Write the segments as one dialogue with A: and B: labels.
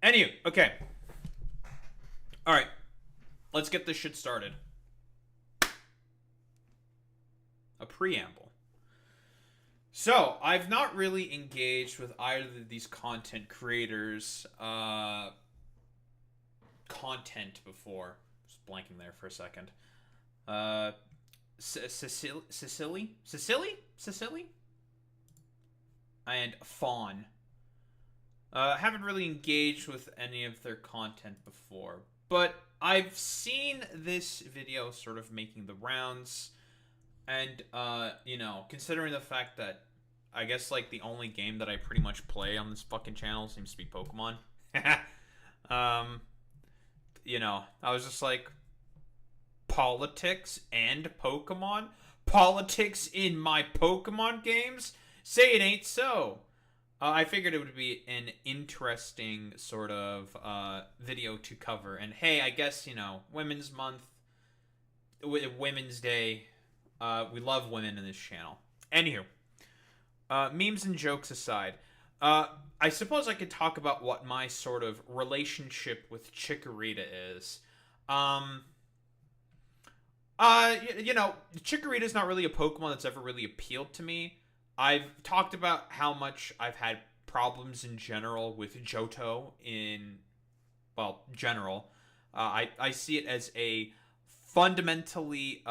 A: Anyway, okay. Alright, let's get this shit started. A preamble. So, I've not really engaged with either of these content creators' content before. Just blanking there for a second. Uh, Sicily? And Fawn. Haven't really engaged with any of their content before, but I've seen this video sort of making the rounds, and considering the fact that I guess like the only game that I pretty much play on this fucking channel seems to be Pokemon. um, I was just like, politics and Pokemon, politics in my Pokemon games. Say it ain't so. I figured it would be an interesting sort of video to cover. And hey, I guess, Women's Month, Women's Day, we love women in this channel. Anywho, memes and jokes aside, I suppose I could talk about what my sort of relationship with Chikorita is. Chikorita's not really a Pokemon that's ever really appealed to me. I've talked about how much I've had problems in general with Johto general. I see it as a fundamentally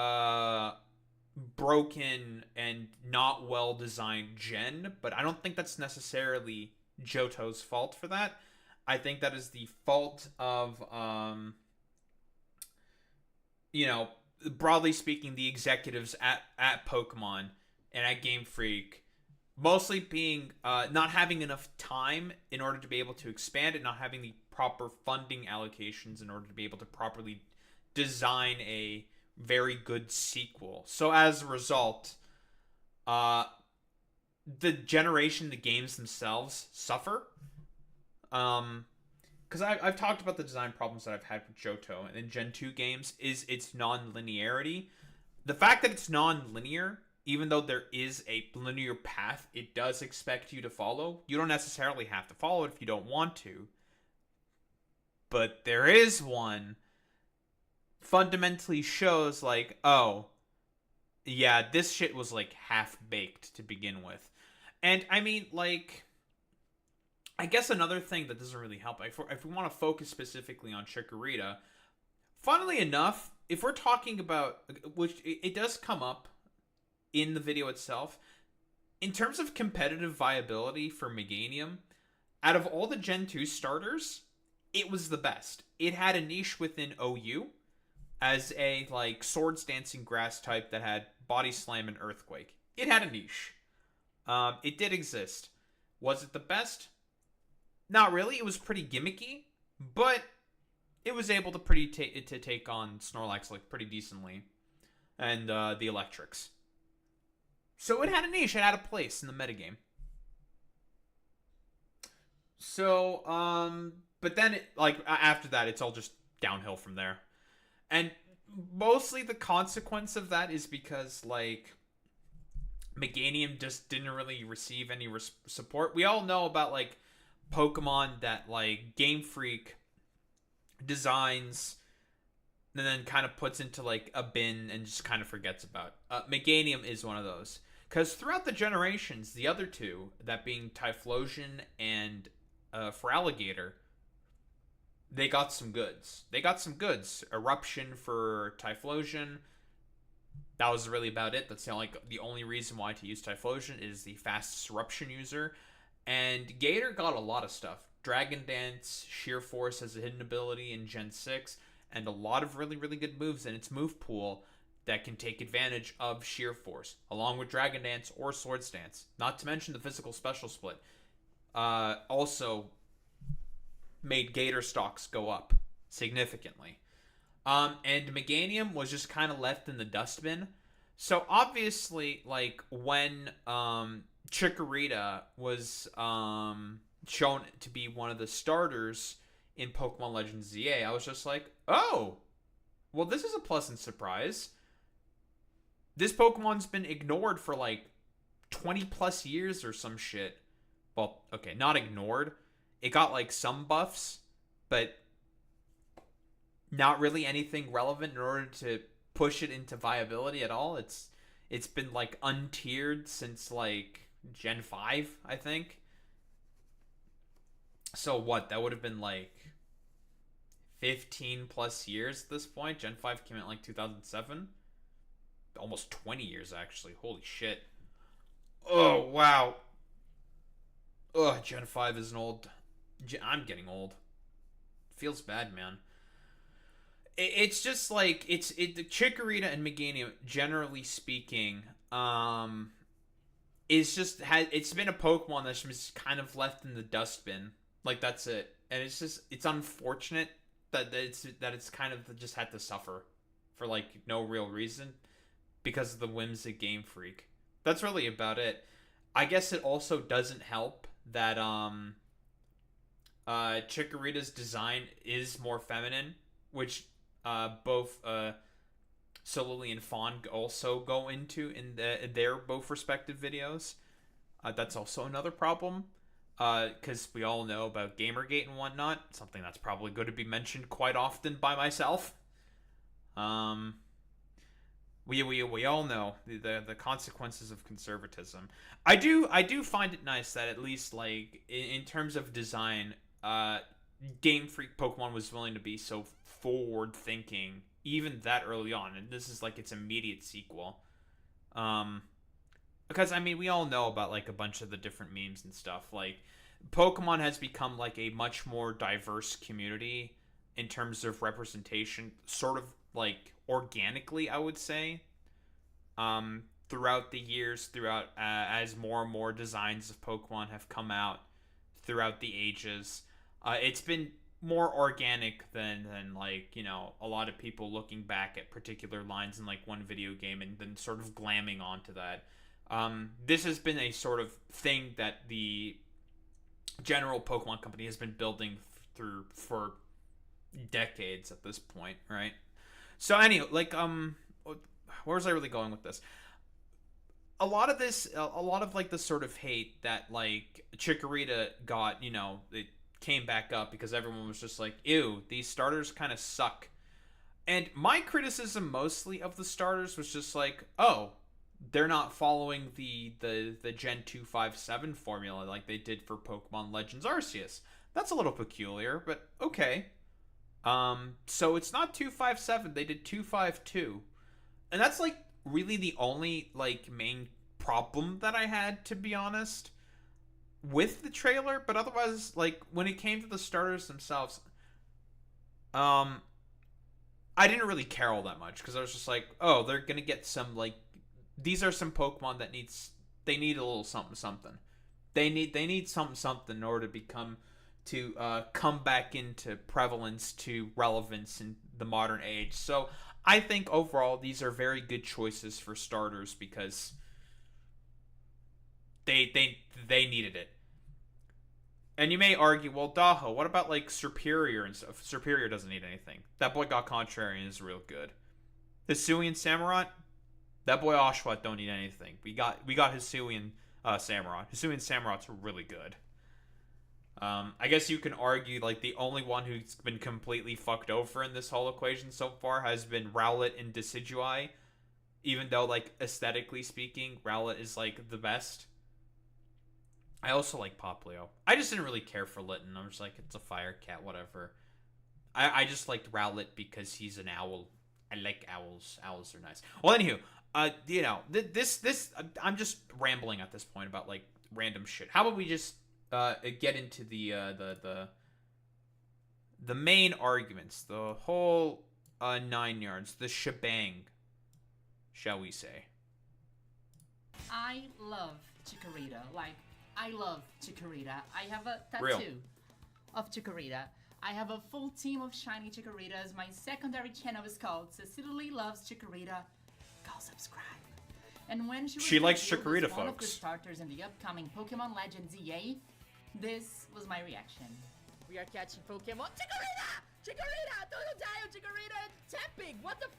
A: broken and not well designed gen, but I don't think that's necessarily Johto's fault for that. I think that is the fault of, broadly speaking, the executives at Pokemon and at Game Freak, mostly being not having enough time in order to be able to expand it, not having the proper funding allocations in order to be able to properly design a very good sequel. So as a result, the generation, the games themselves suffer. Because I've talked about the design problems that I've had with Johto and in Gen 2 games is its non-linearity. The fact that it's non-linear, even though there is a linear path it does expect you to follow, you don't necessarily have to follow it if you don't want to. But there is one fundamentally shows like, oh, yeah, this shit was like half-baked to begin with. And I mean, like, I guess another thing that doesn't really help, if we want to focus specifically on Chikorita, funnily enough, if we're talking about, which it does come up in the video itself, in terms of competitive viability for Meganium, out of all the Gen 2 starters, it was the best. It had a niche within OU as a like swords dancing grass type that had body slam and earthquake. It had a niche. It did exist. Was it the best? Not really. It was pretty gimmicky, but it was able to to take on Snorlax like pretty decently, and the electrics. So it had a niche. It had a place in the metagame. So, but then after that, it's all just downhill from there, and mostly the consequence of that is because like Meganium just didn't really receive any support. We all know about like Pokemon that like Game Freak designs and then kind of puts into like a bin and just kind of forgets about. Meganium is one of those. Because throughout the generations, the other two, that being Typhlosion and Feraligatr, they got some goods. Eruption for Typhlosion. That was really about it. That's the only reason why to use Typhlosion is the fastest eruption user. And Gator got a lot of stuff. Dragon Dance, Sheer Force has a hidden ability in Gen 6, and a lot of really, really good moves in its move pool that can take advantage of Sheer Force, along with Dragon Dance or Swords Dance. Not to mention the physical special split. Also made Gator stocks go up significantly. And Meganium was just kind of left in the dustbin. So obviously, like when Chikorita was shown to be one of the starters in Pokemon Legends ZA, I was just like, oh, well, this is a pleasant surprise. This Pokemon's been ignored for like 20 plus years or some shit. Well, okay, not ignored. It got like some buffs, but not really anything relevant in order to push it into viability at all. It's been like untiered since like Gen 5, I think. So what? That would have been like 15 plus years at this point. Gen 5 came out like 2007. Almost 20 years actually. Holy shit. Oh, wow. Ugh, Gen 5 is an old. I'm getting old. Feels bad, man. It's just like the Chikorita and Meganium, generally speaking, is just it's been a Pokemon that's just kind of left in the dustbin. Like that's it, and it's unfortunate that it's kind of just had to suffer for like no real reason because of the whims of Game Freak. That's really about it. I guess it also doesn't help that Chikorita's design is more feminine, which both Solili and Fawn also go into in their both respective videos. That's also another problem, because we all know about Gamergate and whatnot. Something that's probably going to be mentioned quite often by myself. We all know the consequences of conservatism. I do find it nice that at least like in terms of design, Game Freak Pokemon was willing to be so forward thinking even that early on, and this is like its immediate sequel. Because I mean we all know about like a bunch of the different memes and stuff. Like Pokemon has become like a much more diverse community in terms of representation, sort of like organically, I would say. Throughout the years, as more and more designs of Pokemon have come out throughout the ages, it's been more organic than like, you know, a lot of people looking back at particular lines in like one video game and then sort of glamming onto that. This has been a sort of thing that the general Pokemon company has been building through for decades at this point, right? So anyway, like where was I really going with this? A lot of like the sort of hate that like Chikorita got, you know, it came back up because everyone was just like, ew, these starters kind of suck. And my criticism mostly of the starters was just like, oh, they're not following the Gen 257 formula like they did for Pokemon Legends Arceus. That's a little peculiar, but okay. So it's not 257, they did 252. And that's like really the only like main problem that I had, to be honest, with the trailer. But otherwise, like when it came to the starters themselves, I didn't really care all that much because I was just like, oh, they're gonna get some like, these are some Pokemon that they need a little something something. They need something something in order to come back into prevalence, to relevance in the modern age. So I think overall these are very good choices for starters because they needed it. And you may argue, well, Daho, what about like Superior and stuff? Superior doesn't need anything. That boy got Contrarian is real good. Hisuian Samurott, that boy Oshawott don't need anything. We got Hisuian Samurott. Hisuian Samurott's really good. I guess you can argue like the only one who's been completely fucked over in this whole equation so far has been Rowlet and Decidueye, even though like aesthetically speaking, Rowlet is like the best. I also like Popplio. I just didn't really care for Litten. I'm just like, it's a fire cat, whatever. I just liked Rowlet because he's an owl. I like owls. Owls are nice. Well, anywho, you know, this I'm just rambling at this point about like random shit. How about we just get into the main arguments, the whole 9 yards, the shebang, shall we say?
B: I love Chikorita. Like, I love Chikorita. I have a tattoo
A: Real.
B: of Chikorita. I have a full team of shiny Chikoritas. My secondary channel is called Cecily Loves Chikorita. Go subscribe. And when
A: She likes
B: revealed
A: Chikorita,
B: as one of the
A: folks.
B: starters in the upcoming Pokemon Legends EA, this was my reaction. We are catching Pokemon. Chikorita! Chikorita! Totodile, Chikorita, and Temping! What the f?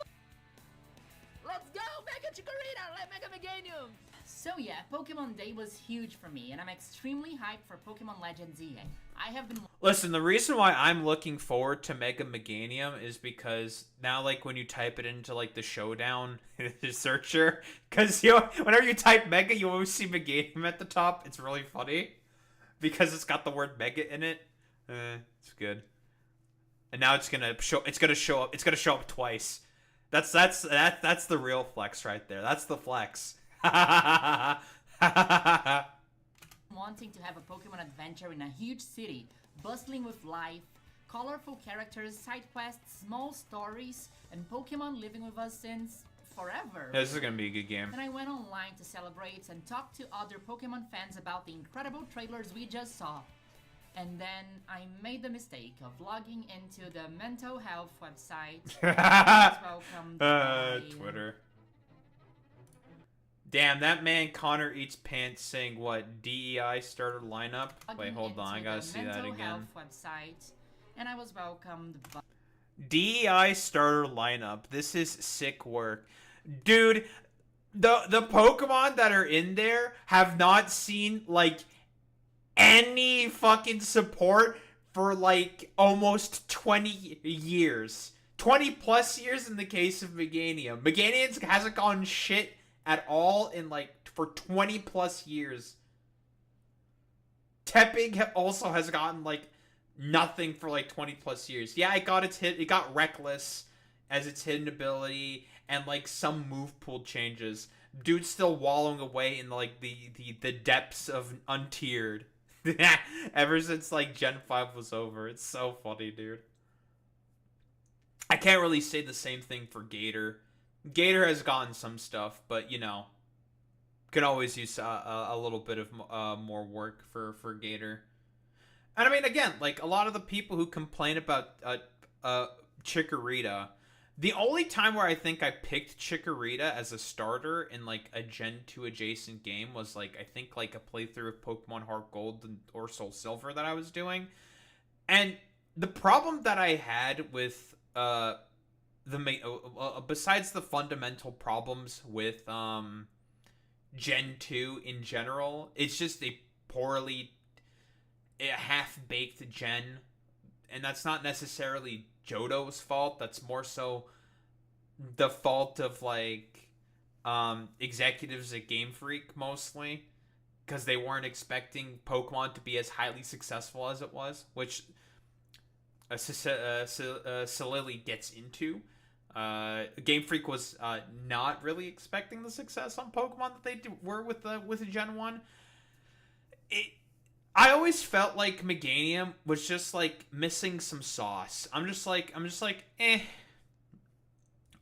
B: Let's go! Mega Chikorita! Mega Meganium! So yeah, Pokemon Day was huge for me, and I'm extremely hyped for Pokemon Legends EA. I have been...
A: Listen, the reason why I'm looking forward to Mega Meganium is because now, like, when you type it into, like, the Showdown searcher, because, whenever you type Mega, you always see Meganium at the top. It's really funny, because it's got the word Mega in it. It's good. And now it's gonna show up twice. That's the real flex right there. That's the flex.
B: wanting to have a Pokemon adventure in a huge city, bustling with life, colorful characters, side quests, small stories, and Pokemon living with us since forever.
A: Yeah, this is gonna be a good game.
B: And I went online to celebrate and talk to other Pokemon fans about the incredible trailers we just saw. And then I made the mistake of logging into the mental health website. Welcome to
A: Twitter. Damn, that man Connor Eats Pants saying what? DEI starter lineup? Wait, hold on, I gotta see that again.
B: Health website, and I was welcomed by
A: DEI starter lineup. This is sick work. Dude, the Pokemon that are in there have not seen, like, any fucking support for, like, almost 20 years. 20 plus years in the case of Meganium. Meganium hasn't gotten shit at all in, like, for 20 plus years. Tepig also has gotten, like, nothing for, like, 20 plus years. Yeah, it got Reckless as its hidden ability, and, like, some move pool changes. Dude's still wallowing away in, like, the depths of untiered. Ever since, like, Gen 5 was over. It's so funny, dude. I can't really say the same thing for Gator. Gator has gotten some stuff, but, you know, can always use a little bit of more work for Gator. And I mean, again, like, a lot of the people who complain about Chikorita, the only time where I think I picked Chikorita as a starter in, like, a Gen 2 adjacent game was, like, I think, like, a playthrough of Pokemon Heart Gold or Soul Silver that I was doing. And the problem that I had with besides the fundamental problems with Gen 2 in general, it's just a half-baked gen, and that's not necessarily Johto's fault. That's more so the fault of, like, executives at Game Freak, mostly, because they weren't expecting Pokemon to be as highly successful as it was, which Solili gets into. Game Freak was not really expecting the success on Pokemon that they were with Gen 1. I always felt like Meganium was just, like, missing some sauce. I'm just like,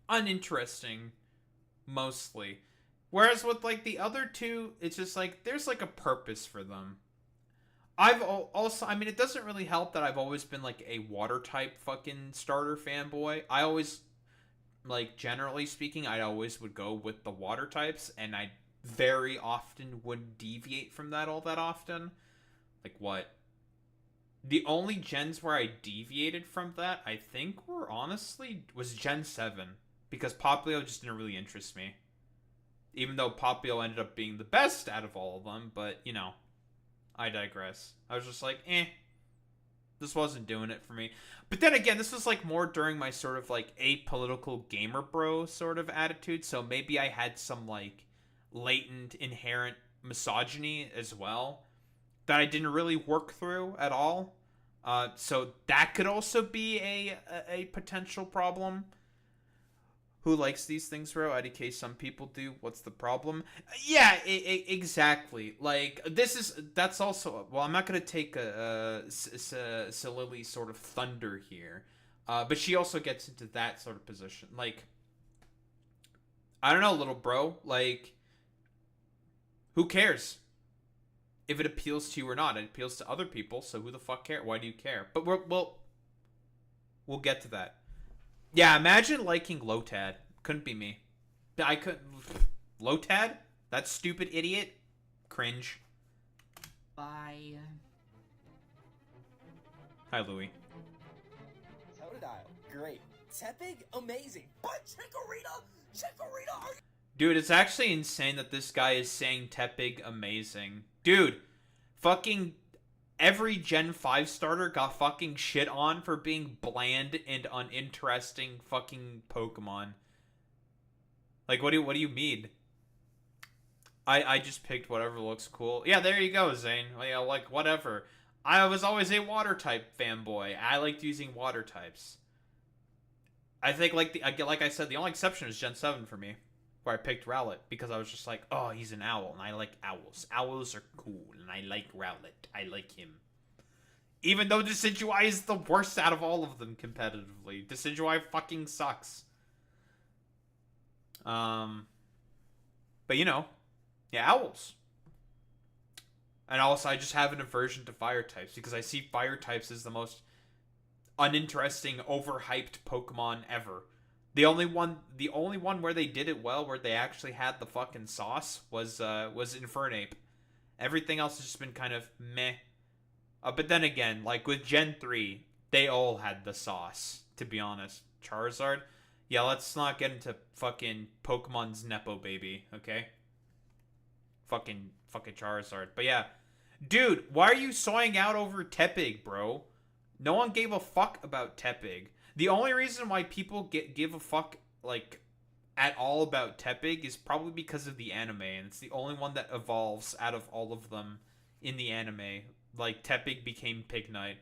A: uninteresting, mostly. Whereas with, like, the other two, it's just like, there's, like, a purpose for them. I've also, I mean, it doesn't really help that I've always been, like, a water-type fucking starter fanboy. I always, like, generally speaking, I always would go with the water types, and I very often would deviate from that all that often. Like, what? The only gens where I deviated from that, I think, was Gen 7. Because Popplio just didn't really interest me. Even though Popplio ended up being the best out of all of them, but, you know, I digress. I was just like, this wasn't doing it for me. But then again, this was, like, more during my sort of, like, apolitical gamer bro sort of attitude, so maybe I had some, like, latent, inherent misogyny as well that I didn't really work through at all. So that could also be a potential problem. Who likes these things, bro? IDK, some people do. What's the problem? Yeah, exactly. Like, that's also... Well, I'm not going to take Solili sort of thunder here. But she also gets into that sort of position. Like, I don't know, little bro. Like, who cares if it appeals to you or not? It appeals to other people, so who the fuck cares? Why do you care? But we'll get to that. Yeah, imagine liking Lotad. Couldn't be me. I couldn't... Lotad? That stupid idiot? Cringe.
B: Bye.
A: Hi, Louie.
C: Totodile, great. Tepig, amazing. But Chikorita, are you...
A: Dude, it's actually insane that this guy is saying Tepig amazing. Dude, fucking every Gen 5 starter got fucking shit on for being bland and uninteresting fucking Pokemon. Like, what do you mean? I just picked whatever looks cool. Yeah, there you go, Zane. Yeah, like, whatever. I was always a water type fanboy. I liked using water types. I think, like I said, the only exception is Gen 7 for me, where I picked Rowlet, because I was just like, oh, he's an owl, and I like owls. Owls are cool, and I like Rowlet. I like him. Even though Decidueye is the worst out of all of them competitively. Decidueye fucking sucks. But you know, yeah, owls. And also, I just have an aversion to fire types, because I see fire types as the most uninteresting, overhyped Pokemon ever. The only one where they did it well, where they actually had the fucking sauce, was Infernape. Everything else has just been kind of meh. But then again, like with Gen 3, they all had the sauce, to be honest. Charizard? Yeah, let's not get into fucking Pokemon's Nepo baby, okay? Fucking Charizard. But yeah. Dude, why are you soying out over Tepig, bro? No one gave a fuck about Tepig. The only reason why people give a fuck, like, at all about Tepig is probably because of the anime, and it's the only one that evolves out of all of them in the anime. Like, Tepig became Pignite.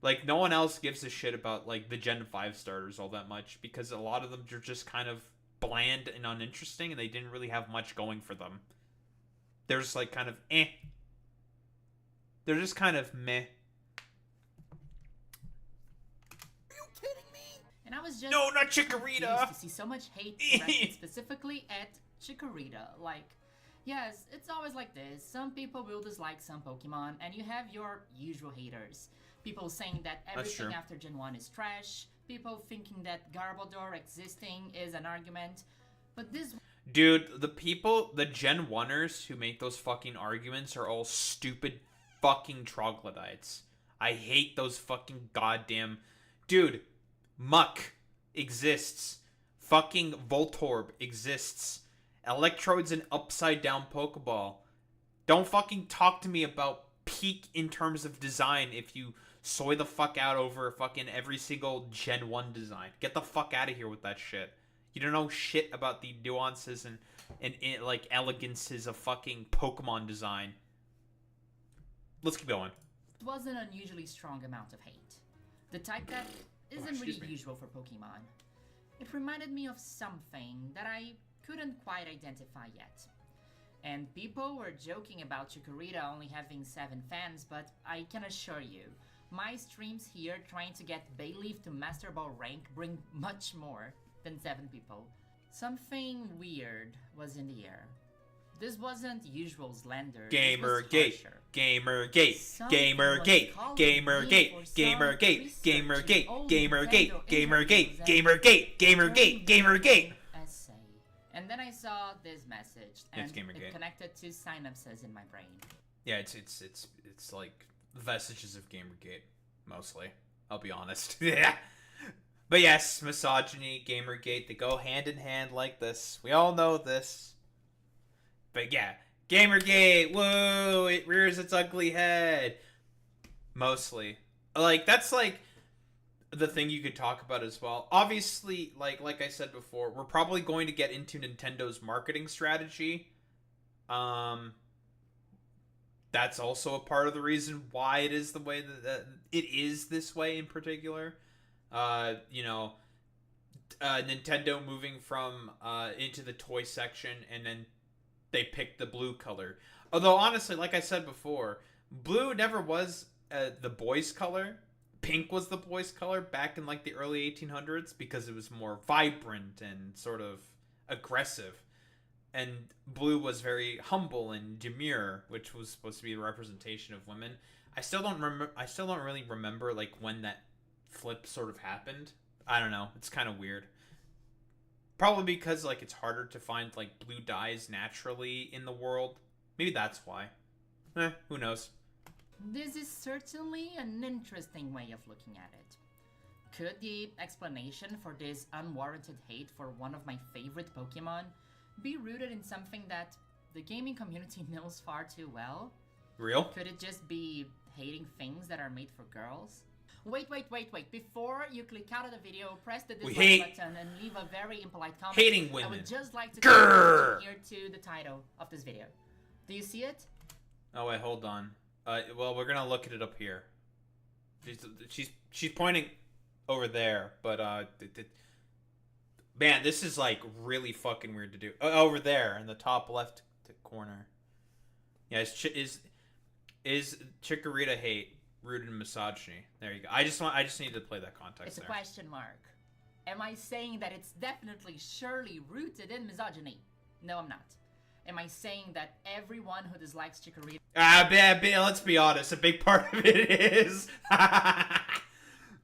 A: Like, no one else gives a shit about, like, the Gen 5 starters all that much, because a lot of them are just kind of bland and uninteresting, and they didn't really have much going for them. They're just, like, kind of eh. They're just kind of meh.
B: And I was just
A: no, not Chikorita.
B: To see so much hate directed specifically at Chikorita. Like, yes, it's always like this. Some people will dislike some Pokemon, and you have your usual haters. People saying that everything after Gen 1 is trash. People thinking that Garbodor existing is an argument. But this...
A: Dude, the Gen 1ers who make those fucking arguments are all stupid fucking troglodytes. I hate those fucking goddamn... Dude... Muck exists. Fucking Voltorb exists. Electrode's an upside down Pokeball. Don't fucking talk to me about peak in terms of design if you soy the fuck out over fucking every single Gen 1 design. Get the fuck out of here with that shit. You don't know shit about the nuances and like elegances of fucking Pokemon design. Let's keep going.
B: It was an unusually strong amount of hate. The type that isn't really usual for Pokemon. It reminded me of something that I couldn't quite identify yet. And people were joking about Chikorita only having 7 fans, but I can assure you, my streams here trying to get Bayleaf to Master Ball rank bring much more than 7 people. Something weird was in the air. This wasn't usual slander.
A: Gamergate. Gamergate. Gamergate. Gamergate. Gamergate. Gamergate. Gamergate. Gamergate. Gamergate. Gamergate. Gamergate.
B: Essay. And then I saw this message, and it connected to synapses in my brain.
A: Yeah, it's like vestiges of Gamergate, mostly. I'll be honest. Yeah. But yes, misogyny, Gamergate, they go hand in hand like this. We all know this. But yeah, Gamergate, whoa, it rears its ugly head. Mostly. Like, that's like the thing you could talk about as well. Obviously, like I said before, we're probably going to get into Nintendo's marketing strategy. That's also a part of the reason why it is the way that it is this way in particular. You know, Nintendo moving from into the toy section, and then they picked the blue color. Although, honestly, like I said before, blue never was the boys' color. Pink was the boys' color back in, like, the early 1800s because it was more vibrant and sort of aggressive. And blue was very humble and demure, which was supposed to be a representation of women. I still don't really remember, like, when that flip sort of happened. I don't know. It's kind of weird. Probably because, like, it's harder to find, like, blue dyes naturally in the world. Maybe that's why. Who knows?
B: This is certainly an interesting way of looking at it. Could the explanation for this unwarranted hate for one of my favorite Pokemon be rooted in something that the gaming community knows far too well?
A: Real?
B: Could it just be hating things that are made for girls? Wait. Before you click out of the video, press the dislike button and leave a very impolite comment.
A: Hating women.
B: I would just like to come here to the title of this video. Do you see it?
A: Oh, wait, hold on. Well, we're gonna look at it up here. She's pointing over there, but man, this is like really fucking weird to do. Over there in the top left corner. Yeah, is Chikorita hate rooted in misogyny? There you go. I just need to play that context.
B: It's a question mark. Am I saying that it's definitely surely rooted in misogyny? No, I'm not. Am I saying that everyone who dislikes Chikorita...
A: Let's be honest, a big part of it is...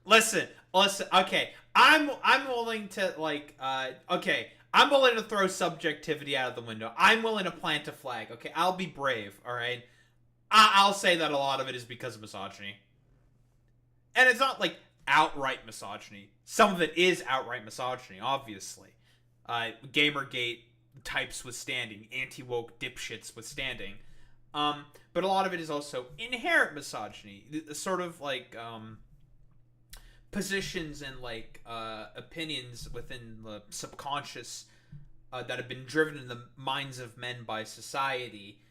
A: Listen, okay, I'm willing to, like, okay, I'm willing to throw subjectivity out of the window. I'm willing to plant a flag, okay? I'll be brave, alright? I'll say that a lot of it is because of misogyny. And it's not, like, outright misogyny. Some of it is outright misogyny, obviously. Gamergate types withstanding, anti-woke dipshits withstanding. But a lot of it is also inherent misogyny. The sort of, like, positions and, like, opinions within the subconscious that have been driven in the minds of men by society,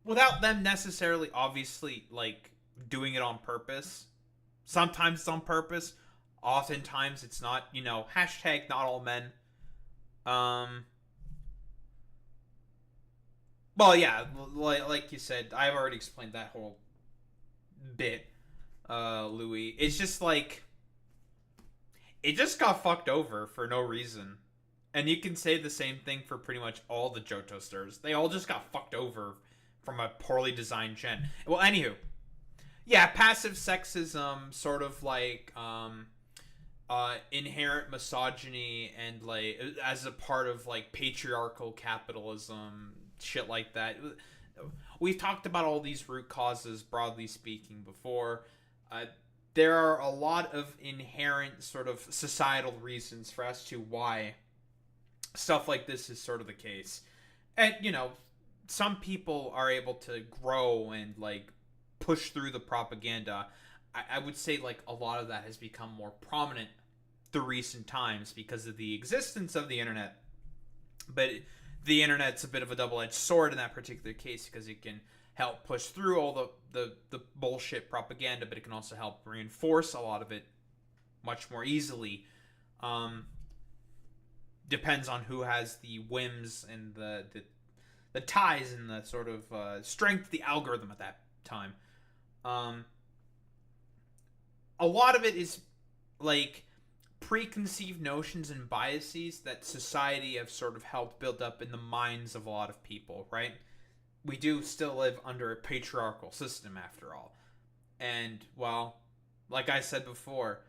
A: without them necessarily, obviously, like, doing it on purpose. Sometimes it's on purpose. Oftentimes it's not, you know, hashtag not all men. Well, yeah, like you said, I've already explained that whole bit, Louis. It's just like, it just got fucked over for no reason. And you can say the same thing for pretty much all the Johto stars. They all just got fucked over from a poorly designed gen. Well, anywho. Yeah, passive sexism, sort of like, inherent misogyny and, like, as a part of, like, patriarchal capitalism, shit like that. We've talked about all these root causes, broadly speaking, before. There are a lot of inherent sort of societal reasons for as to why stuff like this is sort of the case. And, you know, some people are able to grow and, like, push through the propaganda. I would say, like, a lot of that has become more prominent through recent times because of the existence of the internet. But the internet's a bit of a double-edged sword in that particular case because it can help push through all the bullshit propaganda, but it can also help reinforce a lot of it much more easily. Depends on who has the whims and the ties and the sort of strength of the algorithm at that time. A lot of it is, like, preconceived notions and biases that society have sort of helped build up in the minds of a lot of people, right? We do still live under a patriarchal system, after all. And, well, like I said before,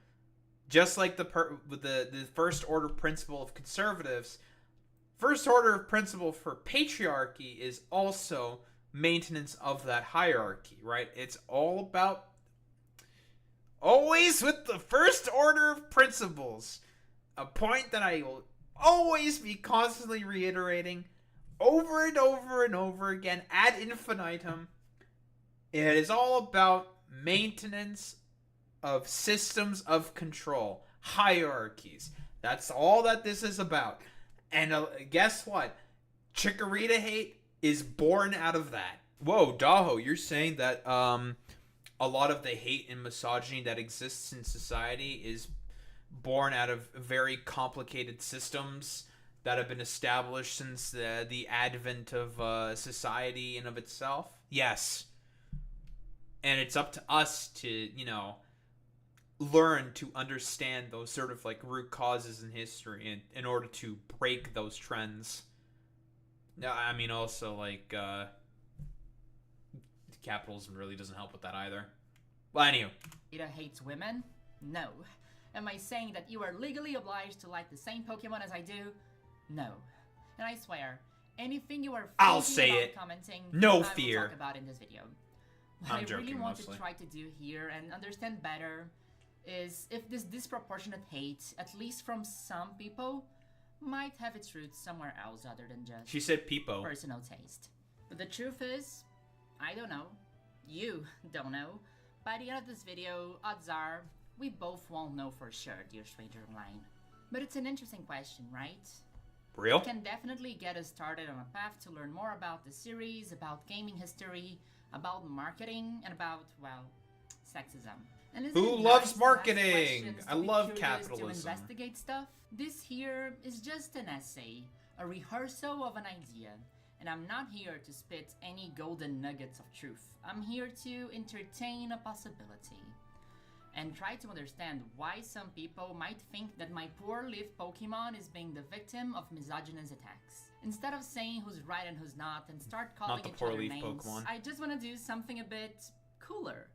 A: just like the first order principle of conservatives, first order principle for patriarchy is also maintenance of that hierarchy, right? It's all about always with the first order of principles. A point that I will always be constantly reiterating over and over and over again ad infinitum. It is all about maintenance of systems of control, hierarchies. That's all that this is about. And guess what? Chikorita hate is born out of that. Whoa, Daho, you're saying that a lot of the hate and misogyny that exists in society is born out of very complicated systems that have been established since the advent of society in of itself? Yes. And it's up to us to, you know, learn to understand those sort of, like, root causes in history in order to break those trends. I mean, also, like, capitalism really doesn't help with that either. Well, anywho.
B: Chikorita hates women? No. Am I saying that you are legally obliged to like the same Pokemon as I do? No. And I swear, anything you are
A: I'll say
B: about
A: it.
B: Commenting,
A: No
B: I
A: fear.
B: will talk about in this video. What
A: I'm
B: I
A: joking,
B: really want
A: mostly.
B: to try to do here and understand better is if this disproportionate hate, at least from some people, might have its roots somewhere else other than just
A: She said peepo.
B: personal taste. But the truth is, I don't know. You don't know. By the end of this video, odds are, we both won't know for sure, dear stranger online. But it's an interesting question, right?
A: Real?
B: It can definitely get us started on a path to learn more about the series, about gaming history, about marketing, and about, well, sexism. And isn't
A: Who
B: it
A: loves
B: nice to ask
A: marketing?
B: questions,
A: I
B: to be
A: love
B: curious,
A: capitalism.
B: to investigate stuff? This here is just an essay, a rehearsal of an idea. And I'm not here to spit any golden nuggets of truth. I'm here to entertain a possibility. And try to understand why some people might think that my poor leaf Pokemon is being the victim of misogynist attacks. Instead of saying who's right and who's not and start calling each other names,
A: Pokemon.
B: I just want to do something a bit cooler.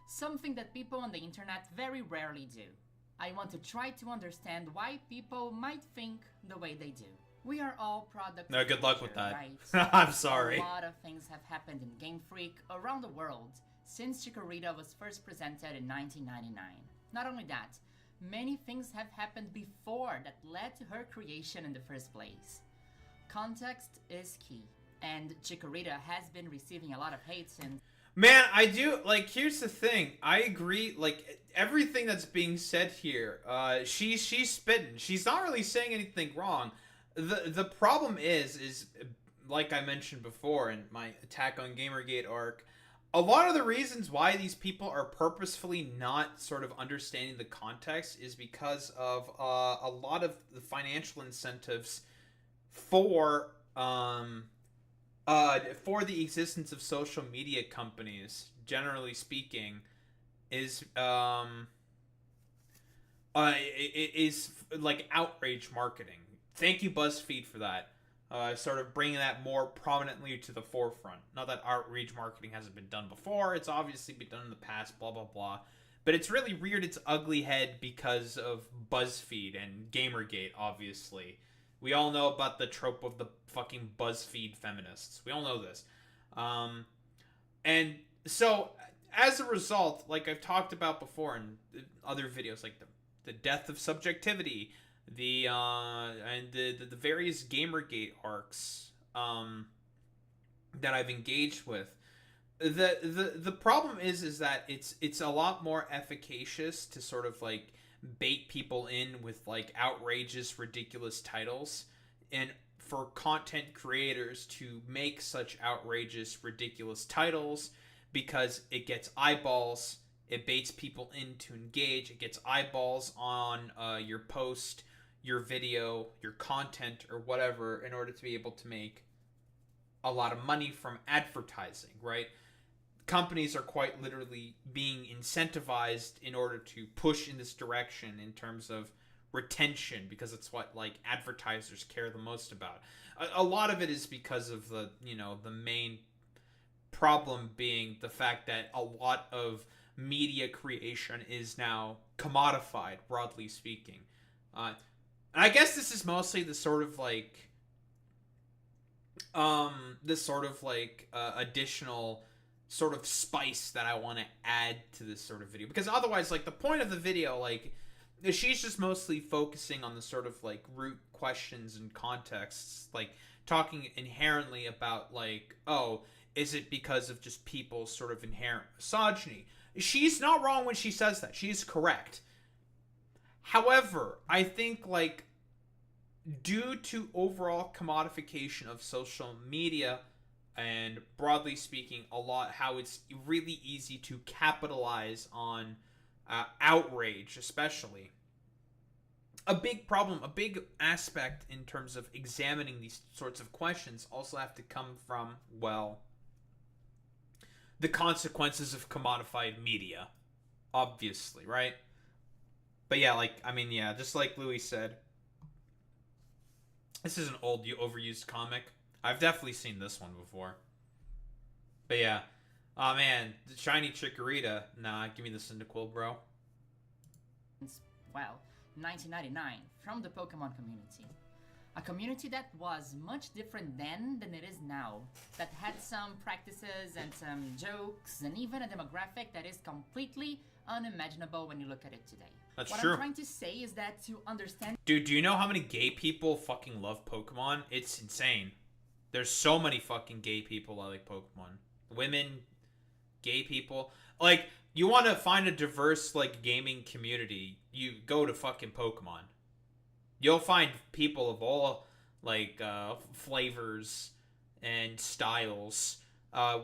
B: Something that people on the internet very rarely do. I want to try to understand why people might think the way they do. We are all products
A: No,
B: of
A: good luck
B: culture,
A: with that.
B: right?
A: I'm sorry.
B: A lot of things have happened in Game Freak around the world since Chikorita was first presented in 1999. Not only that, many things have happened before that led to her creation in the first place. Context is key, and Chikorita has been receiving a lot of hate since...
A: Man, I do, like, here's the thing. I agree, like, everything that's being said here, she's spitting. She's not really saying anything wrong. The problem is, like I mentioned before in my Attack on Gamergate arc, a lot of the reasons why these people are purposefully not sort of understanding the context is because of a lot of the financial incentives for the existence of social media companies, generally speaking, is like outrage marketing. Thank you, BuzzFeed, for that. Sort of bringing that more prominently to the forefront. Not that outreach marketing hasn't been done before. It's obviously been done in the past, blah, blah, blah. But it's really reared its ugly head because of BuzzFeed and Gamergate, obviously. We all know about the trope of the fucking BuzzFeed feminists. We all know this. And so, as a result, like I've talked about before in other videos, like the death of subjectivity, the various Gamergate arcs that I've engaged with. The problem is that it's a lot more efficacious to sort of like bait people in with like outrageous, ridiculous titles, and for content creators to make such outrageous, ridiculous titles because it gets eyeballs, it baits people in to engage, it gets eyeballs on your post, your video, your content, or whatever, in order to be able to make a lot of money from advertising, right? Companies are quite literally being incentivized in order to push in this direction in terms of retention, because it's what like advertisers care the most about. A lot of it is because of the main problem being the fact that a lot of media creation is now commodified, broadly speaking. And I guess this is mostly the sort of like additional sort of spice that I want to add to this sort of video, because otherwise, like, the point of the video, like, she's just mostly focusing on the sort of like root questions and contexts, like talking inherently about like, oh, is it because of just people's sort of inherent misogyny? She's not wrong when she says that. She's correct. However, I think like due to overall commodification of social media, and broadly speaking, how it's really easy to capitalize on outrage, especially. A big problem, a big aspect in terms of examining these sorts of questions also have to come from, well, the consequences of commodified media, obviously, right? But yeah, just like Louis said, this is an old, overused comic. I've definitely seen this one before. But yeah. Oh man, the shiny Chikorita. Nah, give me the Cyndaquil, bro.
B: Well, 1999, from the Pokemon community. A community that was much different then than it is now, that had some practices and some jokes and even a demographic that is completely unimaginable when you look at it today.
A: That's
B: what
A: true.
B: I'm trying to say is that to understand...
A: Dude, do you know how many gay people fucking love Pokemon? It's insane. There's so many fucking gay people that like Pokemon. Women, gay people. Like, you want to find a diverse, like, gaming community, you go to fucking Pokemon. You'll find people of all, like, flavors and styles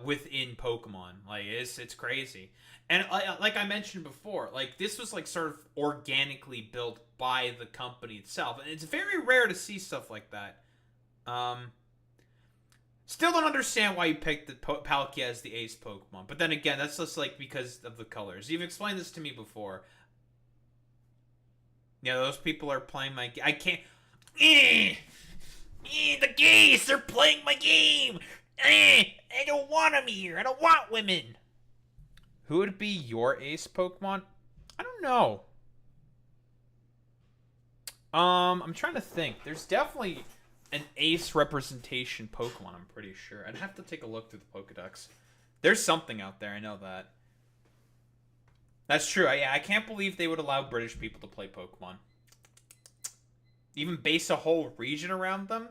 A: within Pokemon. Like, it's crazy. And like I mentioned before, like, this was, like, sort of organically built by the company itself. And it's very rare to see stuff like that. Still don't understand why you picked the Palkia as the ace Pokemon. But then again, that's just, like, because of the colors. You've explained this to me before. Yeah, those people are playing my game. I can't... the gays, they're playing my game! I don't want them here. I don't want women. Who would be your ace Pokemon? I don't know. I'm trying to think. There's definitely an ace representation Pokemon, I'm pretty sure. I'd have to take a look through the Pokedex. There's something out there, I know that. That's true. I can't believe they would allow British people to play Pokemon. Even base a whole region around them?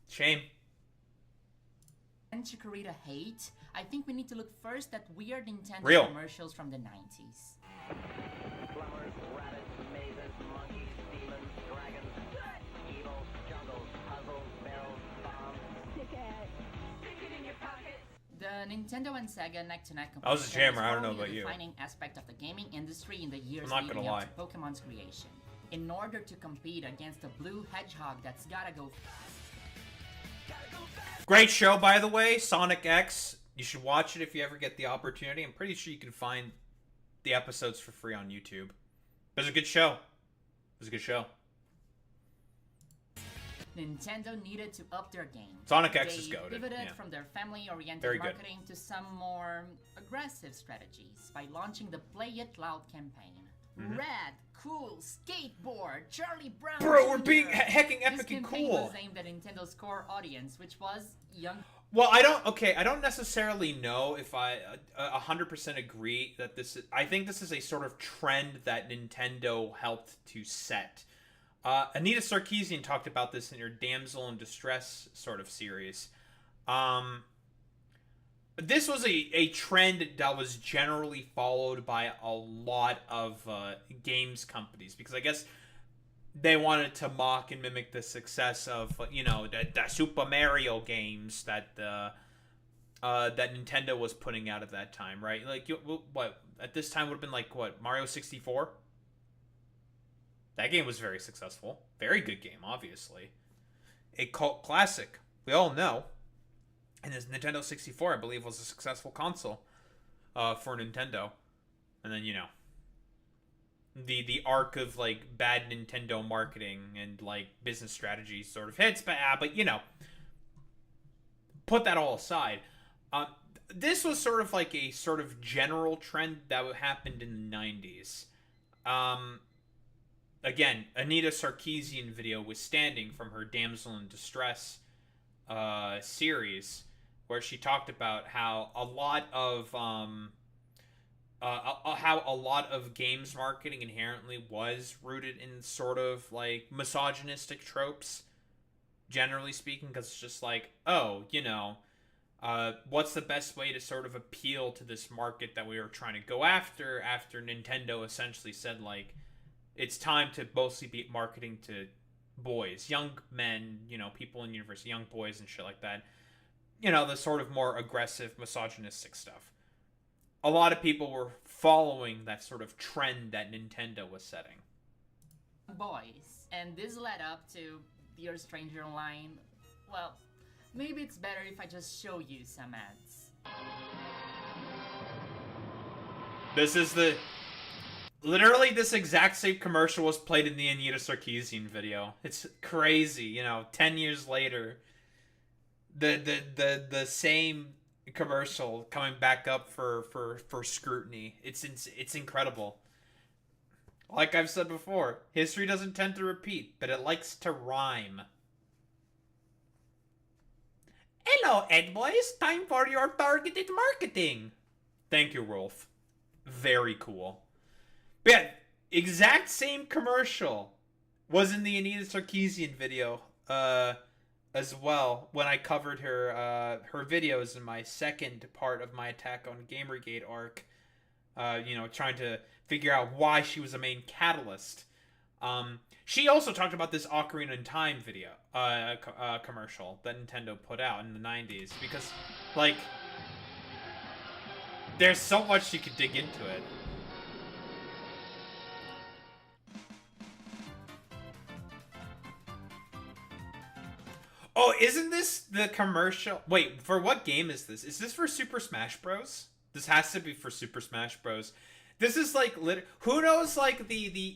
A: Shame.
B: And Chikorita hate, I think we need to look first at weird Nintendo
A: Real.
B: commercials from the 90s.
C: Plumbers, rabbits, mazes, monkeys, demons, dragons, evil, jungles, puzzles, barrels, bombs. Stick it in your pocket.
B: The Nintendo and Sega neck-to-neck
A: I was a
B: competition
A: jammer, I don't know
B: was
A: about
B: probably
A: you.
B: the defining aspect of the gaming industry in the years
A: I'm not
B: leading
A: gonna
B: up to Pokemon's creation. In order to compete against a blue hedgehog that's gotta go fast.
A: Great show, by the way, Sonic X. You should watch it if you ever get the opportunity. I'm pretty sure you can find the episodes for free on YouTube. It was a good show. It was a good show.
B: Nintendo needed to up their game.
A: Sonic X
B: They
A: is goated,
B: pivoted
A: yeah.
B: from their family-oriented
A: Very good.
B: marketing to some more aggressive strategies by launching the Play It Loud campaign. Rad, cool, skateboard, Charlie Brown.
A: Bro, we're
B: Jr.
A: being hecking
B: This
A: epic and
B: campaign
A: cool.
B: was aimed at Nintendo's core audience, which was young.
A: Well, I don't necessarily know if I 100% agree that this is, I think this is a sort of trend that Nintendo helped to set. Anita Sarkeesian talked about this in her Damsel in Distress sort of series. This was a trend that was generally followed by a lot of games companies, because I guess they wanted to mock and mimic the success of, you know, the Super Mario games that that Nintendo was putting out at that time, right? Like, what at this time would have been like, what, Mario 64? That game was very successful. Very good game, obviously. A cult classic. We all know. And this Nintendo 64, I believe, was a successful console for Nintendo. And then, you know, the arc of, like, bad Nintendo marketing and, like, business strategy sort of hits. But you know, put that all aside. This was sort of like a sort of general trend that happened in the 90s. Again, Anita Sarkeesian video was standing from her Damsel in Distress series, where she talked about how a lot of games marketing inherently was rooted in sort of like misogynistic tropes, generally speaking, because it's just like, oh, you know, what's the best way to sort of appeal to this market that we were trying to go after Nintendo essentially said, like, it's time to mostly be marketing to boys, young men, you know, people in university, young boys and shit like that. You know, the sort of more aggressive, misogynistic stuff. A lot of people were following that sort of trend that Nintendo was setting.
B: Boys. And this led up to Dear Stranger Online. Well, maybe it's better if I just show you some ads.
A: This is the... Literally, this exact same commercial was played in the Anita Sarkeesian video. It's crazy, you know, 10 years later, the same commercial coming back up for scrutiny. It's incredible. Like I've said before, history doesn't tend to repeat, but it likes to rhyme. Hello, Ed Boys. Time for your targeted marketing. Thank you, Rolf. Very cool. But yeah, exact same commercial was in the Anita Sarkeesian video as well when I covered her videos in my second part of my Attack on Gamergate arc. Trying to figure out why she was a main catalyst. She also talked about this Ocarina in Time video, commercial that Nintendo put out in the 90s because, like, there's so much you could dig into it. Oh, isn't this the commercial? Wait, for what game is this? Is this for Super Smash Bros? This has to be for Super Smash Bros. This is like who knows like the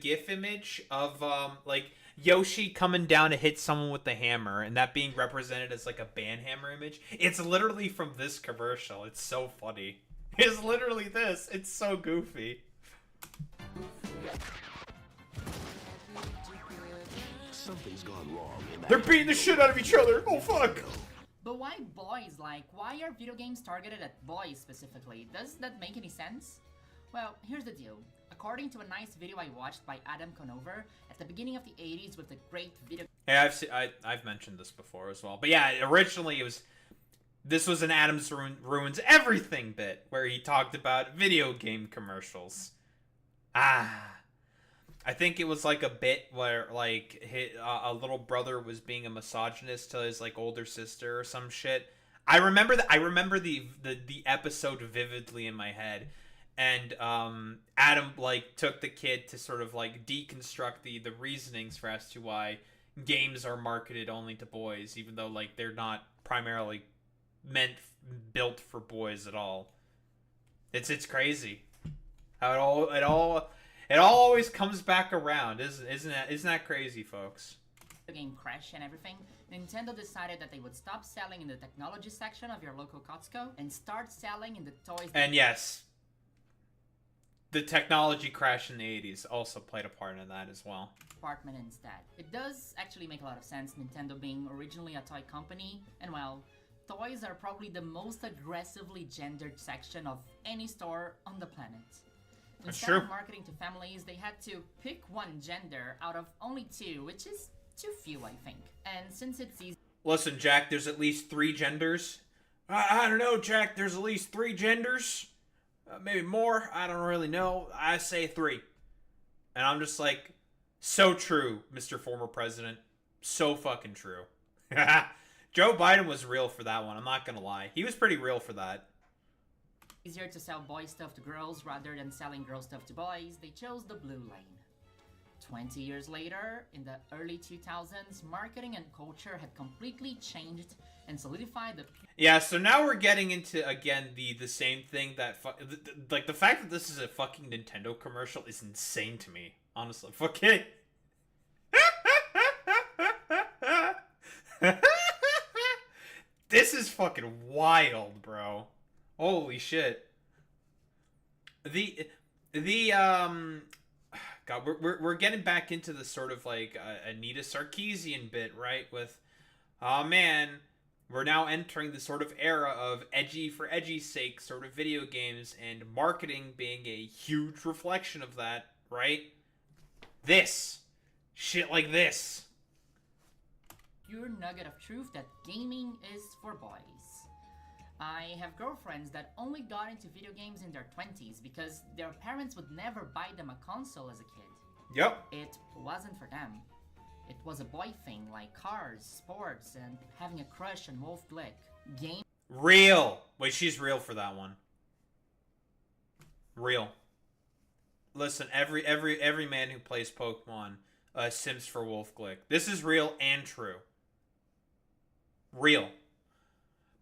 A: GIF image of like Yoshi coming down to hit someone with the hammer and that being represented as like a banhammer image? It's literally from this commercial. It's so funny. It's literally this. It's so goofy.
D: Something's gone wrong in that.
A: They're beating the shit out of each other. Oh fuck.
B: But why boys? Like, why are video games targeted at boys specifically? Does that make any sense? Well, here's the deal. According to a nice video I watched by Adam Conover at the beginning of the 80s with the great video...
A: Yeah, I've mentioned this before as well. But yeah, originally this was an Adam's Ruins Everything bit where he talked about video game commercials. I think it was like a bit where like a little brother was being a misogynist to his like older sister or some shit. I remember the episode vividly in my head, and Adam like took the kid to sort of like deconstruct the reasonings for as to why games are marketed only to boys, even though like they're not primarily built for boys at all. It's crazy how it all always comes back around, isn't that crazy, folks?
B: Game crash and everything, Nintendo decided that they would stop selling in the technology section of your local Costco and start selling in the toys.
A: And yes, the technology crash in the 80s also played a part in that as well.
B: Department instead. It does actually make a lot of sense, Nintendo being originally a toy company, and well, toys are probably the most aggressively gendered section of any store on the planet. Instead of marketing to families, they had to pick one gender out of only two, which is too few, I think. And since it's easy...
A: Listen, Jack, there's at least 3 genders. I don't know, Jack, there's at least 3 genders. Maybe more, I don't really know. I say 3. And I'm just like, so true, Mr. Former President. So fucking true. Joe Biden was real for that one, I'm not gonna lie. He was pretty real for that.
B: Easier to sell boy stuff to girls rather than selling girl stuff to boys, they chose the blue lane. 20 years later, in the early 2000s, marketing and culture had completely changed and solidified the...
A: Yeah, so now we're getting into, again, the same thing that... like, the fact that this is a fucking Nintendo commercial is insane to me. Honestly, fucking... This is fucking wild, bro. Holy shit. God, we're getting back into the sort of like Anita Sarkeesian bit, right? With, oh man, we're now entering the sort of era of edgy for edgy's sake sort of video games, and marketing being a huge reflection of that, right? This. Shit like this.
B: Pure nugget of truth that gaming is for boys. I have girlfriends that only got into video games in their 20s because their parents would never buy them a console as a kid.
A: Yep.
B: It wasn't for them. It was a boy thing like cars, sports, and having a crush on Wolf Glick.
A: Real. Wait, she's real for that one. Real. Listen, every man who plays Pokemon sims for Wolf Glick. This is real and true. Real.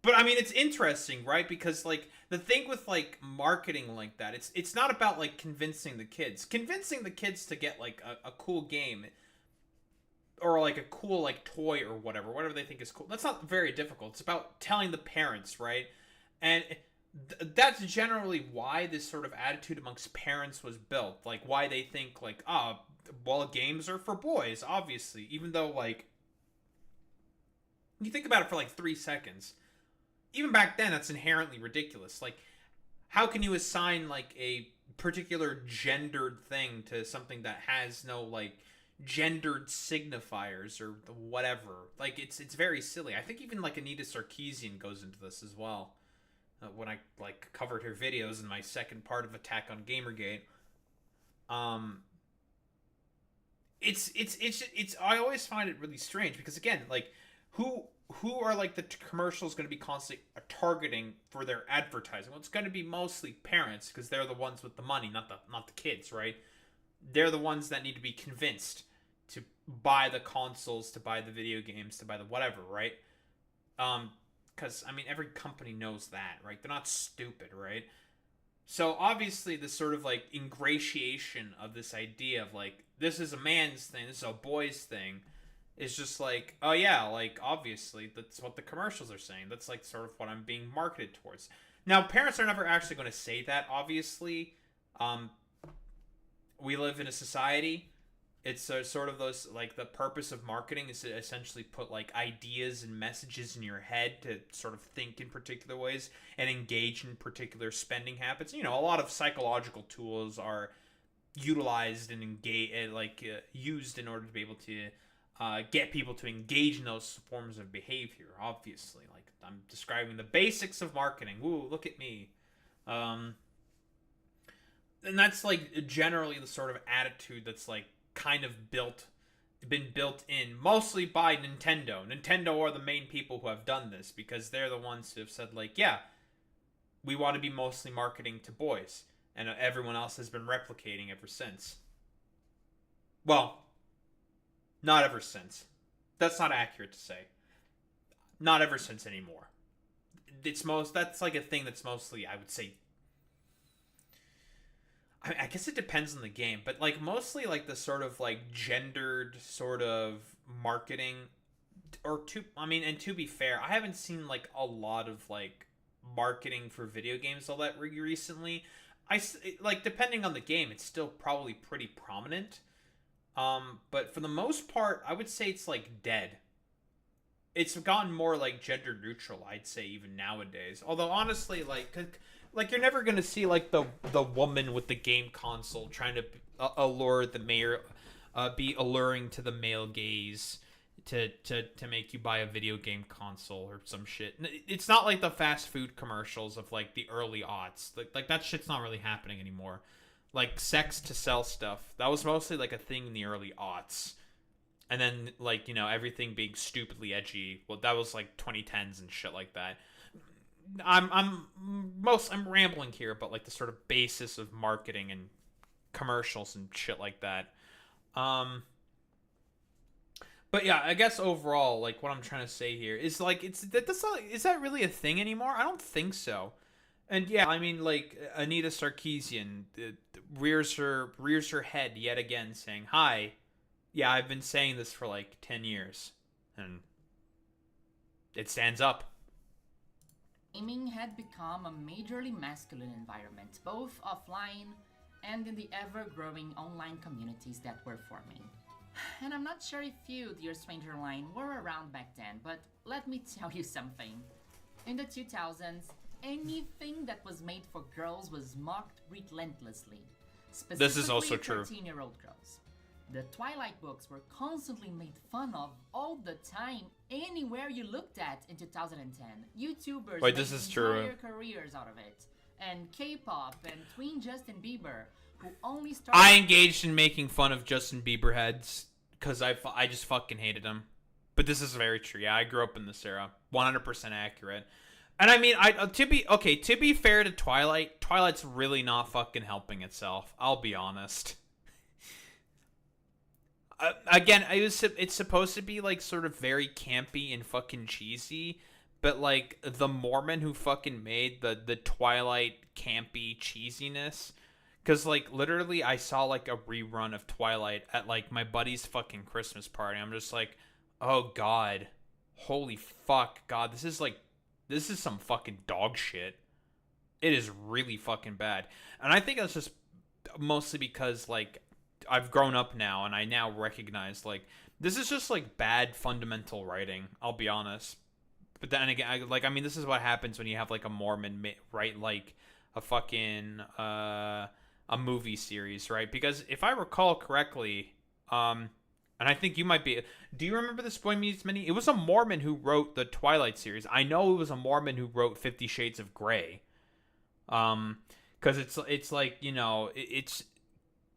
A: But I mean, it's interesting, right? Because like the thing with like marketing like that, it's not about like convincing the kids. Convincing the kids to get like a cool game or like a cool like toy or whatever they think is cool. That's not very difficult. It's about telling the parents, right? And that's generally why this sort of attitude amongst parents was built. Like, why they think, like, well, games are for boys, obviously. Even though, like, you think about it for, like, 3 seconds. Even back then, that's inherently ridiculous. Like, how can you assign, like, a particular gendered thing to something that has no, like, gendered signifiers or whatever? Like, it's very silly. I think even, like, Anita Sarkeesian goes into this as well. When I, like, covered her videos in my second part of Attack on Gamergate. It's I always find it really strange because, again, like, who are, like, the commercials going to be constantly targeting for their advertising? Well, it's going to be mostly parents because they're the ones with the money, not the kids, right? They're the ones that need to be convinced to buy the consoles, to buy the video games, to buy the whatever, right? Because, I mean, every company knows that, right? They're not stupid, right? So, obviously, this sort of, like, ingratiation of this idea of, like, this is a man's thing, this is a boy's thing, is just like, oh, yeah, like, obviously, that's what the commercials are saying. That's, like, sort of what I'm being marketed towards. Now, parents are never actually going to say that, obviously. We live in a society. It's sort of those, like, the purpose of marketing is to essentially put, like, ideas and messages in your head to sort of think in particular ways and engage in particular spending habits. You know, a lot of psychological tools are utilized and used in order to be able to get people to engage in those forms of behavior, obviously. Like, I'm describing the basics of marketing. Woo, look at me. And that's, like, generally the sort of attitude that's, like, kind of been built in mostly by Nintendo. Nintendo are the main people who have done this because they're the ones who have said, like, yeah, we want to be mostly marketing to boys, and everyone else has been replicating ever since. Well, not ever since. That's not accurate to say. Not ever since anymore. That's like a thing that's mostly, I would say, I guess it depends on the game, but, like, mostly, like, the sort of, like, gendered sort of marketing, and to be fair, I haven't seen, like, a lot of, like, marketing for video games all that recently. Like, depending on the game, it's still probably pretty prominent, but for the most part, I would say it's, like, dead. It's gotten more, like, gender neutral, I'd say, even nowadays, although, honestly, like, you're never gonna see, like, the woman with the game console trying to allure the mayor, be alluring to the male gaze to make you buy a video game console or some shit. It's not like the fast food commercials of, like, the early aughts. Like that shit's not really happening anymore. Like, sex to sell stuff, that was mostly, like, a thing in the early aughts. And then, like, you know, everything being stupidly edgy, well, that was, like, 2010s and shit like that. I'm rambling here, but, like, the sort of basis of marketing and commercials and shit like that. But yeah, I guess overall, like, what I'm trying to say here is, like, is that really a thing anymore? I don't think so. And yeah, I mean, like, Anita Sarkeesian rears her head yet again, saying, "Hi, yeah, I've been saying this for, like, 10 years," and it stands up.
B: Gaming had become a majorly masculine environment, both offline and in the ever-growing online communities that were forming. And I'm not sure if you, dear stranger line, were around back then, but let me tell you something. In the 2000s, anything that was made for girls was mocked relentlessly.
A: This is also true.
B: 13-year-old girls. The Twilight books were constantly made fun of all the time, anywhere you looked at in 2010. YouTubers made entire careers out of it. And K-pop and tween Justin Bieber, who only started...
A: I engaged in making fun of Justin Bieber heads, because I just fucking hated him. But this is very true. Yeah, I grew up in this era. 100% accurate. And I mean, to be fair to Twilight's really not fucking helping itself. I'll be honest. Again, it's supposed to be, like, sort of very campy and fucking cheesy, but, like, the Mormon who fucking made the Twilight campy cheesiness, because, like, literally I saw, like, a rerun of Twilight at, like, my buddy's fucking Christmas party. I'm just like, oh god, holy fuck, god, this is some fucking dog shit. It is really fucking bad. And I think that's just mostly because, like, I've grown up now and I now recognize, like, this is just, like, bad fundamental writing, I'll be honest. But then again, I mean, this is what happens when you have, like, a Mormon write, like, a fucking, a movie series, right? Because if I recall correctly, and I think you might be... Do you remember this Boy Meets Mini? It was a Mormon who wrote the Twilight series. I know it was a Mormon who wrote 50 Shades of Grey. Because it's like, you know, it's...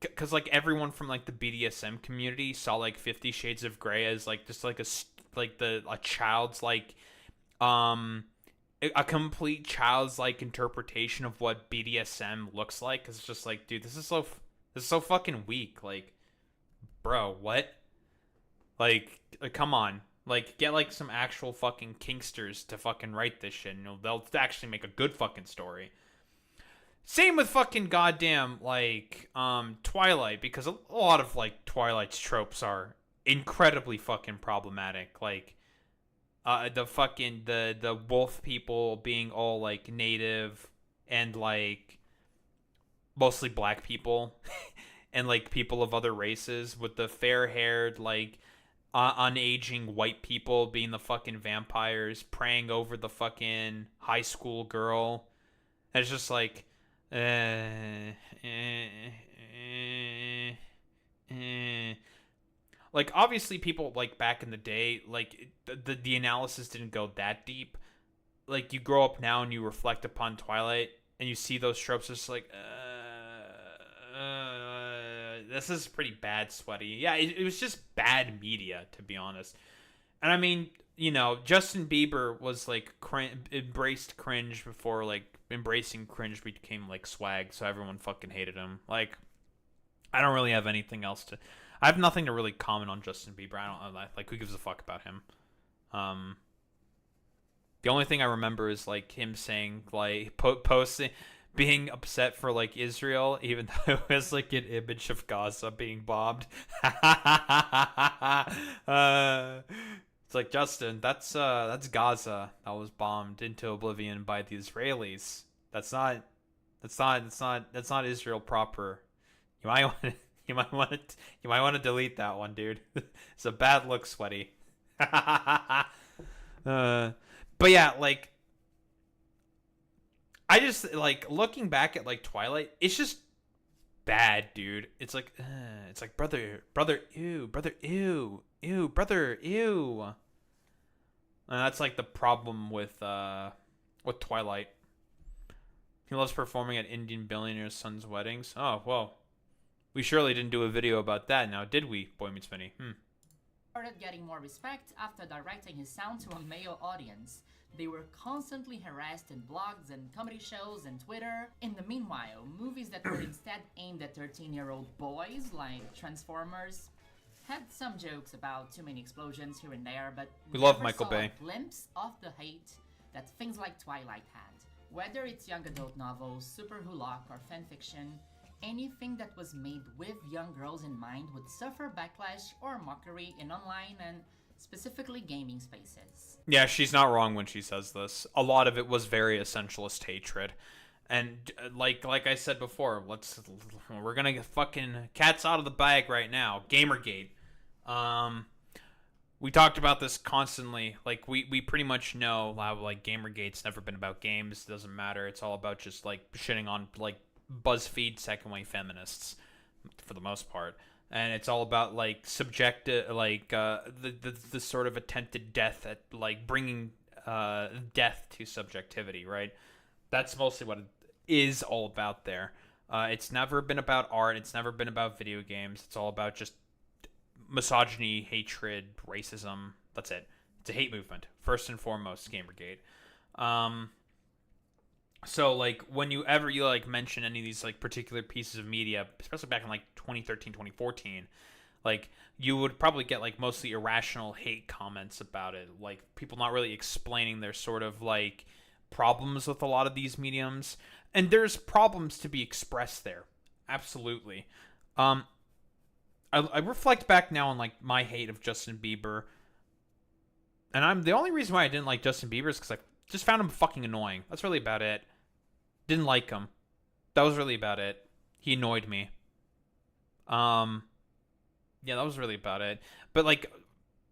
A: Because, like, everyone from, like, the BDSM community saw, like, 50 Shades of Grey as, like, just, like, a child's, like, a complete child's, like, interpretation of what BDSM looks like. Because it's just like, dude, this is so fucking weak. Like, bro, what? Like, come on. Like, get, like, some actual fucking kinksters to fucking write this shit, and they'll actually make a good fucking story. Same with fucking goddamn, like, Twilight, because a lot of, like, Twilight's tropes are incredibly fucking problematic. Like, the wolf people being all, like, native and, like, mostly black people and, like, people of other races, with the fair-haired, like, unaging white people being the fucking vampires, praying over the fucking high school girl. And it's just like, like, obviously people, like, back in the day, like, the analysis didn't go that deep. Like, you grow up now and you reflect upon Twilight and you see those tropes, it's like, this is pretty bad, Sweaty. Yeah, it was just bad media, to be honest. And I mean, you know, Justin Bieber was, like, embraced cringe before, like, embracing cringe became, like, swag, so everyone fucking hated him. Like, I don't really have anything else to... I have nothing to really comment on Justin Bieber. I don't... Like, who gives a fuck about him? The only thing I remember is, like, him saying, like, posting... being upset for, like, Israel, even though it was, like, an image of Gaza being bombed. It's like, Justin, that's Gaza that was bombed into oblivion by the Israelis. That's not Israel proper. You might want to delete that one, dude. It's a bad look, Sweaty. But yeah, like, I just, like, looking back at, like, Twilight, it's just bad, dude. It's like brother, ew, brother, ew, brother, ew. And that's, like, the problem with Twilight. He loves performing at Indian billionaires' sons' weddings. Oh, well, we surely didn't do a video about that now, did we, Boy Meets Mini?
B: Started getting more respect after directing his sound to a male audience. They were constantly harassed in blogs and comedy shows and Twitter. In the meanwhile, movies that were instead aimed at 13-year-old boys, like Transformers, had some jokes about too many explosions here and there, but
A: we love
B: never
A: Michael
B: saw
A: Bay.
B: a glimpse of the hate that things like Twilight had. Whether it's young adult novels, super hulock, or fanfiction, anything that was made with young girls in mind would suffer backlash or mockery in online and specifically gaming spaces.
A: Yeah, she's not wrong when she says this. A lot of it was very essentialist hatred. And like I said before, we're gonna get fucking cats out of the bag right now. Gamergate. We talked about this constantly. Like, we pretty much know how, like, Gamergate's never been about games. It doesn't matter. It's all about just, like, shitting on, like, BuzzFeed second wave feminists for the most part. And it's all about, like, subjective, like, the sort of attempted death at, like, bringing death to subjectivity, right? That's mostly what it is all about there. It's never been about art. It's never been about video games. It's all about just misogyny, hatred, racism. That's it. It's a hate movement, first and foremost, Gamergate. So, like, when you like, mention any of these, like, particular pieces of media, especially back in, like, 2013, 2014, like, you would probably get, like, mostly irrational hate comments about it. Like, people not really explaining their sort of, like, problems with a lot of these mediums. And there's problems to be expressed there. Absolutely. I reflect back now on, like, my hate of Justin Bieber. And the only reason why I didn't like Justin Bieber is because I just found him fucking annoying. That's really about it. Didn't like him. That was really about it. He annoyed me. Yeah, that was really about it. But like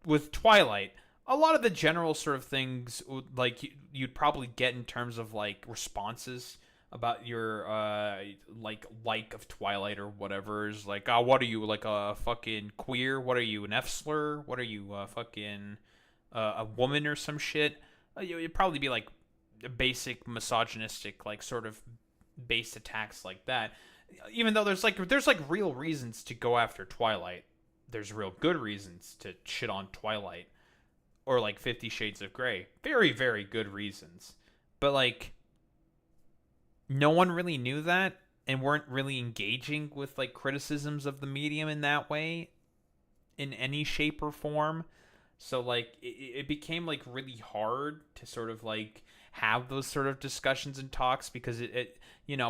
A: with Twilight, a lot of the general sort of things like you'd probably get in terms of like responses about your like of Twilight or whatever is like, oh, what are you, like a fucking queer? What are you, an F slur? What are you, fucking a woman or some shit? You'd probably be like basic misogynistic, like sort of base attacks like that. Even though there's like real reasons to go after Twilight. There's real good reasons to shit on Twilight or like 50 Shades of Grey. Very, very good reasons. But like no one really knew that and weren't really engaging with like criticisms of the medium in that way in any shape or form. So like it became like really hard to sort of like have those sort of discussions and talks because it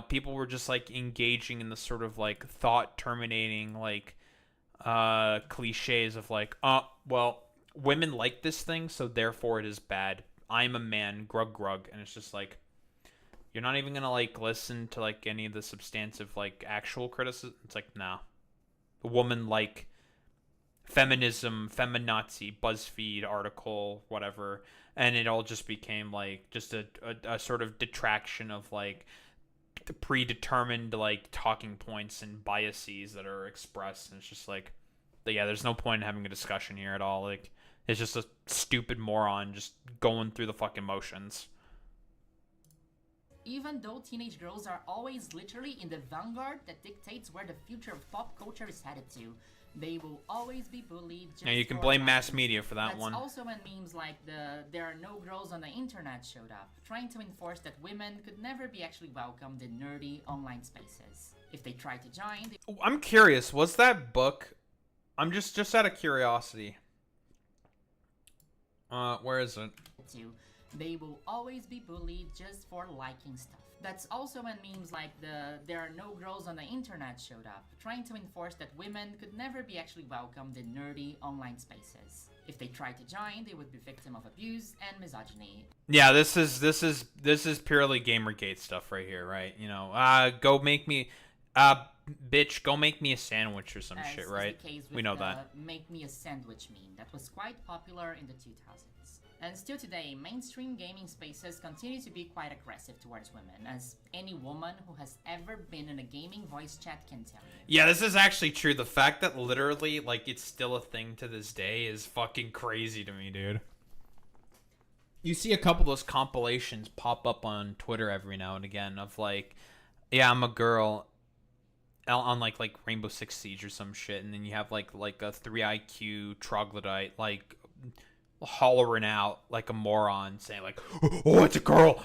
A: people were just like engaging in the sort of like thought terminating like cliches of like, well, women like this thing, so therefore it is bad. I'm a man, grug grug. And it's just like, you're not even gonna like listen to like any of the substantive like actual criticism. It's like, nah. A woman like feminism, feminazi, BuzzFeed article, whatever, and it all just became like just a sort of detraction of like the predetermined like talking points and biases that are expressed, and it's just like, yeah, there's no point in having a discussion here at all. Like, it's just a stupid moron just going through the fucking motions.
B: Even though teenage girls are always literally in the vanguard that dictates where the future of pop culture is headed to, they will always be bullied.
A: Now you can blame mass media for that one.
B: That's also when memes like the "there are no girls on the internet" showed up, trying to enforce that women could never be actually welcomed in nerdy online spaces. If they tried to join,
A: I'm curious, was that book? I'm just out of curiosity. Where is it?
B: They will always be bullied just for liking stuff. That's also when memes like the "there are no girls on the internet" showed up, trying to enforce that women could never be actually welcomed in nerdy online spaces. If they tried to join, they would be victim of abuse and misogyny.
A: Yeah, this is purely Gamergate stuff right here, right? Go make me bitch, go make me a sandwich or some shit, right? We know that.
B: Make me a sandwich meme that was quite popular in the 2000s. And still today, mainstream gaming spaces continue to be quite aggressive towards women, as any woman who has ever been in a gaming voice chat can tell you.
A: Yeah, this is actually true. The fact that literally, like, it's still a thing to this day is fucking crazy to me, dude. You see a couple of those compilations pop up on Twitter every now and again of, like, yeah, I'm a girl on, like Rainbow Six Siege or some shit, and then you have, like a 3 IQ troglodyte, like, hollering out like a moron saying like, oh, it's a girl,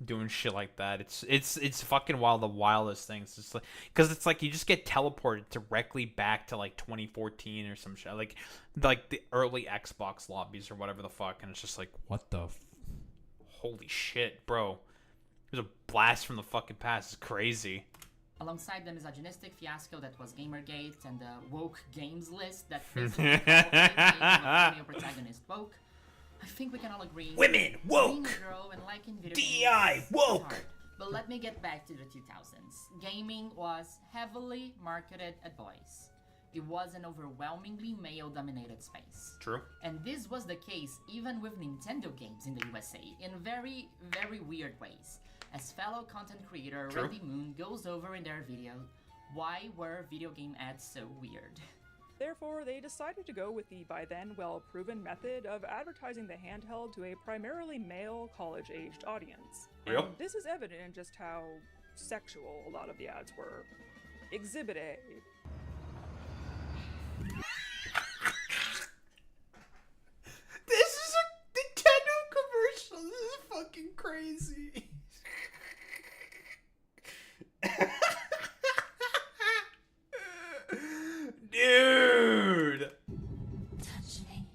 A: doing shit like that. It's fucking wild. The wildest things. It's like, because it's like you just get teleported directly back to like 2014 or some shit, like the early Xbox lobbies or whatever the fuck, and it's just like, what the holy shit, bro. There's a blast from the fucking past. It's crazy.
B: Alongside the misogynistic fiasco that was Gamergate and the woke games list that basically female protagonist woke, I think we can all agree
A: women woke,
B: being a girl and liking video
A: DEI
B: games
A: woke.
B: hard. But let me get back to the 2000s. Gaming was heavily marketed at boys. It was an overwhelmingly male-dominated space.
A: True.
B: And this was the case even with Nintendo games in the USA in very, very weird ways. As fellow content creator
A: True.
B: Randy Moon goes over in their video, why were video game ads so weird?
E: Therefore, they decided to go with the by then well-proven method of advertising the handheld to a primarily male college-aged audience.
A: Real?
E: And this is evident in just how sexual a lot of the ads were. Exhibit A.
A: This is a Nintendo commercial. This is fucking crazy. Dude.
B: Touch me.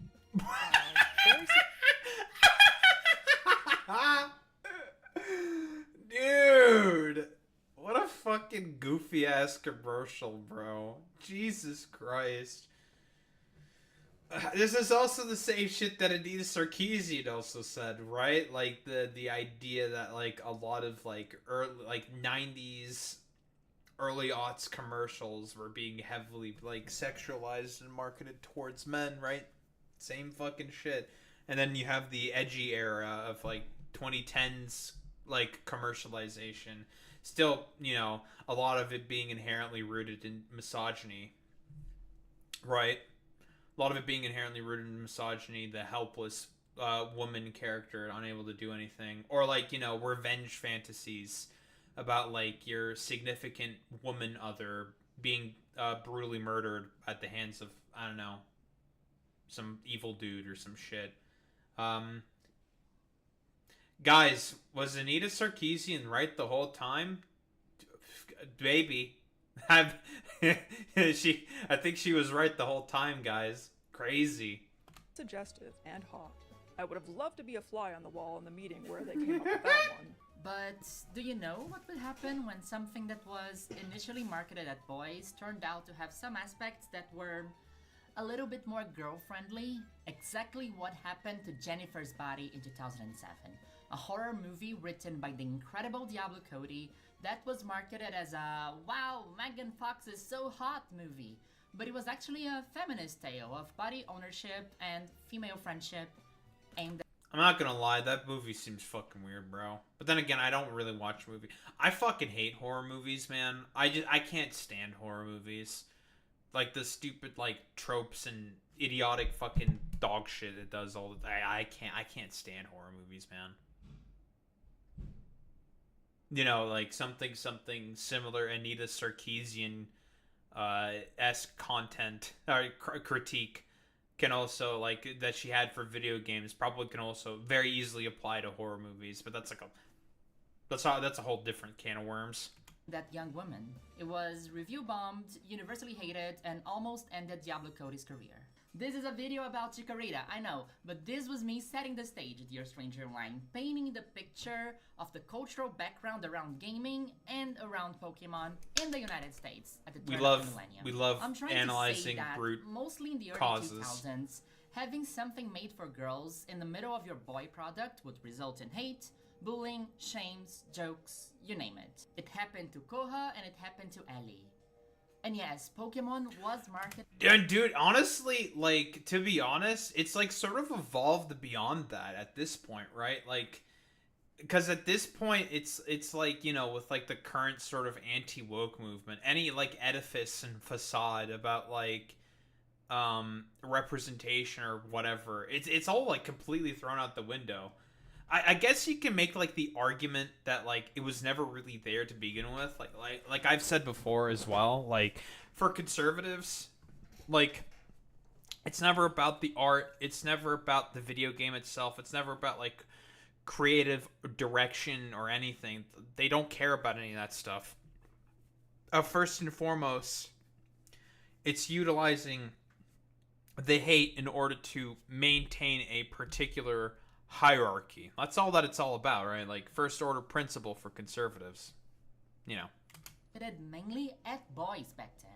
E: Very
A: Dude. What a fucking goofy ass commercial, bro. Jesus Christ. This is also the same shit that Anita Sarkeesian also said, right? Like the idea that like a lot of like early like 90s early aughts commercials were being heavily like sexualized and marketed towards men, right? Same fucking shit. And then you have the edgy era of like 2010s like commercialization. Still, a lot of it being inherently rooted in misogyny, right? A lot of it being inherently rooted in misogyny, the helpless woman character unable to do anything, or like revenge fantasies about like your significant woman other being brutally murdered at the hands of, I don't know, some evil dude or some shit. Um, Guys, was Anita Sarkeesian right the whole time? Baby, I think she was right the whole time, guys. Crazy.
E: Suggestive and hot. I would have loved to be a fly on the wall in the meeting where they came up with that one.
B: But do you know what would happen when something that was initially marketed at boys turned out to have some aspects that were a little bit more girl-friendly? Exactly what happened to Jennifer's Body in 2007, a horror movie written by the incredible Diablo Cody that was marketed as a "wow, Megan Fox is so hot" movie, but it was actually a feminist tale of body ownership and female friendship aimed at.
A: I'm not gonna lie, that movie seems fucking weird, bro. But then again, I don't really watch movies. I fucking hate horror movies, man. I can't stand horror movies. Like the stupid like tropes and idiotic fucking dog shit it does all the time. I can't stand horror movies, man. Like something similar Anita Sarkeesian esque content or critique can also, like, that she had for video games, probably can also very easily apply to horror movies. But that's a whole different can of worms.
B: That young woman. It was review bombed, universally hated, and almost ended Diablo Cody's career. This is a video about Chikorita, I know, but this was me setting the stage, dear stranger online, painting the picture of the cultural background around gaming and around Pokemon in the United States at the turn of the millennium.
A: We love
B: I'm trying
A: analyzing
B: to say that
A: brute
B: mostly in the early
A: causes.
B: 2000s, having something made for girls in the middle of your boy product would result in hate, bullying, shames, jokes, you name it. It happened to Koha and it happened to Ellie. And yes, Pokemon was marketed.
A: And dude, honestly, like, to be honest, it's like sort of evolved beyond that at this point, right? Like, because at this point, it's like, with like the current sort of anti-woke movement, any like edifice and facade about like representation or whatever, it's all like completely thrown out the window. I guess you can make like the argument that like it was never really there to begin with, like I've said before as well. Like for conservatives, like it's never about the art, it's never about the video game itself, it's never about like creative direction or anything. They don't care about any of that stuff. First and foremost, it's utilizing the hate in order to maintain a particular hierarchy. That's all that it's all about, right? Like first order principle for conservatives.
B: Mainly at boys back then.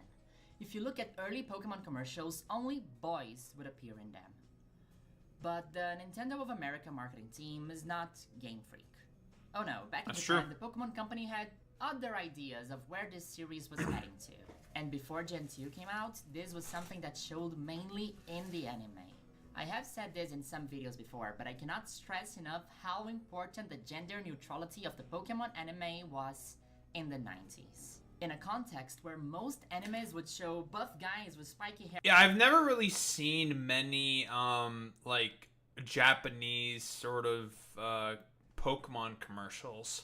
B: If you look at early Pokemon commercials, only boys would appear in them. But the Nintendo of America marketing team is not Game Freak. Oh no, back in Japan, the Pokemon Company had other ideas of where this series was heading to. And before Gen 2 came out, this was something that showed mainly in the anime. I have said this in some videos before, but I cannot stress enough how important the gender neutrality of the Pokemon anime was in the 90s. In a context where most animes would show buff guys with spiky hair.
A: Yeah, I've never really seen many like Japanese sort of Pokemon commercials.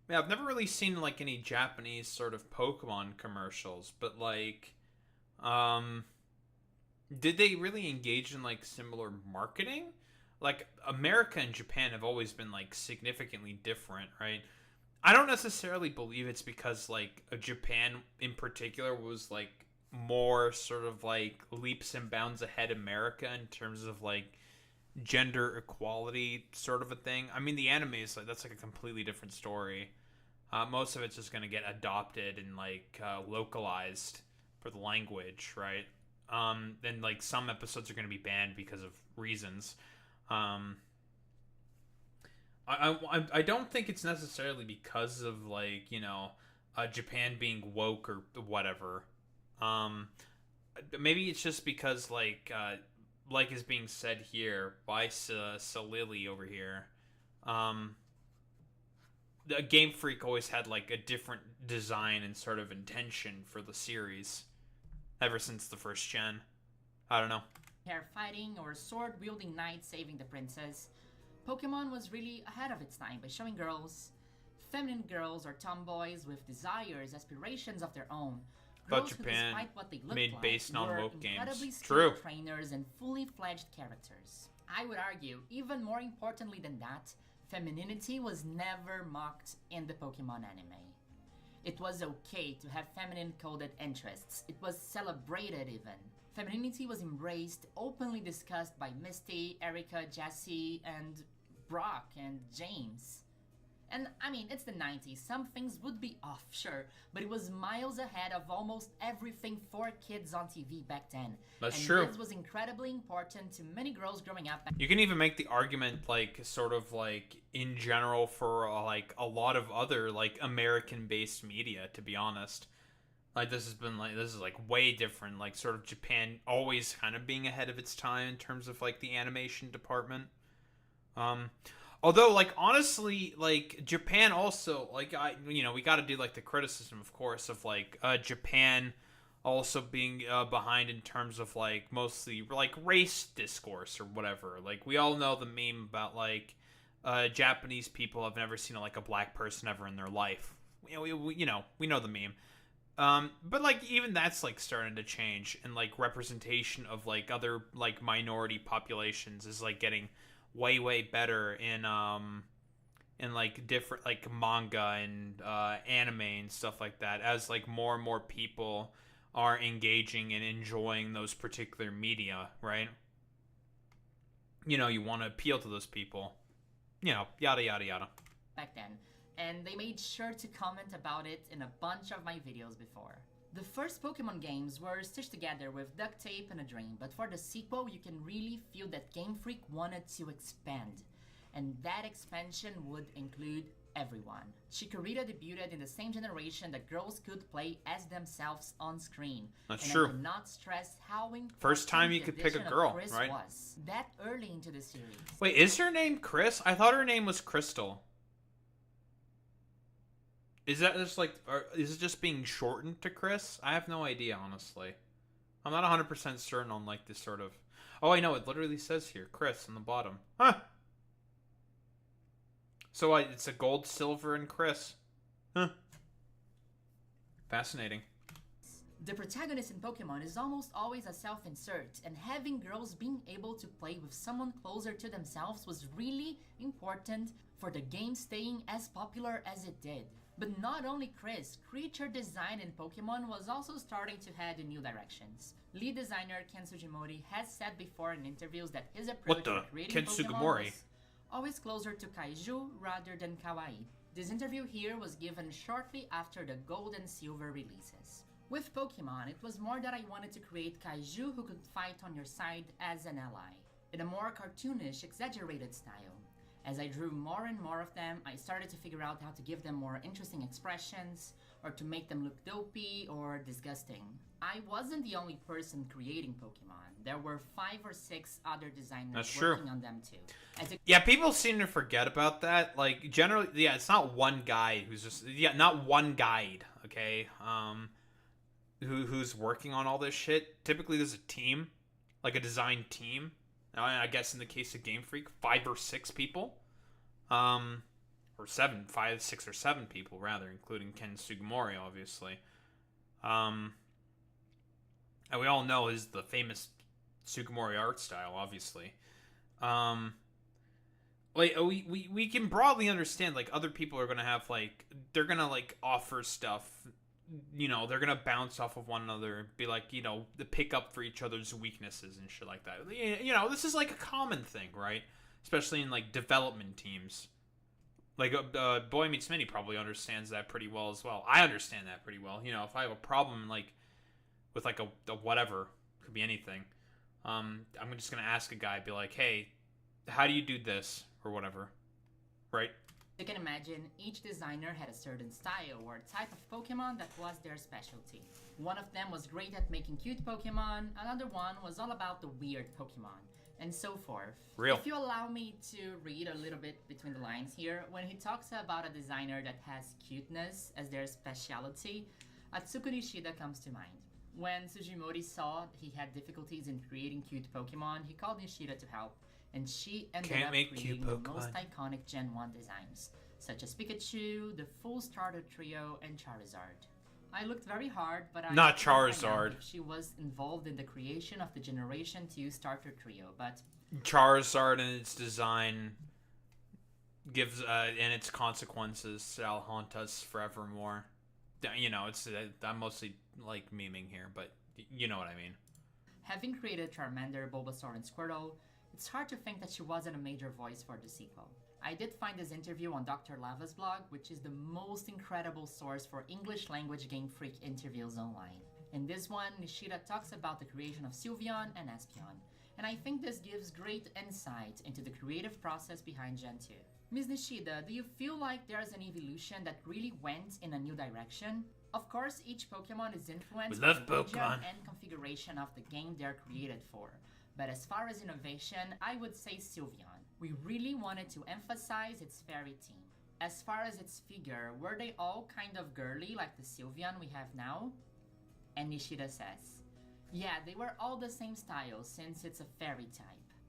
A: Yeah, I've never really seen like any Japanese sort of Pokemon commercials, but like did they really engage in like similar marketing? Like America and Japan have always been like significantly different, right? I don't necessarily believe it's because like Japan in particular was like more sort of like leaps and bounds ahead America in terms of like gender equality sort of a thing. I mean, the anime is like, that's like a completely different story. Most of it's just going to get adopted and like localized for the language, right? Then like some episodes are going to be banned because of reasons. I don't think it's necessarily because of like, you know, Japan being woke or whatever. Maybe it's just because like is being said here by Salili over here. The Game Freak always had like a different design and sort of intention for the series ever since the first gen. I don't know.
B: Hair fighting or sword-wielding knight saving the princess, Pokemon was really ahead of its time by showing girls, feminine girls or tomboys with desires, aspirations of their own.
A: But
B: Girls who,
A: Japan
B: despite what they looked
A: made
B: like,
A: based on
B: were
A: woke games.
B: incredibly
A: True.
B: skilled trainers and fully fledged characters. I would argue, even more importantly than that, femininity was never mocked in the Pokemon anime. It was okay to have feminine coded interests. It was celebrated even. Femininity was embraced, openly discussed by Misty, Erika, Jessie, and Brock and James. And I mean, it's the 90s, some things would be off, sure, but it was miles ahead of almost everything for kids on TV back then.
A: That's
B: and
A: true.
B: This was incredibly important to many girls growing up.
A: You can even make the argument, like, sort of like in general for like a lot of other like American-based media. To be honest, like this is like way different. Like sort of Japan always kind of being ahead of its time in terms of like the animation department. Although, like, honestly, like, Japan also, like, we got to do, like, the criticism, of course, of, like, Japan also being behind in terms of, like, mostly, like, race discourse or whatever. Like, we all know the meme about, like, Japanese people have never seen, like, a black person ever in their life. We know the meme. But, like, even that's, like, starting to change. And, like, representation of, like, other, like, minority populations is, like, getting way better in like different like manga and anime and stuff like that, as like more and more people are engaging and enjoying those particular media, right? You know, you want to appeal to those people, you know, yada yada yada.
B: Back then, and they made sure to comment about it in a bunch of my videos before. The first Pokemon games were stitched together with duct tape and a dream, but for the sequel you can really feel that Game Freak wanted to expand. And that expansion would include everyone. Chikorita debuted in the same generation that girls could play as themselves on screen.
A: That's
B: and
A: true.
B: I cannot stress how important
A: First time you
B: the
A: could pick a
B: addition of
A: girl,
B: Chris
A: right?
B: was that early into the series.
A: Wait, is her name Chris? I thought her name was Crystal. Is that just like, is it just being shortened to Chris? I have no idea, honestly. I'm not 100% certain on like this sort of... Oh, I know, it literally says here, Chris, on the bottom. Huh! So it's a gold, silver, and Chris. Huh. Fascinating.
B: The protagonist in Pokemon is almost always a self-insert, and having girls being able to play with someone closer to themselves was really important for the game staying as popular as it did. But not only Chris, creature design in Pokemon was also starting to head in new directions. Lead designer Ken Sugimori has said before in interviews that his approach to creating
A: Ken
B: Pokemon
A: Sugimori?
B: was always closer to kaiju rather than kawaii. This interview here was given shortly after the Gold and Silver releases. With Pokemon, it was more that I wanted to create kaiju who could fight on your side as an ally, in a more cartoonish, exaggerated style. As I drew more and more of them, I started to figure out how to give them more interesting expressions, or to make them look dopey or disgusting. I wasn't the only person creating Pokemon. There were 5 or 6 other designers
A: That's
B: working
A: true.
B: on them too.
A: Yeah, people seem to forget about that. Like, generally, yeah, it's not one guy who's just... Yeah, not one guide, okay? Who's working on all this shit. Typically, there's a team. Like, a design team. I guess in the case of Game Freak, 5 or 6 people. Or 7, 5, 6 or 7 people, rather, including Ken Sugimori, obviously. And we all know is the famous Sugimori art style, obviously. Like, we can broadly understand, like, other people are gonna have, like, they're gonna, like, offer stuff, you know, they're gonna bounce off of one another, be like, you know, the pick up for each other's weaknesses and shit like that. You know, this is, like, a common thing, right? Especially in, like, development teams. Like, Boy Meets Mini probably understands that pretty well as well. I understand that pretty well. You know, if I have a problem, like, with like a whatever, could be anything. I'm just gonna ask a guy, be like, hey, how do you do this or whatever, right?
B: You can imagine each designer had a certain style or type of Pokemon that was their specialty. One of them was great at making cute Pokemon, another one was all about the weird Pokemon, and so forth.
A: Real.
B: If you allow me to read a little bit between the lines here, when he talks about a designer that has cuteness as their specialty, Atsuko Nishida comes to mind. When Sugimori saw he had difficulties in creating cute Pokemon, he called Nishida to help, and she ended up creating the most iconic Gen 1 designs, such as Pikachu, the full starter trio, and Charizard. I looked very hard, but I
A: Not
B: couldn't find
A: Charizard.
B: out if she was involved in the creation of the Generation 2 starter trio, but
A: Charizard and its design gives and its consequences shall haunt us forevermore. You know, it's I'm mostly like memeing here, but you know what I mean.
B: having created Charmander, Bulbasaur, and Squirtle, it's hard to think that she wasn't a major voice for the sequel. I did find this interview on Dr. Lava's blog, which is the most incredible source for English language Game Freak interviews online. In this one, Nishida talks about the creation of Sylveon and Espeon, and I think this gives great insight into the creative process behind Gen 2. Ms. Nishida, do you feel like there's an evolution that really went in a new direction? Of course, each Pokemon is influenced by the region and configuration of the game they're created for, but as far as innovation, I would say Sylveon. We really wanted to emphasize its fairy team. As far as its figure, were they all kind of girly like the Sylveon we have now? And Nishida says, yeah, they were all the same style since it's a fairy type.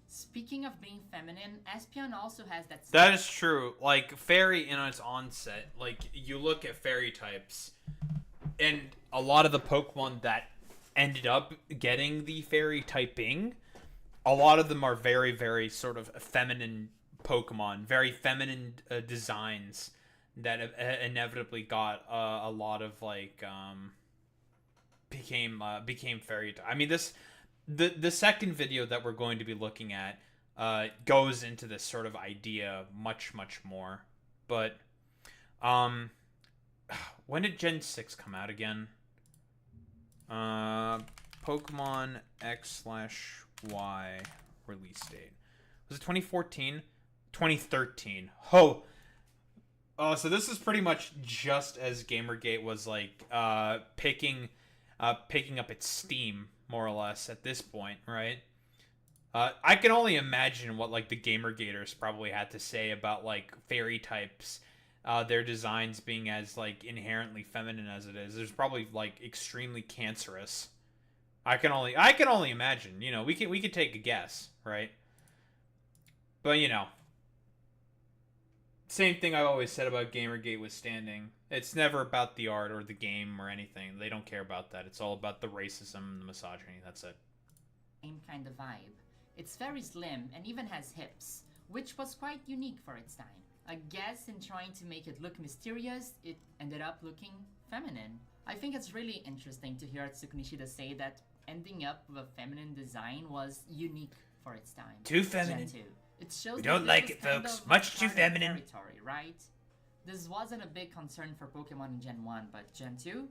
B: Speaking of being feminine, Espeon also has that...
A: That is true. Like, fairy in its onset, like, you look at fairy types, and a lot of the Pokemon that ended up getting the fairy typing, a lot of them are very, very sort of feminine Pokemon, very feminine designs that inevitably got a lot of, like, became fairy type. I mean, the second video that we're going to be looking at goes into this sort of idea much more. But when did Gen 6 come out again? Pokemon X/Y release date. Was it 2014? 2013. Oh, so this is pretty much just as Gamergate was like picking up its steam, more or less, at this point, right? I can only imagine what like the Gamergaters probably had to say about like fairy types, their designs being as like inherently feminine as it is. There's probably like extremely cancerous. I can only imagine. You know, we could take a guess, right? But you know, same thing I've always said about Gamergate withstanding. It's never about the art or the game or anything. They don't care about that. It's all about the racism and the misogyny. That's it.
B: Same kind of vibe. It's very slim and even has hips, which was quite unique for its time. I guess in trying to make it look mysterious, it ended up looking feminine. I think it's really interesting to hear Atsuko Nishida say that ending up with a feminine design was unique for its time.
A: Too feminine.
B: Gen 2. It shows
A: We don't like it, folks. Much too feminine.
B: Territory, right? This wasn't a big concern for Pokemon in Gen 1, but Gen 2?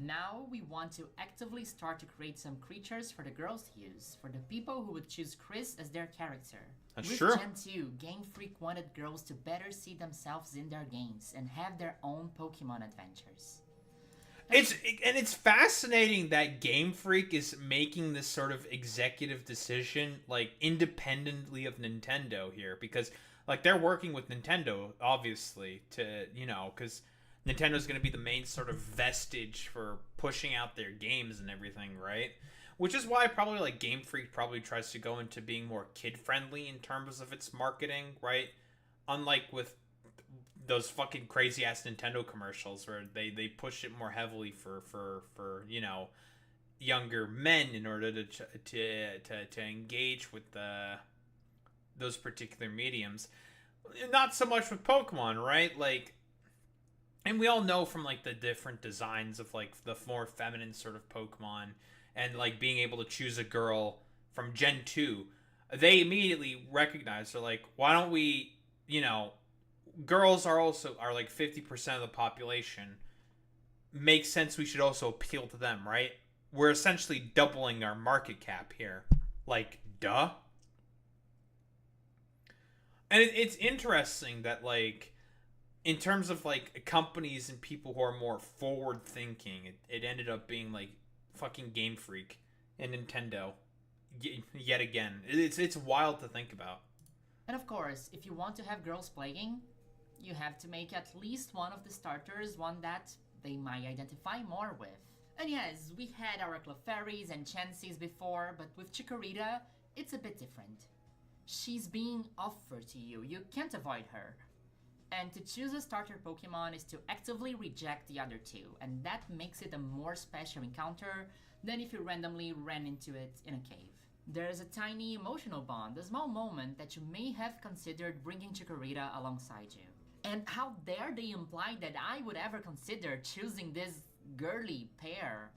B: Now we want to actively start to create some creatures for the girls to use, for the people who would choose Chris as their character.
A: That's
B: With
A: true.
B: Gen 2, Game Freak wanted girls to better see themselves in their games and have their own Pokemon adventures.
A: It's fascinating that Game Freak is making this sort of executive decision like independently of Nintendo here, because like they're working with Nintendo obviously to, you know, because Nintendo's going to be the main sort of vestige for pushing out their games and everything, right? Which is why probably like Game Freak probably tries to go into being more kid friendly in terms of its marketing, right? Unlike with those fucking crazy ass Nintendo commercials where they push it more heavily for you know, younger men in order to engage with those particular mediums. Not so much with Pokemon, right? Like, and we all know from like the different designs of like the more feminine sort of Pokemon and like being able to choose a girl from Gen 2, they immediately recognize, they're like, why don't we, you know, girls are like 50% of the population. Makes sense we should also appeal to them, right? we're essentially doubling our market cap here. Like, duh. And it's interesting that, like, in terms of, like, companies and people who are more forward thinking, it ended up being, like, fucking Game Freak and Nintendo yet again. It's wild to think about.
B: And of course, if you want to have girls playing, you have to make at least one of the starters one that they might identify more with. And yes, we had our Clefairies and Chanseys before, but with Chikorita, it's a bit different. She's being offered to you, you can't avoid her. And to choose a starter Pokemon is to actively reject the other two, and that makes it a more special encounter than if you randomly ran into it in a cave. There's a tiny emotional bond, a small moment that you may have considered bringing Chikorita alongside you. And how dare they imply that I would ever consider choosing this girly pair?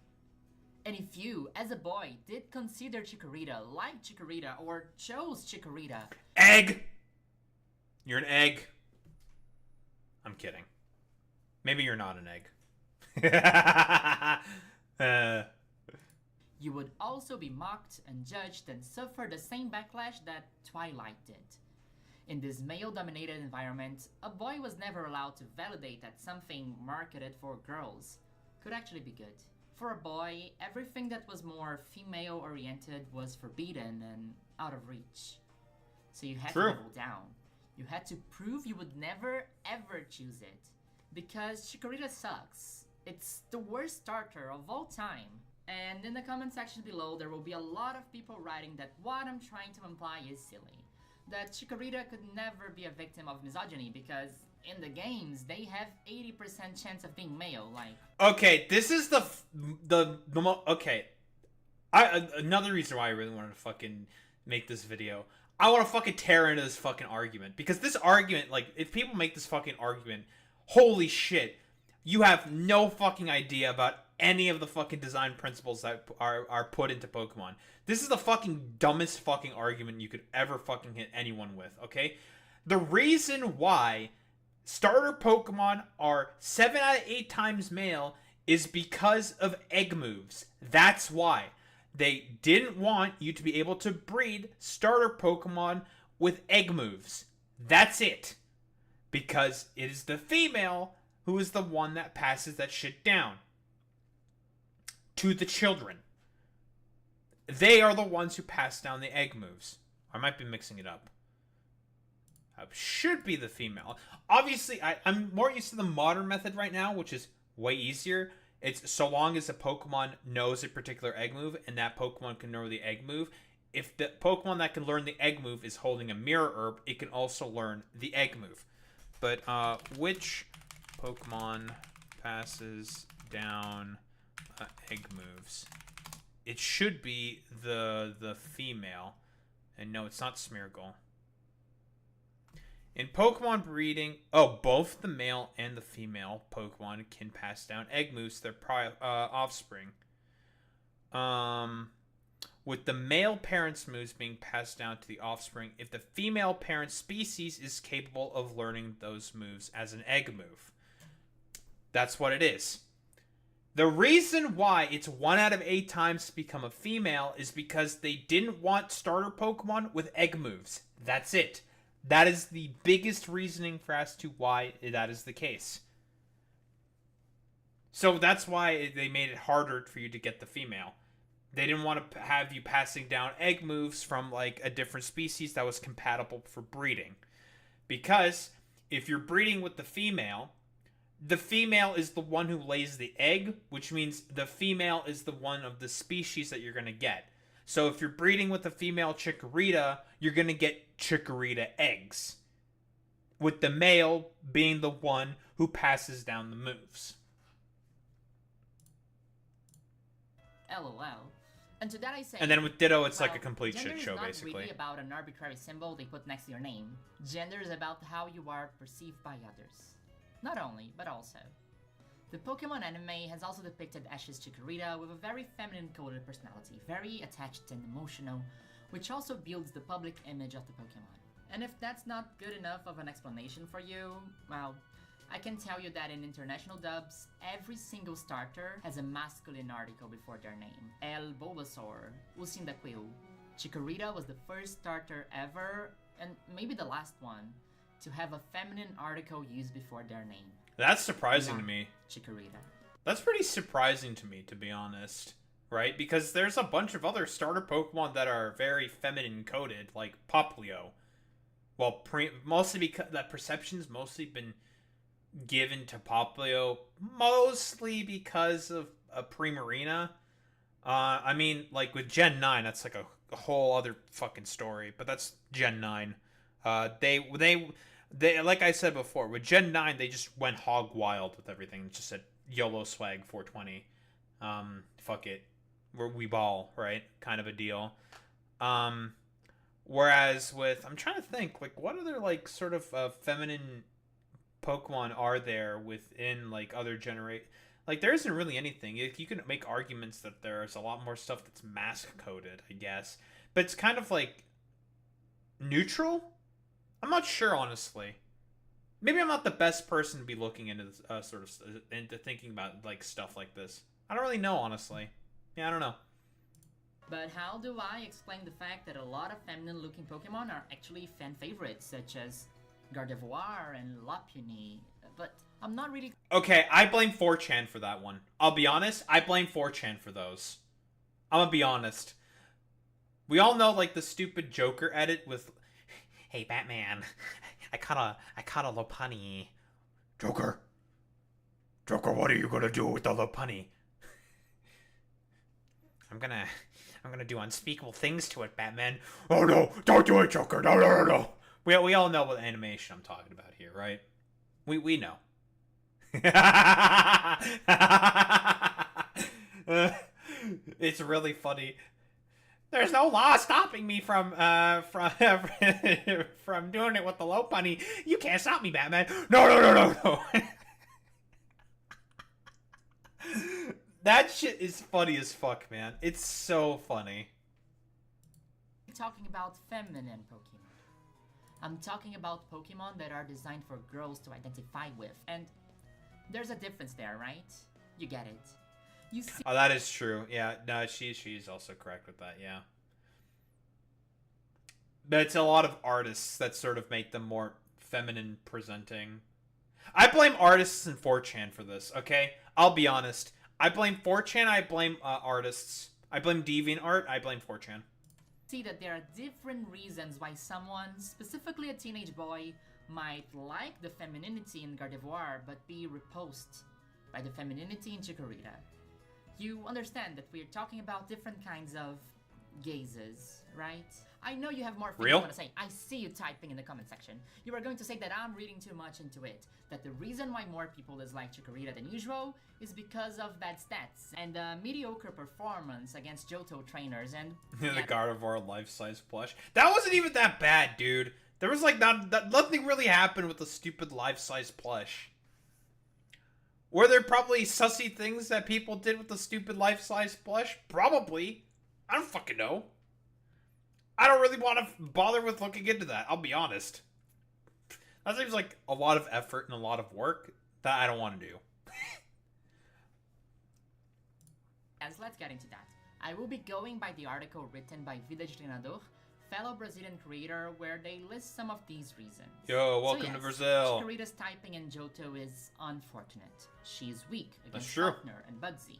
B: And if you, as a boy, did consider Chikorita, liked Chikorita, or chose Chikorita...
A: Egg! You're an egg. I'm kidding. Maybe you're not an egg.
B: You would also be mocked and judged and suffer the same backlash that Twilight did. In this male-dominated environment, a boy was never allowed to validate that something marketed for girls could actually be good. For a boy, everything that was more female-oriented was forbidden and out of reach. So you had to double down. You had to prove you would never ever choose it. Because Chikorita sucks. It's the worst starter of all time. And in the comment section below, there will be a lot of people writing that what I'm trying to imply is silly. That Chikorita could never be a victim of misogyny because in the games, they have 80% chance of being male, like...
A: Okay, this is okay. Another reason why I really wanted to fucking make this video. I want to fucking tear into this fucking argument. Because this argument, like, if people make this fucking argument, holy shit, you have no fucking idea about any of the fucking design principles that are put into Pokemon. This is the fucking dumbest fucking argument you could ever fucking hit anyone with, okay? The reason why starter Pokemon are 7 out of 8 times male is because of egg moves. That's why. They didn't want you to be able to breed starter Pokemon with egg moves. That's it. Because it is the female who is the one that passes that shit down to the children. They are the ones who pass down the egg moves. I might be mixing it up. Should be the female. Obviously, I'm more used to the modern method right now, which is way easier. It's so long as a Pokemon knows a particular egg move, and that Pokemon can know the egg move. If the Pokemon that can learn the egg move is holding a mirror herb, it can also learn the egg move. But which Pokemon passes down egg moves? It should be the female. And no, it's not Smeargle. In Pokemon breeding, both the male and the female Pokemon can pass down egg moves to their offspring. With the male parent's moves being passed down to the offspring if the female parent species is capable of learning those moves as an egg move. That's what it is. The reason why it's 1 out of 8 times to become a female is because they didn't want starter Pokemon with egg moves. That's it. That is the biggest reasoning for as to why that is the case. So that's why they made it harder for you to get the female. They didn't want to have you passing down egg moves from like a different species that was compatible for breeding. Because if you're breeding with the female is the one who lays the egg, which means the female is the one of the species that you're going to get. So if you're breeding with a female Chikorita, you're going to get Chikorita eggs, with the male being the one who passes down the moves.
B: LOL. And to that I say...
A: And then with Ditto, it's like a complete shit show,
B: basically. Gender is
A: basically.
B: not really about an arbitrary symbol they put next to your name. Gender is about how you are perceived by others. Not only, but also. The Pokemon anime has also depicted Ash's Chikorita with a very feminine-coded personality, very attached and emotional, which also builds the public image of the Pokemon. And if that's not good enough of an explanation for you, well, I can tell you that in international dubs, every single starter has a masculine article before their name. El Bulbasaur, Cyndaquil. Chikorita was the first starter ever, and maybe the last one, to have a feminine article used before their name.
A: That's surprising to me.
B: Chikorita.
A: That's pretty surprising to me, to be honest. Right? Because there's a bunch of other starter Pokemon that are very feminine coded, like Poplio. Well, mostly because that perception's mostly been given to Poplio, mostly because of a Primarina. I mean, like with Gen 9, that's like a whole other fucking story, but that's Gen 9. They like I said before, with Gen 9, they just went hog wild with everything. It just said YOLO swag 420. Fuck it. We ball, right? Kind of a deal. Whereas with, I'm trying to think, like, what other, like, sort of feminine Pokemon are there within, like, other like, there isn't really anything. You can make arguments that there's a lot more stuff that's mask-coded, I guess. But it's kind of, like, neutral? I'm not sure, honestly. Maybe I'm not the best person to be looking into this, into thinking about, like, stuff like this. I don't really know, honestly. Yeah, I don't know.
B: But how do I explain the fact that a lot of feminine-looking Pokemon are actually fan favorites, such as Gardevoir and Lopunny? But I'm not really...
A: Okay, I blame 4chan for that one. I'll be honest, I blame 4chan for those. I'm gonna be honest. We all know, like, the stupid Joker edit with, "Hey, Batman, I caught a Lopunny." Joker, what are you gonna do with the Lopunny? I'm gonna do unspeakable things to it, Batman. Oh no, don't do it, Joker. No. We all know what animation I'm talking about here, right? We know. It's really funny. There's no law stopping me from from doing it with the Lopunny. You can't stop me, Batman. No. That shit is funny as fuck, man. It's so funny.
B: I'm talking about feminine Pokemon. I'm talking about Pokemon that are designed for girls to identify with. And there's a difference there, right? You get it. You see...
A: Oh, that is true. Yeah, no, she's also correct with that, yeah. But it's a lot of artists that sort of make them more feminine presenting. I blame artists and 4chan for this, okay? I'll be honest. I blame 4chan, I blame artists. I blame DeviantArt, I blame 4chan.
B: See that there are different reasons why someone, specifically a teenage boy, might like the femininity in Gardevoir but be repulsed by the femininity in Chikorita. You understand that we're talking about different kinds of gazes, right? I know you have more things you want to say. I see you typing in the comment section. You are going to say that I'm reading too much into it. That the reason why more people dislike Chikorita than usual is because of bad stats and mediocre performance against Johto trainers and...
A: The Gardevoir life-size plush. That wasn't even that bad, dude. There was like nothing really happened with the stupid life-size plush. Were there probably sussy things that people did with the stupid life-size plush? Probably. I don't fucking know. I don't really want to bother with looking into that, I'll be honest. That seems like a lot of effort and a lot of work that I don't want to do.
B: As let's get into that. I will be going by the article written by Vida de Treinador, fellow Brazilian creator, where they list some of these reasons.
A: Yo, welcome to Brazil.
B: Chikorita's typing in Johto is unfortunate. She is weak against
A: true.
B: Sharpner and Budsy,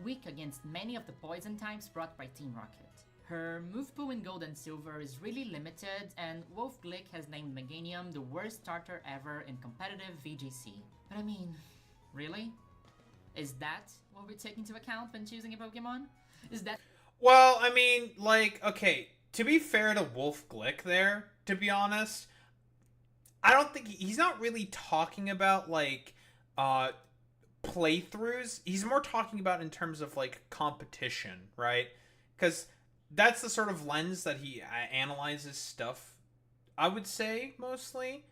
B: weak against many of the poison types brought by Team Rocket. Her move pool in Gold and Silver is really limited, and Wolf Glick has named Meganium the worst starter ever in competitive VGC. But I mean, really? Is that what we take into account when choosing a Pokemon? Is that...
A: Well, I mean, like, okay, to be fair to Wolf Glick there, to be honest, I don't think he's not really talking about, like, playthroughs. He's more talking about in terms of, like, competition, right? Because that's the sort of lens that he analyzes stuff, I would say, mostly.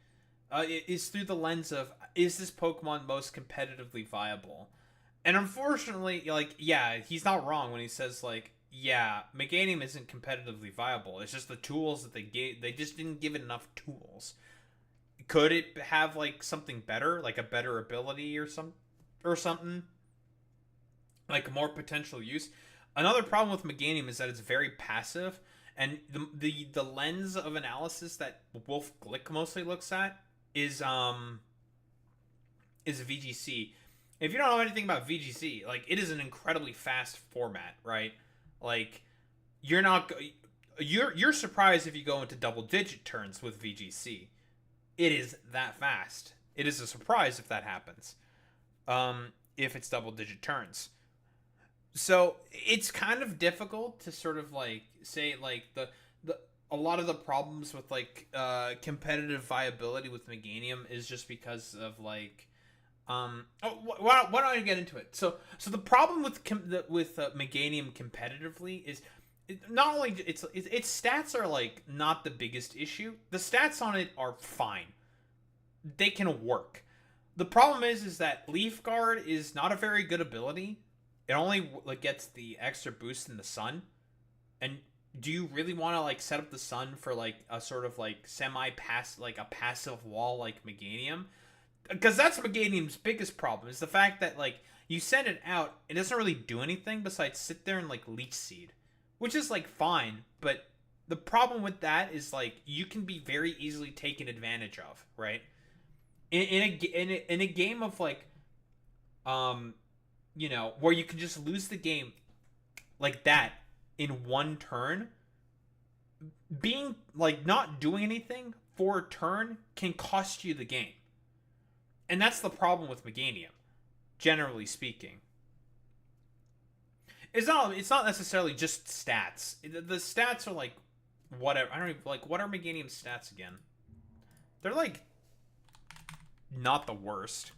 A: Is through the lens of, is this Pokemon most competitively viable? And unfortunately, like, yeah, he's not wrong when he says, like, yeah, Meganium isn't competitively viable. It's just the tools that they gave, they just didn't give it enough tools. Could it have like something better, like a better ability or something, like more potential use? Another problem with Meganium is that it's very passive, and the lens of analysis that Wolf Glick mostly looks at is VGC. If you don't know anything about VGC, like, it is an incredibly fast format, right? Like, you're surprised if you go into double digit turns with VGC. It is that fast. It is a surprise if that happens. If it's double digit turns. So it's kind of difficult to sort of like say like the a lot of the problems with like competitive viability with Meganium is just because of like why don't I get into it? So the problem with Meganium competitively is not only its stats are like not the biggest issue. The stats on it are fine. They can work. The problem is that Leaf Guard is not a very good ability. It only like gets the extra boost in the sun. And do you really want to like set up the sun for like a sort of like like a passive wall like Meganium? Because that's Meganium's biggest problem, is the fact that like you send it out, it doesn't really do anything besides sit there and like leech seed, which is like fine, but the problem with that is like you can be very easily taken advantage of, right? In a game of like you know, where you can just lose the game like that in one turn, being like not doing anything for a turn can cost you the game. And that's the problem with Meganium, generally speaking. It's not necessarily just stats. The stats are like whatever. I don't even like, what are Meganium's stats again? They're like not the worst.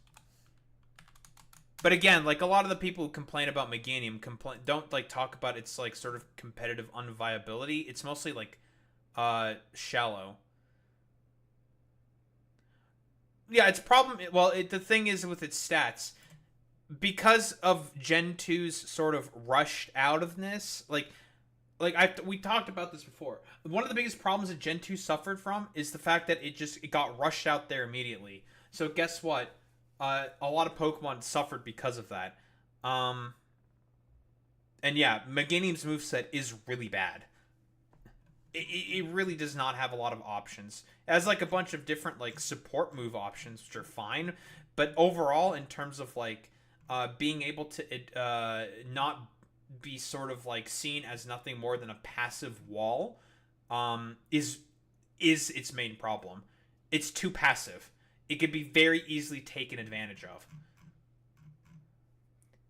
A: But again, like a lot of the people who complain about Meganium don't like talk about its like sort of competitive unviability. It's mostly like shallow. Yeah, it's problem. Well, the thing is with its stats, because of Gen 2's sort of rushed out ofness, we talked about this before. One of the biggest problems that Gen 2 suffered from is the fact that it got rushed out there immediately. So guess what? A lot of Pokemon suffered because of that. And yeah, Meganium's moveset is really bad. It really does not have a lot of options. It has like a bunch of different like support move options, which are fine, but overall, in terms of like being able to not be sort of like seen as nothing more than a passive wall, is its main problem. It's too passive. It could be very easily taken advantage of.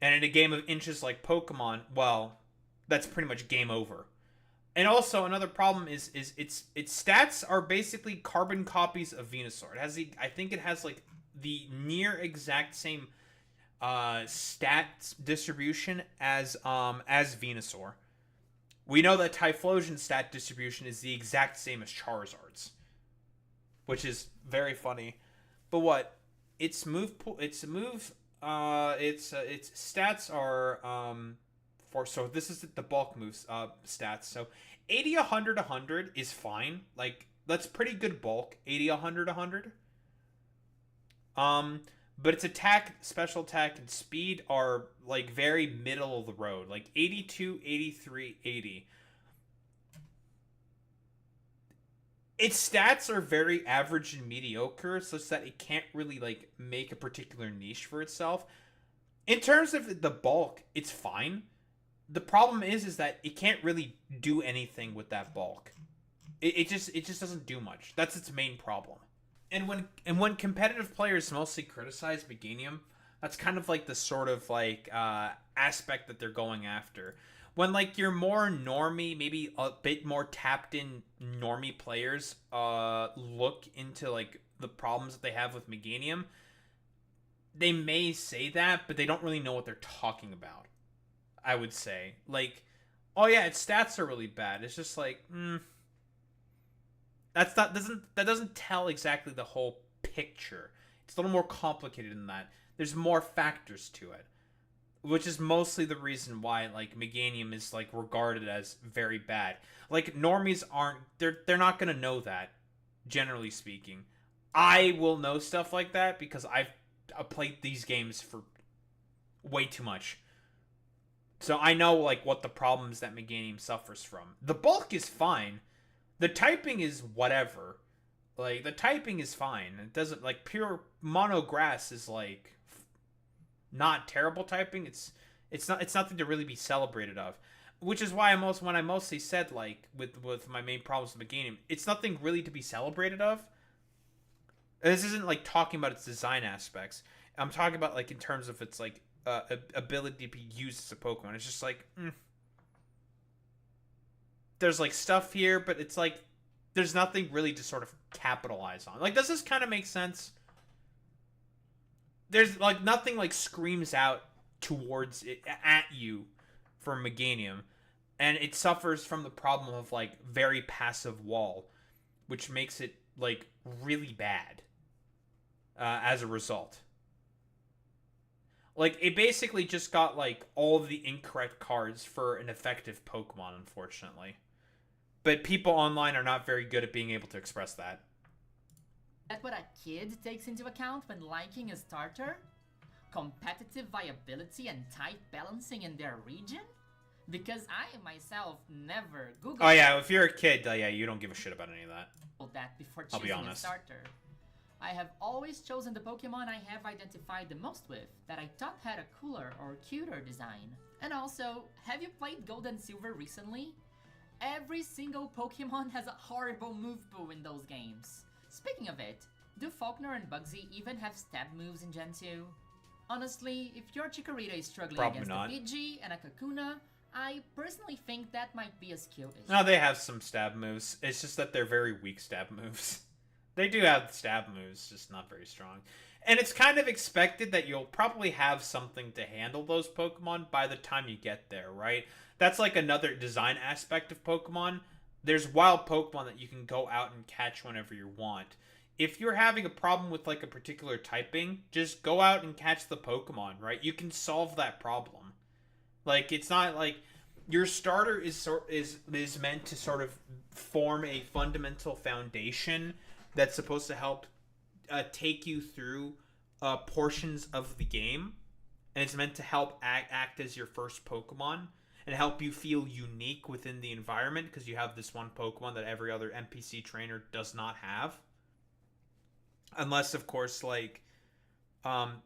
A: And in a game of inches like Pokemon, well, that's pretty much game over. And also another problem is its stats are basically carbon copies of Venusaur. I think it has like the near exact same stats distribution as Venusaur. We know that Typhlosion's stat distribution is the exact same as Charizard's, which is very funny. But what its stats are so this is the bulk moves stats. So 80, 100, 100 is fine. Like, that's pretty good bulk. 80, 100, 100. But its attack, special attack, and speed are like very middle of the road. Like 82, 83, 80. Its stats are very average and mediocre, such that it can't really like make a particular niche for itself. In terms of the bulk, it's fine. The problem is that it can't really do anything with that bulk. It just doesn't do much. That's its main problem. And when competitive players mostly criticize Meganium, that's kind of like the sort of like aspect that they're going after. When like your more normie, maybe a bit more tapped in normie players look into like the problems that they have with Meganium, they may say that, but they don't really know what they're talking about. I would say, like, oh yeah, its stats are really bad. It's just like, that doesn't tell exactly the whole picture. It's a little more complicated than that. There's more factors to it, which is mostly the reason why like Meganium is like regarded as very bad. Like normies aren't, they're not gonna know that, generally speaking. I will know stuff like that because I've played these games for way too much. So I know like what the problems that Meganium suffers from. The bulk is fine. The typing is whatever. Like the typing is fine. It doesn't like pure mono grass is like not terrible typing. It's nothing to really be celebrated of. Which is why when I mostly said like with my main problems with Meganium, it's nothing really to be celebrated of. This isn't like talking about its design aspects. I'm talking about like in terms of its like ability to be used as a Pokemon. It's just like there's like stuff here, but it's like there's nothing really to sort of capitalize on. Like, does this kind of make sense? There's like nothing like screams out towards it at you from Meganium, and it suffers from the problem of like very passive wall, which makes it like really bad as a result. Like, it basically just got like all of the incorrect cards for an effective Pokemon, unfortunately. But people online are not very good at being able to express that.
B: That's what a kid takes into account when liking a starter? Competitive viability and tight balancing in their region? Because I myself never Googled
A: Oh yeah, if you're a kid, yeah, you don't give a shit about any of that.
B: that before
A: I'll be
B: choosing a
A: honest.
B: starter. I have always chosen the Pokemon I have identified the most with, that I thought had a cooler or cuter design. And also, have you played Gold and Silver recently? Every single Pokemon has a horrible move pool in those games. Speaking of it, do Faulkner and Bugsy even have stab moves in Gen 2? Honestly, if your Chikorita is struggling
A: Probably
B: against
A: not.
B: a Pidgey and a Kakuna, I personally think that might be a skill issue.
A: No, they have some stab moves. It's just that they're very weak stab moves. They do have stab moves, just not very strong. And it's kind of expected that you'll probably have something to handle those Pokemon by the time you get there, right? That's like another design aspect of Pokemon. There's wild Pokemon that you can go out and catch whenever you want. If you're having a problem with like a particular typing, just go out and catch the Pokemon, right? You can solve that problem. Like, it's not like your starter is meant to sort of form a fundamental foundation that's supposed to help take you through portions of the game, and it's meant to help act as your first Pokemon and help you feel unique within the environment because you have this one Pokemon that every other NPC trainer does not have, unless of course like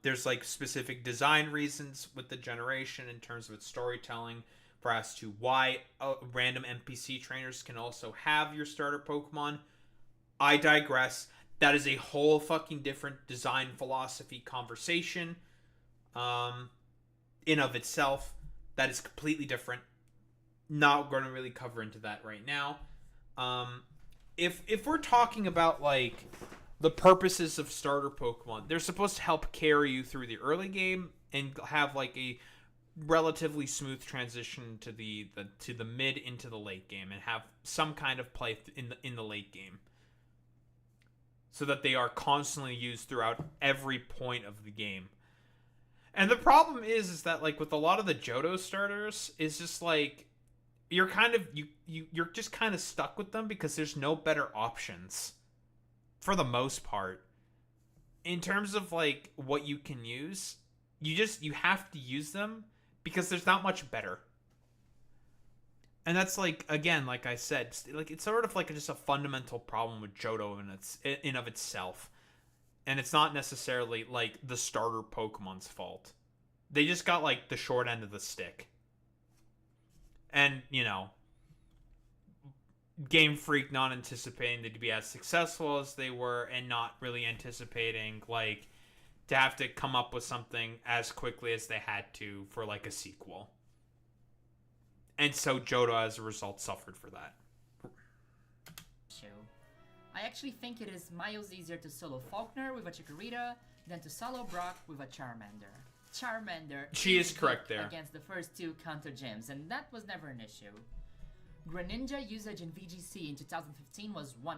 A: there's like specific design reasons with the generation in terms of its storytelling for as to why random NPC trainers can also have your starter Pokemon. I digress. That is a whole fucking different design philosophy conversation in of itself. That is completely different. Not going to really cover into that right now. If we're talking about like the purposes of starter Pokemon, they're supposed to help carry you through the early game and have like a relatively smooth transition to the mid into the late game and have some kind of play in the late game, so that they are constantly used throughout every point of the game. And the problem is that like with a lot of the Johto starters, is just like you're kind of you're just kind of stuck with them because there's no better options for the most part. In terms of like what you can use, you have to use them because there's not much better. And that's like, again, like I said, like it's sort of like just a fundamental problem with Johto in of itself. And it's not necessarily like the starter Pokemon's fault. They just got like the short end of the stick. And, you know, Game Freak not anticipating them to be as successful as they were and not really anticipating like to have to come up with something as quickly as they had to for like a sequel. And so Johto, as a result, suffered for that.
B: I actually think it is miles easier to solo Faulkner with a Chikorita than to solo Brock with a Charmander.
A: She is correct there.
B: Against the first two counter gyms, and that was never an issue. Greninja usage in VGC in 2015 was 1%.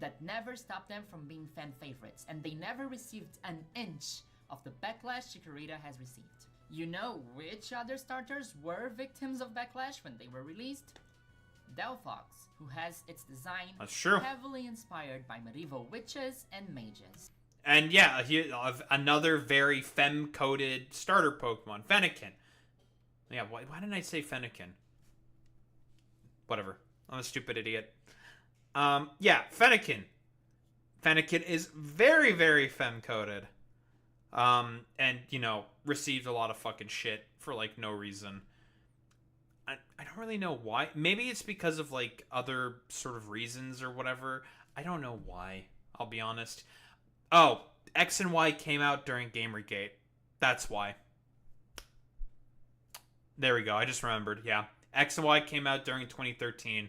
B: That never stopped them from being fan favorites, and they never received an inch of the backlash Chikorita has received. You know which other starters were victims of backlash when they were released? Delphox, who has its design
A: That's true.
B: heavily inspired by medieval witches and mages.
A: And yeah, another very femme-coded starter Pokemon, Fennekin. Yeah, why didn't I say Fennekin? Whatever. I'm a stupid idiot. Yeah, Fennekin. Fennekin is very, very femme-coded. And, you know, received a lot of fucking shit for, like, no reason. I don't really know why. Maybe it's because of, like, other sort of reasons or whatever. I don't know why, I'll be honest. Oh, X and Y came out during GAMERGATE. That's why. There we go. I just remembered. Yeah. X and Y came out during 2013.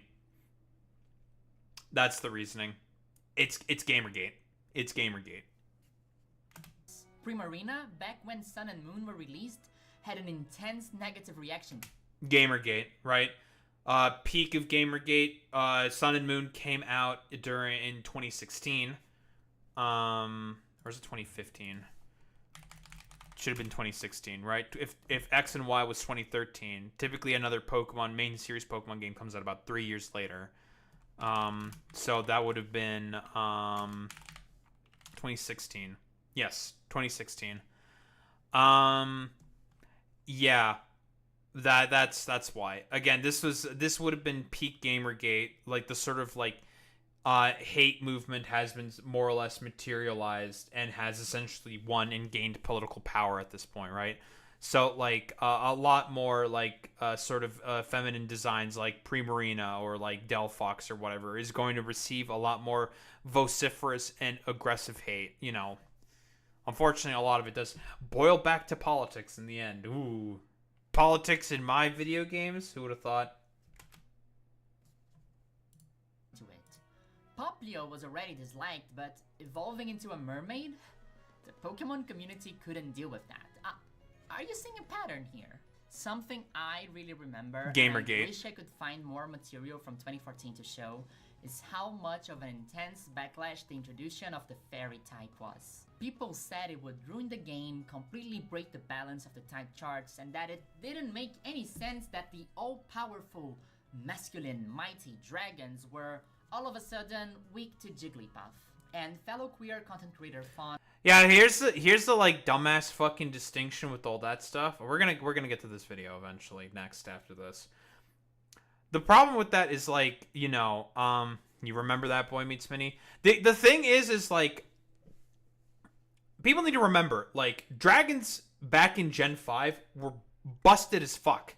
A: That's the reasoning. It's GAMERGATE. It's GAMERGATE.
B: Primarina, back when Sun and Moon were released, had an intense negative reaction.
A: GAMERGATE, right? Peak of GAMERGATE. Sun and Moon came out in 2016. Or is it 2015? Should have been 2016, right? If X and Y was 2013, typically another Pokemon main series Pokemon game comes out about 3 years later. So that would have been 2016. Yes, 2016. Yeah. That's why. Again, this would have been peak GAMERGATE, like the sort of like hate movement has been more or less materialized and has essentially won and gained political power at this point, right? So like a lot more like sort of feminine designs like Primarina or like Delphox or whatever is going to receive a lot more vociferous and aggressive hate, you know. Unfortunately, a lot of it does boil back to politics in the end. Ooh. Politics in my video games? Who would have thought?
B: To it. Poplio was already disliked, but evolving into a mermaid? The Pokemon community couldn't deal with that. Are you seeing a pattern here? Something I really remember,
A: GAMERGATE.
B: and I wish I could find more material from 2014 to show, is how much of an intense backlash the introduction of the fairy type was. People said it would ruin the game, completely break the balance of the type charts, and that it didn't make any sense that the all-powerful, masculine, mighty dragons were all of a sudden weak to Jigglypuff. And fellow queer content creator Fawn.
A: Yeah, here's the like dumbass fucking distinction with all that stuff. We're gonna get to this video eventually next after this. The problem with that is like, you know, you remember that Boy Meets Minnie? The thing is like people need to remember, like, dragons back in Gen 5 were busted as fuck.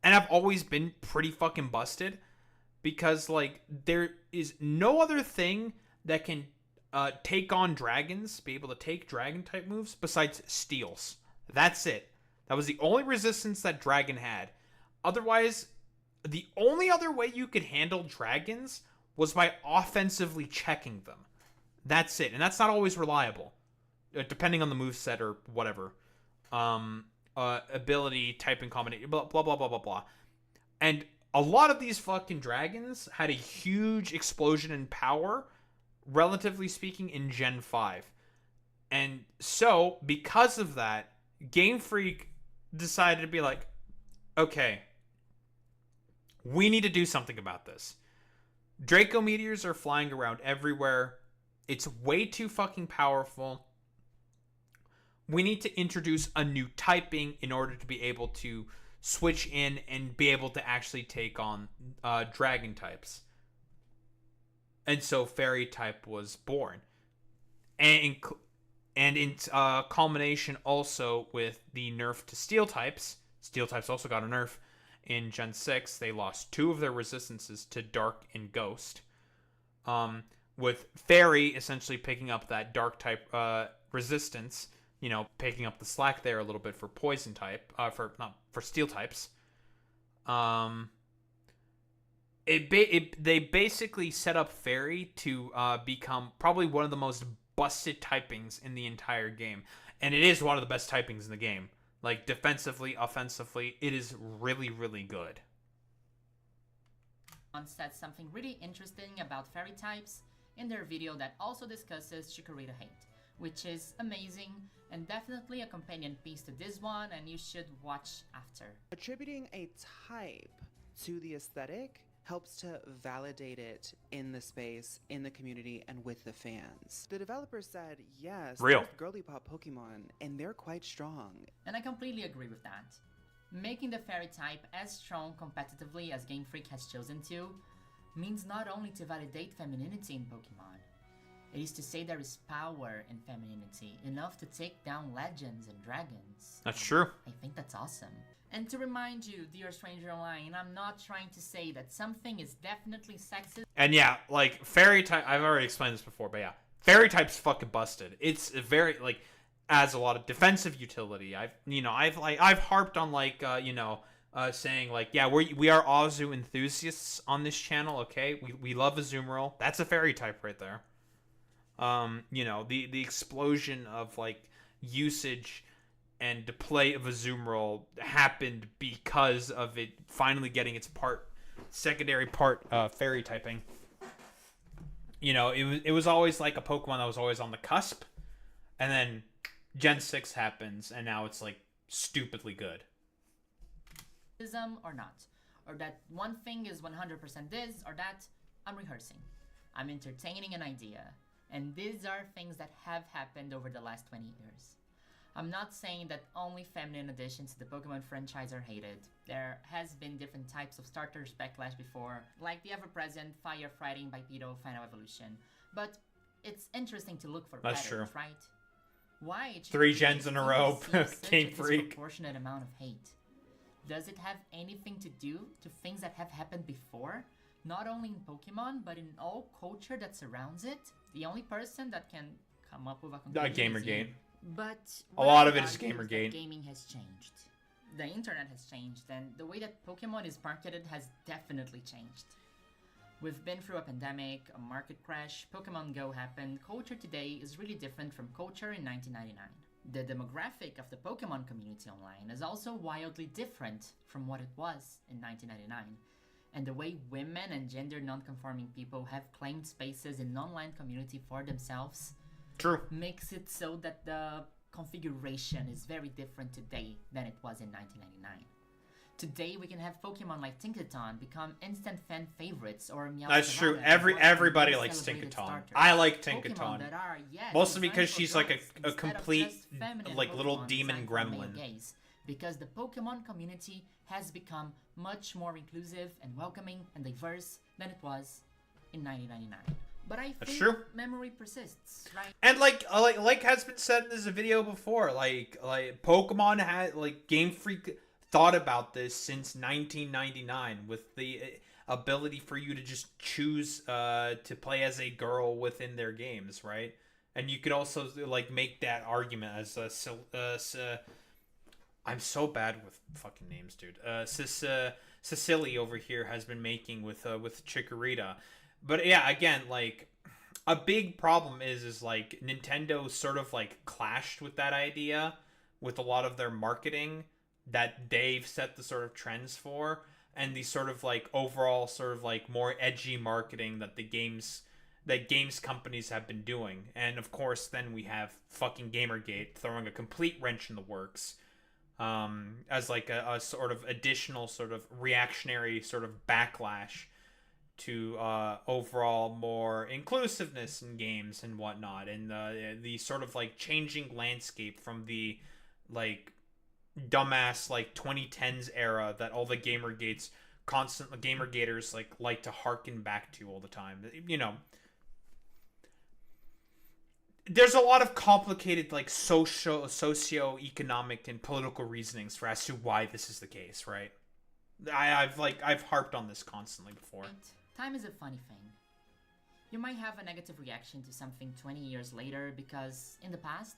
A: And have always been pretty fucking busted. Because, like, there is no other thing that can take on dragons, be able to take dragon-type moves, besides steals. That's it. That was the only resistance that dragon had. Otherwise, the only other way you could handle dragons was by offensively checking them. That's it. And that's not always reliable. Depending on the moveset or whatever. Ability, typing combination, blah, blah, blah, blah, blah, blah. And a lot of these fucking dragons had a huge explosion in power, relatively speaking, in Gen 5. And so, because of that, Game Freak decided to be like, okay, we need to do something about this. Draco Meteors are flying around everywhere. It's way too fucking powerful. We need to introduce a new typing in order to be able to switch in and be able to actually take on dragon types. And so Fairy type was born. And in culmination also with the nerf to Steel types. Steel types also got a nerf. In Gen 6, they lost 2 of their resistances to Dark and Ghost. With Fairy essentially picking up that Dark type resistance, you know, picking up the slack there a little bit for Poison type, for Steel types. They basically set up Fairy to become probably one of the most busted typings in the entire game. And it is one of the best typings in the game. Like, defensively, offensively, it is really, really good.
B: Said something really interesting about fairy types in their video that also discusses Chikorita hate, which is amazing and definitely a companion piece to this one, and you should watch after.
F: Attributing a type to the aesthetic helps to validate it in the space, in the community, and with the fans. The developers said, yes,
A: Real.
F: there's girly pop Pokemon, and they're quite strong.
B: And I completely agree with that. Making the fairy type as strong competitively as Game Freak has chosen to means not only to validate femininity in Pokemon, it is to say there is power in femininity, enough to take down legends and dragons.
A: That's true.
B: I think that's awesome. And to remind you, dear stranger online, I'm not trying to say that something is definitely sexist.
A: And yeah, like fairy type, I've already explained this before, but yeah, fairy type's fucking busted. It's a very like adds a lot of defensive utility. I've harped on saying like, yeah, we are Azu enthusiasts on this channel. Okay, we love Azumarill. That's a fairy type right there. The explosion of like usage and play of Azumarill happened because of it finally getting its secondary part fairy typing. It was always like a Pokemon that was always on the cusp, and then Gen 6 happens, and now it's like stupidly good.
B: Or not, or that one thing is 100% this or that. I'm rehearsing. I'm entertaining an idea, and these are things that have happened over the last 20 years. I'm not saying that only feminine additions to the Pokemon franchise are hated. There has been different types of starters backlash before, like the ever-present Fire Fighting Bipedal Final Evolution, but it's interesting to look for
A: That's
B: patterns,
A: true.
B: right? Why it should
A: 3
B: be
A: gens in a
B: easy
A: row,
B: to see such
A: Game
B: a
A: Freak.
B: disproportionate amount of hate? Does it have anything to do to things that have happened before? Not only in Pokemon, but in all culture that surrounds it? The only person that can come up with a conclusion is
A: GamerGate.
B: you. But
A: A
B: what
A: lot
B: I
A: of it is
B: argue that
A: GamerGate.
B: Gaming has changed. The internet has changed, and the way that Pokemon is marketed has definitely changed. We've been through a pandemic, a market crash, Pokemon Go happened. Culture today is really different from culture in 1999. The demographic of the Pokemon community online is also wildly different from what it was in 1999. And the way women and gender non-conforming people have claimed spaces in online community for themselves
A: True.
B: makes it so that the configuration is very different today than it was in 1999. Today we can have Pokemon like Tinkaton become instant fan favorites, or Meowth.
A: That's true. Everybody likes Tinkaton. I like Tinkaton. Mostly because she's like a complete like little demon gremlin.
B: Because the Pokemon community has become much more inclusive and welcoming and diverse than it was in 1999. But I think
A: true.
B: memory persists, right?
A: And like has been said in this video before, like Pokemon had like Game Freak thought about this since 1999 with the ability for you to just choose to play as a girl within their games, right? And you could also like make that argument as I'm so bad with fucking names, dude. Cecily over here has been making with Chikorita. But yeah, again, like a big problem is like Nintendo sort of like clashed with that idea with a lot of their marketing that they've set the sort of trends for, and the sort of like overall sort of like more edgy marketing that games companies have been doing. And of course then we have fucking Gamergate throwing a complete wrench in the works as like a sort of additional sort of reactionary sort of backlash to overall more inclusiveness in games and whatnot, and the sort of like changing landscape from the like dumbass like 2010s era that all the Gamergaters like to harken back to all the time. There's a lot of complicated like socio-economic and political reasonings for as to why this is the case, right? I've harped on this constantly before.
B: Time is a funny thing. You might have a negative reaction to something 20 years later because, in the past,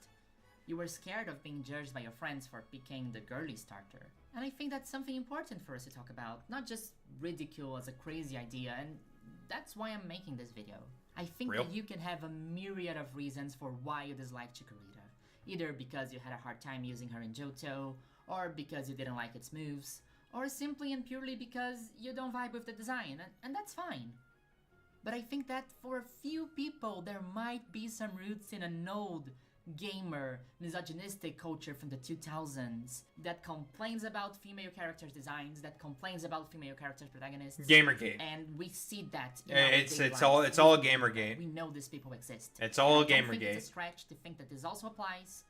B: you were scared of being judged by your friends for picking the girly starter. And I think that's something important for us to talk about, not just ridicule as a crazy idea, and that's why I'm making this video. I think that you can have a myriad of reasons for why you dislike Chikorita. Either because you had a hard time using her in Johto, or because you didn't like its moves, or simply and purely because you don't vibe with the design, and that's fine. But I think that for a few people there might be some roots in an old, gamer, misogynistic culture from the 2000s that complains about female characters' designs, that complains about female characters' protagonists.
A: Gamergate.
B: And we see that in
A: It's
B: our daily
A: all
B: lives.
A: it's all Gamergate.
B: We know these people exist.
A: It's all
B: And I don't think
A: Gamergate.
B: it's a stretch to think that this also applies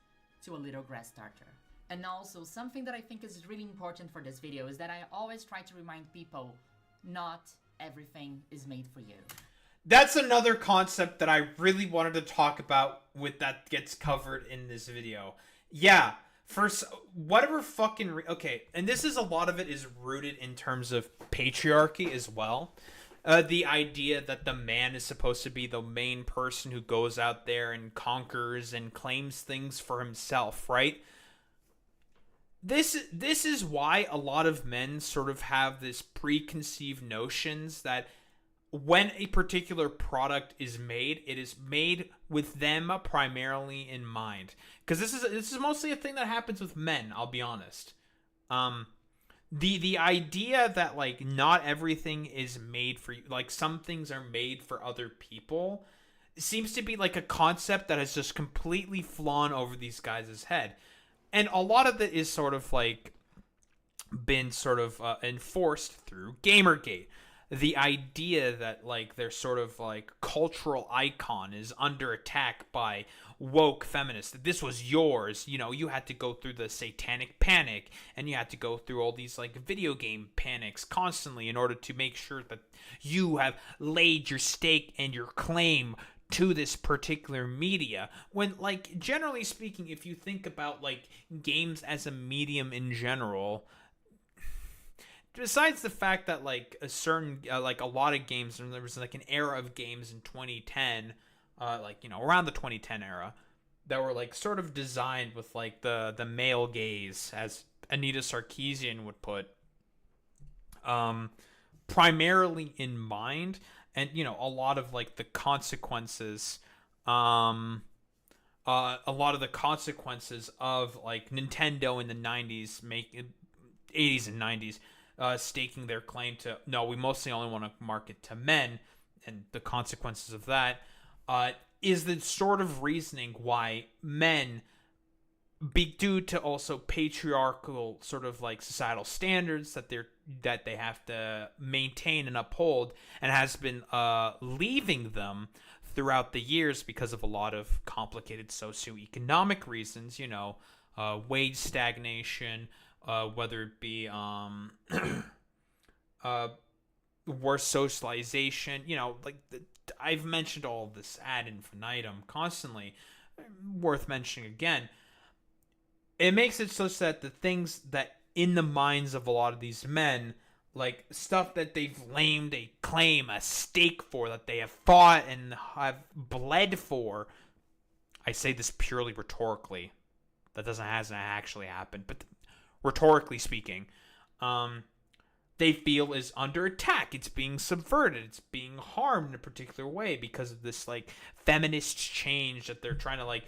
B: to a little grass starter. And also, something that I think is really important for this video is that I always try to remind people, not everything is made for you.
A: That's another concept that I really wanted to talk about with that gets covered in this video. Yeah, for whatever fucking okay, and this is a lot of it is rooted in terms of patriarchy as well. The idea that the man is supposed to be the main person who goes out there and conquers and claims things for himself, right? This is why a lot of men sort of have this preconceived notions that when a particular product is made, it is made with them primarily in mind. Because this is mostly a thing that happens with men, I'll be honest. The idea that like not everything is made for you, like some things are made for other people, seems to be like a concept that has just completely flown over these guys' head. And a lot of it is sort of like been sort of enforced through Gamergate. The idea that like their sort of like cultural icon is under attack by woke feminists. This was yours, you know, you had to go through the satanic panic and you had to go through all these like video game panics constantly in order to make sure that you have laid your stake and your claim to this particular media. When like generally speaking, if you think about like games as a medium in general, besides the fact that like a certain like a lot of games, and there was like an era of games in 2010, like you know around the 2010 era, that were like sort of designed with like the male gaze, as Anita Sarkeesian would put, primarily in mind, and you know a lot of like the consequences, a lot of the consequences of like Nintendo in the 90s, 80s and 90s. Staking their claim to, no, we mostly only want to market to men, and the consequences of that is the sort of reasoning why men, due to also patriarchal sort of like societal standards that they have to maintain and uphold, and has been leaving them throughout the years because of a lot of complicated socioeconomic reasons, you know, wage stagnation, whether it be worse socialization, you know, like I've mentioned all of this ad infinitum constantly, worth mentioning again. It makes it such that the things that in the minds of a lot of these men, like stuff that they've claimed a claim, a stake for, that they have fought and have bled for, I say this purely rhetorically, hasn't actually happened, but rhetorically speaking, they feel is under attack. It's being subverted. It's being harmed in a particular way because of this like feminist change that they're trying to like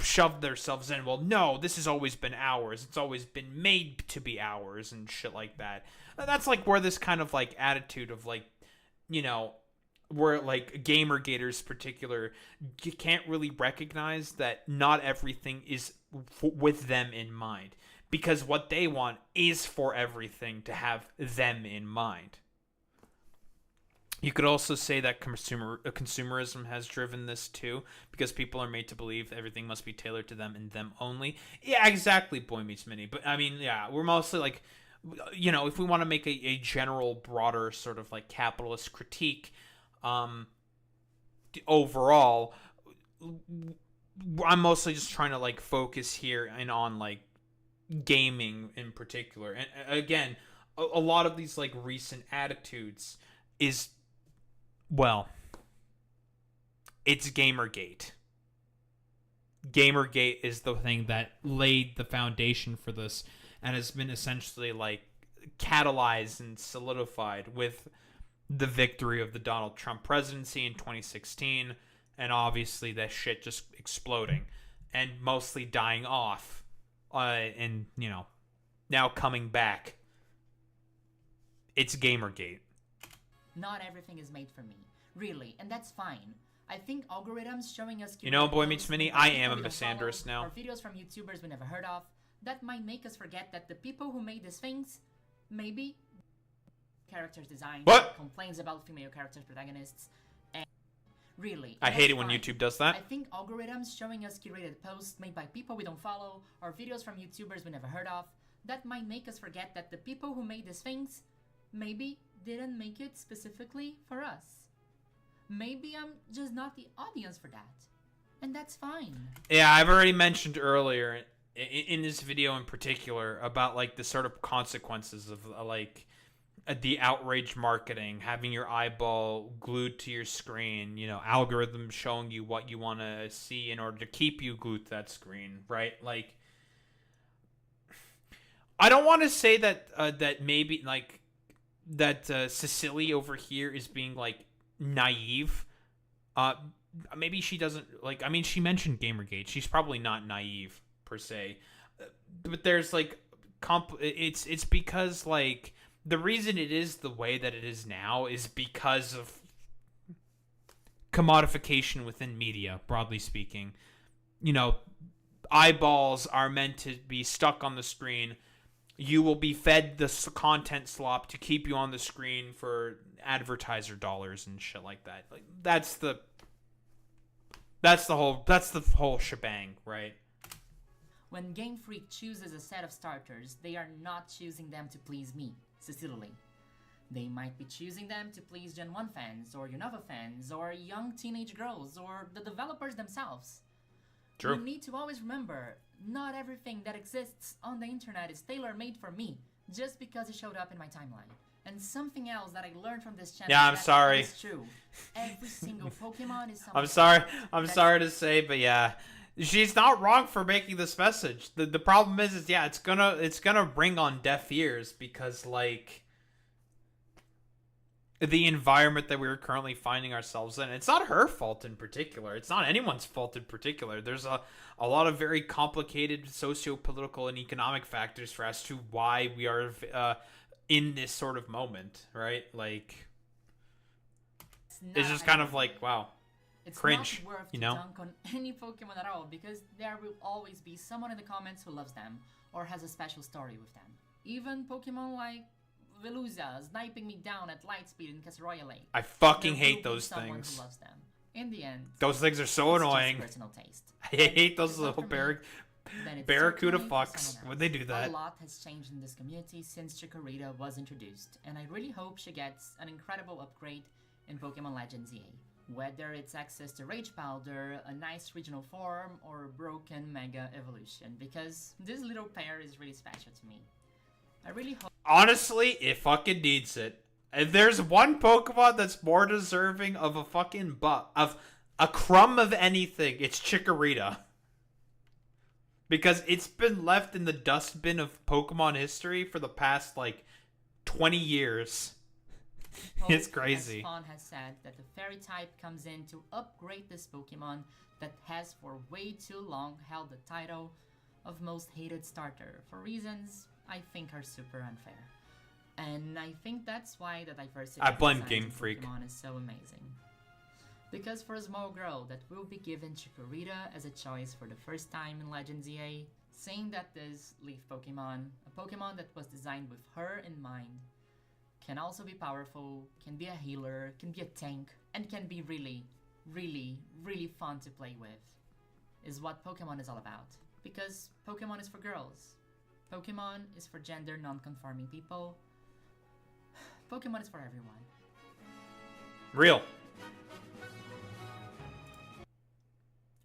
A: shove themselves in. Well, no, this has always been ours. It's always been made to be ours and shit like that. That's like where this kind of like attitude of like, you know, where like Gamergaters particular, you can't really recognize that not everything is with them in mind. Because what they want is for everything to have them in mind. You could also say that consumerism has driven this too, because people are made to believe everything must be tailored to them and them only. Yeah, exactly, Boy Meets Mini. But I mean, yeah, we're mostly like, you know, if we want to make a general, broader sort of like capitalist critique, overall, I'm mostly just trying to like focus here and on like gaming in particular. And again, a lot of these like recent attitudes is, well, it's Gamergate. Gamergate is the thing that laid the foundation for this and has been essentially like catalyzed and solidified with the victory of the Donald Trump presidency in 2016, and obviously that shit just exploding and mostly dying off, and you know, now coming back. It's Gamergate.
B: Not everything is made for me, really, and that's fine. I think algorithms showing us
A: You know,
B: curated
A: Boy
B: posts
A: Meets Mini,
B: made by
A: I
B: people
A: am a
B: we don't follow,
A: misandrist now.
B: or videos from YouTubers we never heard of, that might make us forget that the people who made these things, maybe characters design,
A: What?
B: complaints about female characters protagonists, and really,
A: I
B: and
A: hate
B: that's
A: it when
B: fine.
A: YouTube does
B: I
A: that.
B: think algorithms showing us curated posts made by people we don't follow, or videos from YouTubers we never heard of, that might make us forget that the people who made these things, maybe didn't make it specifically for us. Maybe I'm just not the audience for that. And that's fine.
A: Yeah, I've already mentioned earlier in this video in particular about like the sort of consequences of like the outrage marketing, having your eyeball glued to your screen, you know, algorithms showing you what you want to see in order to keep you glued to that screen, right? Like, I don't want to say that that maybe like that Cecily over here is being like naive. Maybe she doesn't like. I mean, she mentioned GamerGate. She's probably not naive per se, but there's like it's because like the reason it is the way that it is now is because of commodification within media, broadly speaking. You know, eyeballs are meant to be stuck on the screen. You will be fed the content slop to keep you on the screen for advertiser dollars and shit like that. Like that's the whole shebang, right?
B: When Game Freak chooses a set of starters, they are not choosing them to please me, Cecily. They might be choosing them to please Gen 1 fans, or Unova fans, or young teenage girls, or the developers themselves.
A: True.
B: You need to always remember, not everything that exists on the internet is tailor-made for me, just because it showed up in my timeline. And something else that I learned from this channel
A: Yeah, I'm
B: that
A: sorry.
B: is true. Every single Pokemon is something.
A: I'm sorry to say, but yeah, she's not wrong for making this message. The problem is yeah, it's gonna ring on deaf ears because like the environment that we're currently finding ourselves in. It's not her fault in particular. It's not anyone's fault in particular. There's a lot of very complicated socio-political and economic factors for as to why we are in this sort of moment, right? Like, it's just kind of like, wow.
B: It's
A: cringe,
B: not worth
A: you
B: to
A: know?
B: dunk on any Pokemon at all because there will always be someone in the comments who loves them or has a special story with them. Even Pokemon like Veluza sniping me down at light speed in Casseroya Lake.
A: I fucking
B: There
A: hate
B: will be
A: those
B: someone
A: things.
B: Who loves them. In the end,
A: Those things are so
B: it's just
A: annoying.
B: personal taste.
A: I hate
B: If
A: those
B: it's not
A: little
B: for me, then it's
A: Barracuda
B: certainly for
A: fucks
B: someone
A: when they do
B: else.
A: that.
B: A lot has changed in this community since Chikorita was introduced, and I really hope she gets an incredible upgrade in Pokemon Legends EA. Whether it's access to Rage Powder, a nice regional form, or a broken Mega Evolution, because this little pair is really special to me. I really hope
A: Honestly, it fucking needs it. If there's one Pokemon that's more deserving of a fucking of a crumb of anything, it's Chikorita. Because it's been left in the dustbin of Pokemon history for the past, like, 20 years. It's crazy.
B: As Fawn has said, that the Fairy type comes in to upgrade this Pokemon that has for way too long held the title of most hated starter for reasons I think are super unfair. And I think that's why the diversity
A: I blame
B: of designs
A: Game
B: in
A: Freak.
B: Pokemon is so amazing. Because for a small girl that will be given Chikorita as a choice for the first time in Legends EA, saying that this Leaf Pokemon, a Pokemon that was designed with her in mind, can also be powerful, can be a healer, can be a tank, and can be really, really, really fun to play with, is what Pokemon is all about. Because Pokemon is for girls. Pokemon is for gender non-conforming people. Pokemon is for everyone.
A: Real.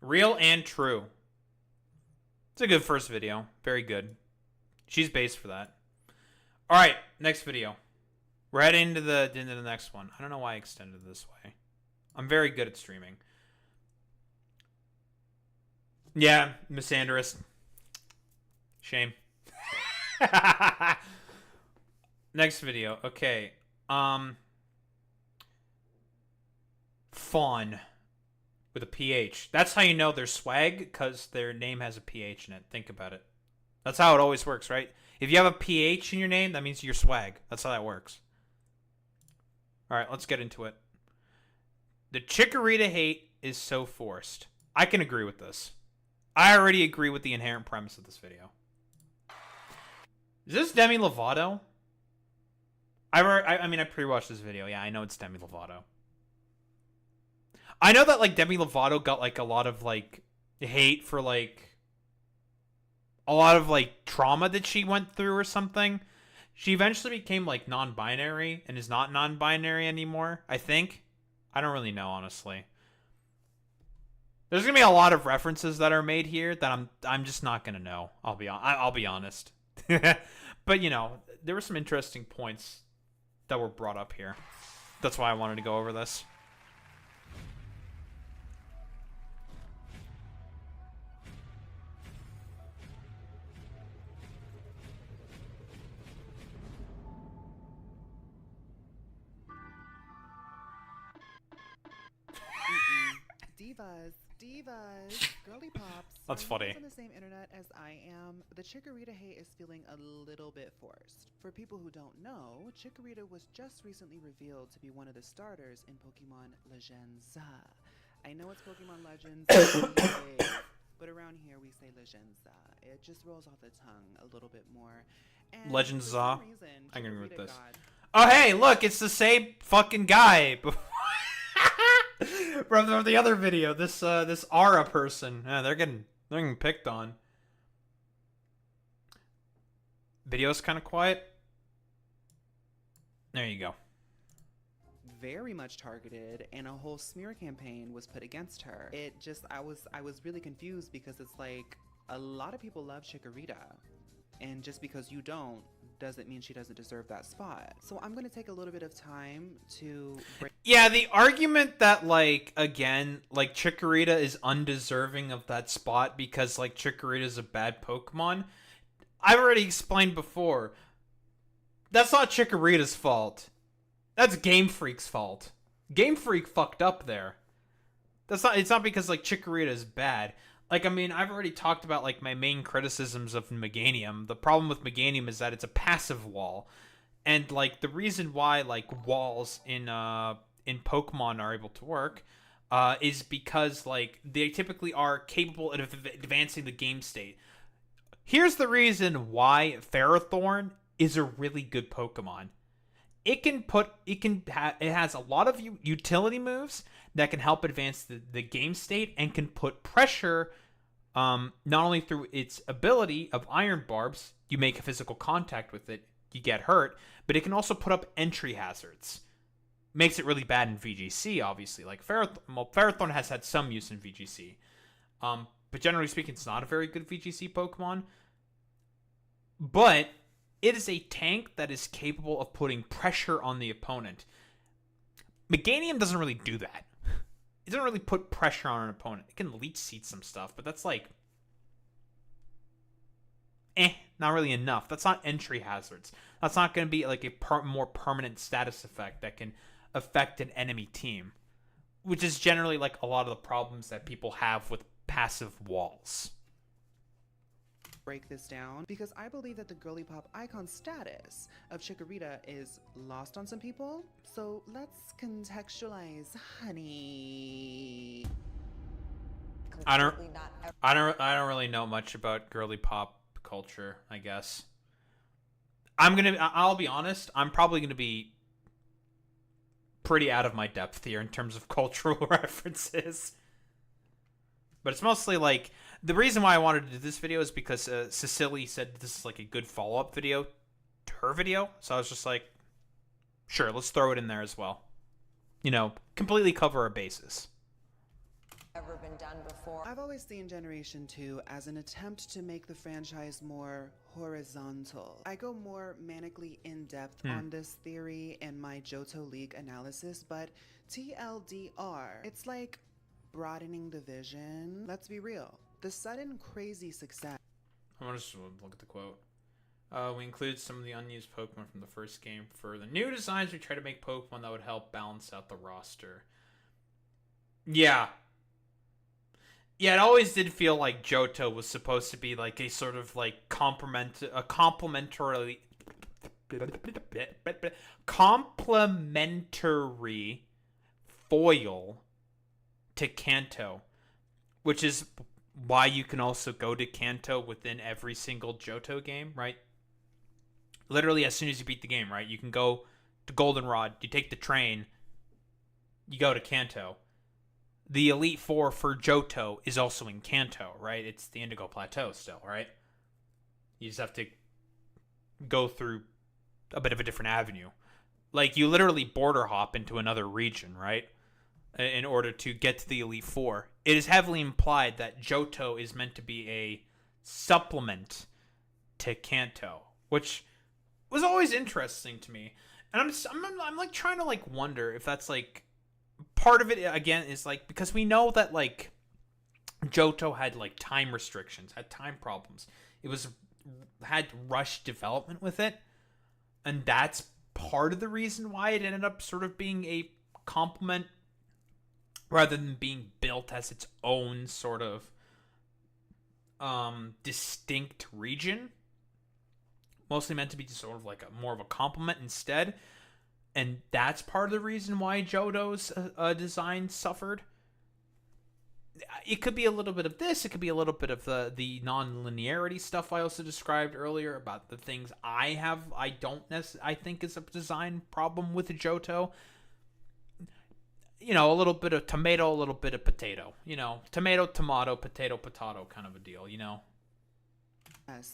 A: Real and true. It's a good first video. Very good. She's based for that. Alright, next video. We're heading into the next one. I don't know why I extended it this way. I'm very good at streaming. Yeah, misandrist. Shame. Next video. Okay. Fawn. With a PH. That's how you know they're swag, because their name has a PH in it. Think about it. That's how it always works, right? If you have a PH in your name, that means you're swag. That's how that works. Alright, let's get into it. The Chikorita hate is so forced. I can agree with this. I already agree with the inherent premise of this video. Is this Demi Lovato? I mean, I pre-watched this video. Yeah, I know it's Demi Lovato. I know that, like, Demi Lovato got, like, a lot of, like, hate for, like, a lot of, like, trauma that she went through or something. She eventually became, like, non-binary and is not non-binary anymore, I think. I don't really know, honestly. There's gonna be a lot of references that are made here that I'm just not gonna know. I'll be honest. But, you know, there were some interesting points that were brought up here. That's why I wanted to go over this.
F: Divas, girly pops.
A: That's
F: Are you
A: funny.
F: guys on the same internet as I am? The Chikorita hate is feeling a little bit forced. For people who don't know, Chikorita was just recently revealed to be one of the starters in Pokemon Legends. I know it's Pokemon Legends, but around here we say Legends. It just rolls off the tongue a little bit more. And
A: Legends.
F: for some reason,
A: I'm gonna read
F: Chikorita
A: this.
F: got
A: Oh, hey, look, it's the same fucking guy from the other video. This Aura person. Yeah, they're getting picked on. Video's kind of quiet. There you go.
F: very much targeted, and a whole smear campaign was put against her. It just, I was really confused, because it's like, a lot of people love Chikorita, and just because you don't doesn't mean she doesn't deserve that spot. So I'm gonna take a little bit of time to break.
A: Yeah, the argument that, like, again, like, Chikorita is undeserving of that spot because, like, Chikorita is a bad Pokemon, I've already explained before. That's not Chikorita's fault. That's Game Freak's fault. Game Freak fucked up there. It's not because, like, Chikorita is bad. Like, I mean, I've already talked about, like, my main criticisms of Meganium. The problem with Meganium is that it's a passive wall. And, like, the reason why, like, walls in Pokemon are able to work is because, like, they typically are capable of advancing the game state. Here's the reason why Ferrothorn is a really good Pokemon. It has a lot of utility moves that can help advance the game state and can put pressure, not only through its ability of Iron Barbs, you make physical contact with it, you get hurt, but it can also put up entry hazards. Makes it really bad in VGC, obviously. Like, Ferrothorn has had some use in VGC. But generally speaking, it's not a very good VGC Pokemon. But it is a tank that is capable of putting pressure on the opponent. Meganium doesn't really do that. It doesn't really put pressure on an opponent. It can leech seed some stuff, but that's like, not really enough. That's not entry hazards. That's not going to be like a more permanent status effect that can affect an enemy team, which is generally like a lot of the problems that people have with passive walls.
F: Break this down, because I believe that the girly pop icon status of Chikorita is lost on some people. So let's contextualize, honey.
A: I don't really know much about girly pop culture, I guess. I'll be honest, I'm probably gonna be pretty out of my depth here in terms of cultural references. But it's mostly like, the reason why I wanted to do this video is because Cecily said this is like a good follow-up video to her video. So I was just like, sure, let's throw it in there as well. You know, completely cover our bases.
G: Ever been done before.
F: I've always seen Generation 2 as an attempt to make the franchise more horizontal. I go more manically in-depth on this theory in my Johto League analysis, but TLDR, it's like broadening the vision. Let's be real. The sudden crazy success.
A: I want to just look at the quote. We include some of the unused Pokemon from the first game. For the new designs, we try to make Pokemon that would help balance out the roster. Yeah. Yeah, it always did feel like Johto was supposed to be like a sort of like complementary foil to Kanto, which is why you can also go to Kanto within every single Johto game, right? Literally, as soon as you beat the game, right? You can go to Goldenrod, you take the train, you go to Kanto. The Elite Four for Johto is also in Kanto, right? It's the Indigo Plateau still, right? You just have to go through a bit of a different avenue. Like, you literally border hop into another region, right? In order to get to the Elite Four. It is heavily implied that Johto is meant to be a supplement to Kanto, which was always interesting to me. And I'm like trying to like wonder if that's like part of it again is like, because we know that like Johto had like time restrictions, had time problems. It had rushed development with it, and that's part of the reason why it ended up sort of being a complement rather than being built as its own sort of distinct region. Mostly meant to be sort of like more of a complement instead. And that's part of the reason why Johto's design suffered. It could be a little bit of this. It could be a little bit of the non-linearity stuff I also described earlier about the things I think is a design problem with Johto. You know, a little bit of tomato, a little bit of potato. You know, tomato, tomato, potato, potato kind of a deal, you know?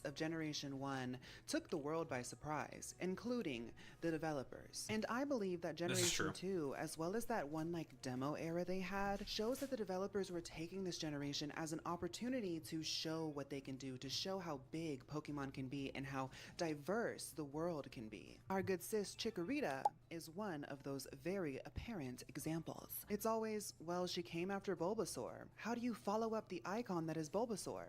F: Of Generation 1 took the world by surprise, including the developers. And I believe that Generation 2, as well as that one like demo era they had, shows that the developers were taking this generation as an opportunity to show what they can do, to show how big Pokemon can be and how diverse the world can be. Our good sis Chikorita is one of those very apparent examples. It's always, well, she came after Bulbasaur. How do you follow up the icon that is Bulbasaur?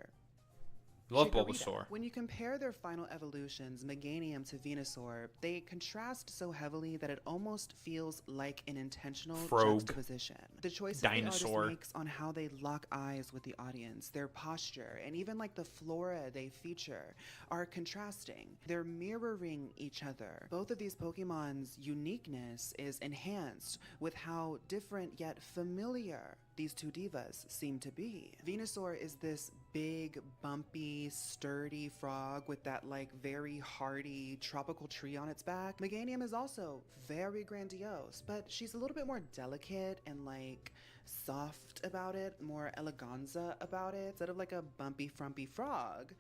A: Love
F: Chikorita.
A: Bulbasaur.
F: When you compare their final evolutions, Meganium to Venusaur, they contrast so heavily that it almost feels like an intentional juxtaposition. The choices the artist makes on how they lock eyes with the audience, their posture, and even like the flora they feature are contrasting. They're mirroring each other. Both of these Pokemon's uniqueness is enhanced with how different yet familiar these two divas seem to be. Venusaur is this big, bumpy, sturdy frog with that like very hardy tropical tree on its back. Meganium is also very grandiose, but she's a little bit more delicate and like soft about it, more eleganza about it. Instead of like a bumpy, frumpy frog,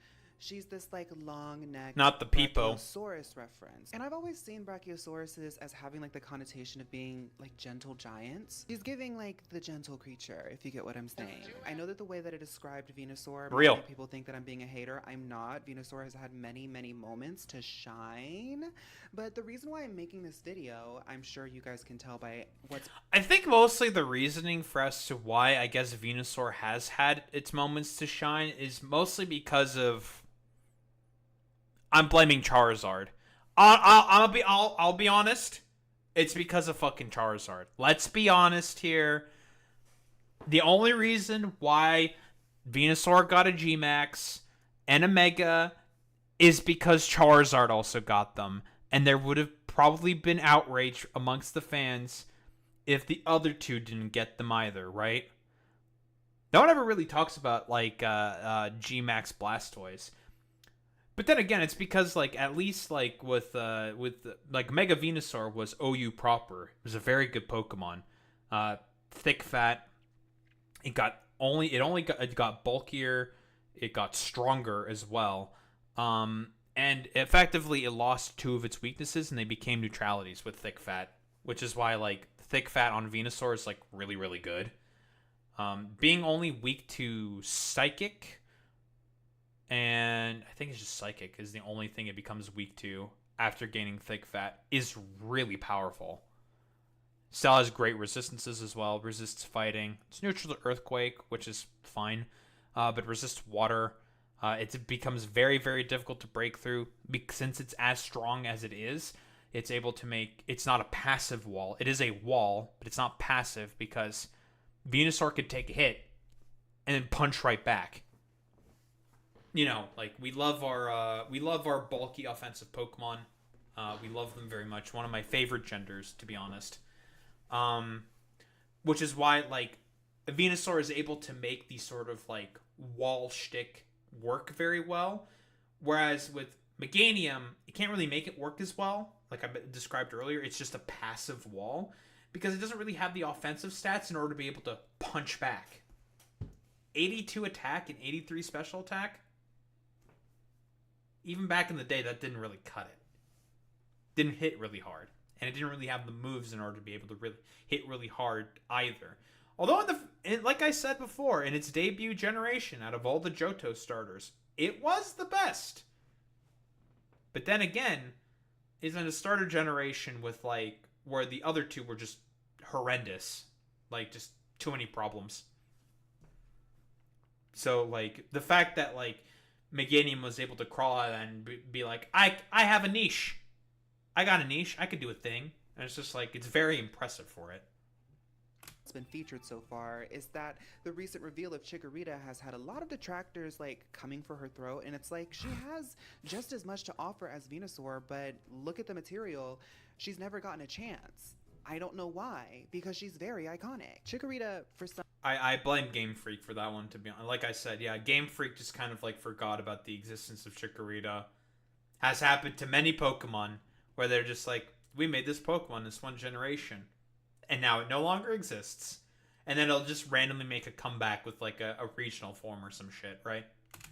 F: she's this like long neck,
A: not the Peepo
F: Brachiosaurus reference. And I've always seen Brachiosauruses as having like the connotation of being like gentle giants. She's giving like the gentle creature, if you get what I'm saying. I know that the way that it described Venusaur, many people think that I'm being a hater. I'm not. Venusaur has had many, many moments to shine. But the reason why I'm making this video, I'm sure you guys can tell by I
A: think mostly the reasoning for as to why I guess Venusaur has had its moments to shine is mostly because of I'm blaming Charizard. I'll be honest. It's because of fucking Charizard. Let's be honest here. The only reason why Venusaur got a G-Max and a Mega is because Charizard also got them. And there would have probably been outrage amongst the fans if the other two didn't get them either, right? No one ever really talks about, like, G-Max Blastoise. But then again, it's because, like, at least, like, with like, Mega Venusaur was OU proper. It was a very good Pokemon. Thick, fat. It got bulkier. It got stronger as well. And effectively, it lost two of its weaknesses, and they became neutralities with thick, fat. Which is why, like, thick, fat on Venusaur is, like, really, really good. Being only weak to Psychic... and I think it's just Psychic is the only thing it becomes weak to after gaining thick fat is really powerful. Still has great resistances as well. Resists fighting. It's neutral to Earthquake, which is fine. But resists water. It becomes very, very difficult to break through. Since it's as strong as it is, it's able to make... It's not a passive wall. It is a wall, but it's not passive because Venusaur could take a hit and then punch right back. You know, like, we love our bulky offensive Pokemon. We love them very much. One of my favorite genders, to be honest. Which is why, like, Venusaur is able to make the sort of like wall shtick work very well, whereas with Meganium, it can't really make it work as well. Like I described earlier, it's just a passive wall because it doesn't really have the offensive stats in order to be able to punch back. 82 attack and 83 special attack. Even back in the day, that didn't really cut it. Didn't hit really hard. And it didn't really have the moves in order to be able to really hit really hard either. Although, like I said before, in its debut generation, out of all the Johto starters, it was the best. But then again, it's in a starter generation with, like, where the other two were just horrendous. Like, just too many problems. So, like, the fact that, like, Meganium was able to crawl out and be like, I have a niche. I got a niche. I could do a thing. And it's just like, it's very impressive for it.
F: What's been featured so far is that the recent reveal of Chikorita has had a lot of detractors like coming for her throat, and it's like she has just as much to offer as Venusaur, but look at the material. She's never gotten a chance. I don't know why, because she's very iconic. Chikorita, for some...
A: I blame Game Freak for that one, to be honest. Like I said, yeah, Game Freak just kind of like forgot about the existence of Chikorita. Has happened to many Pokemon, where they're just like, we made this Pokemon this one generation, and now it no longer exists. And then it'll just randomly make a comeback with like a regional form or some shit, right?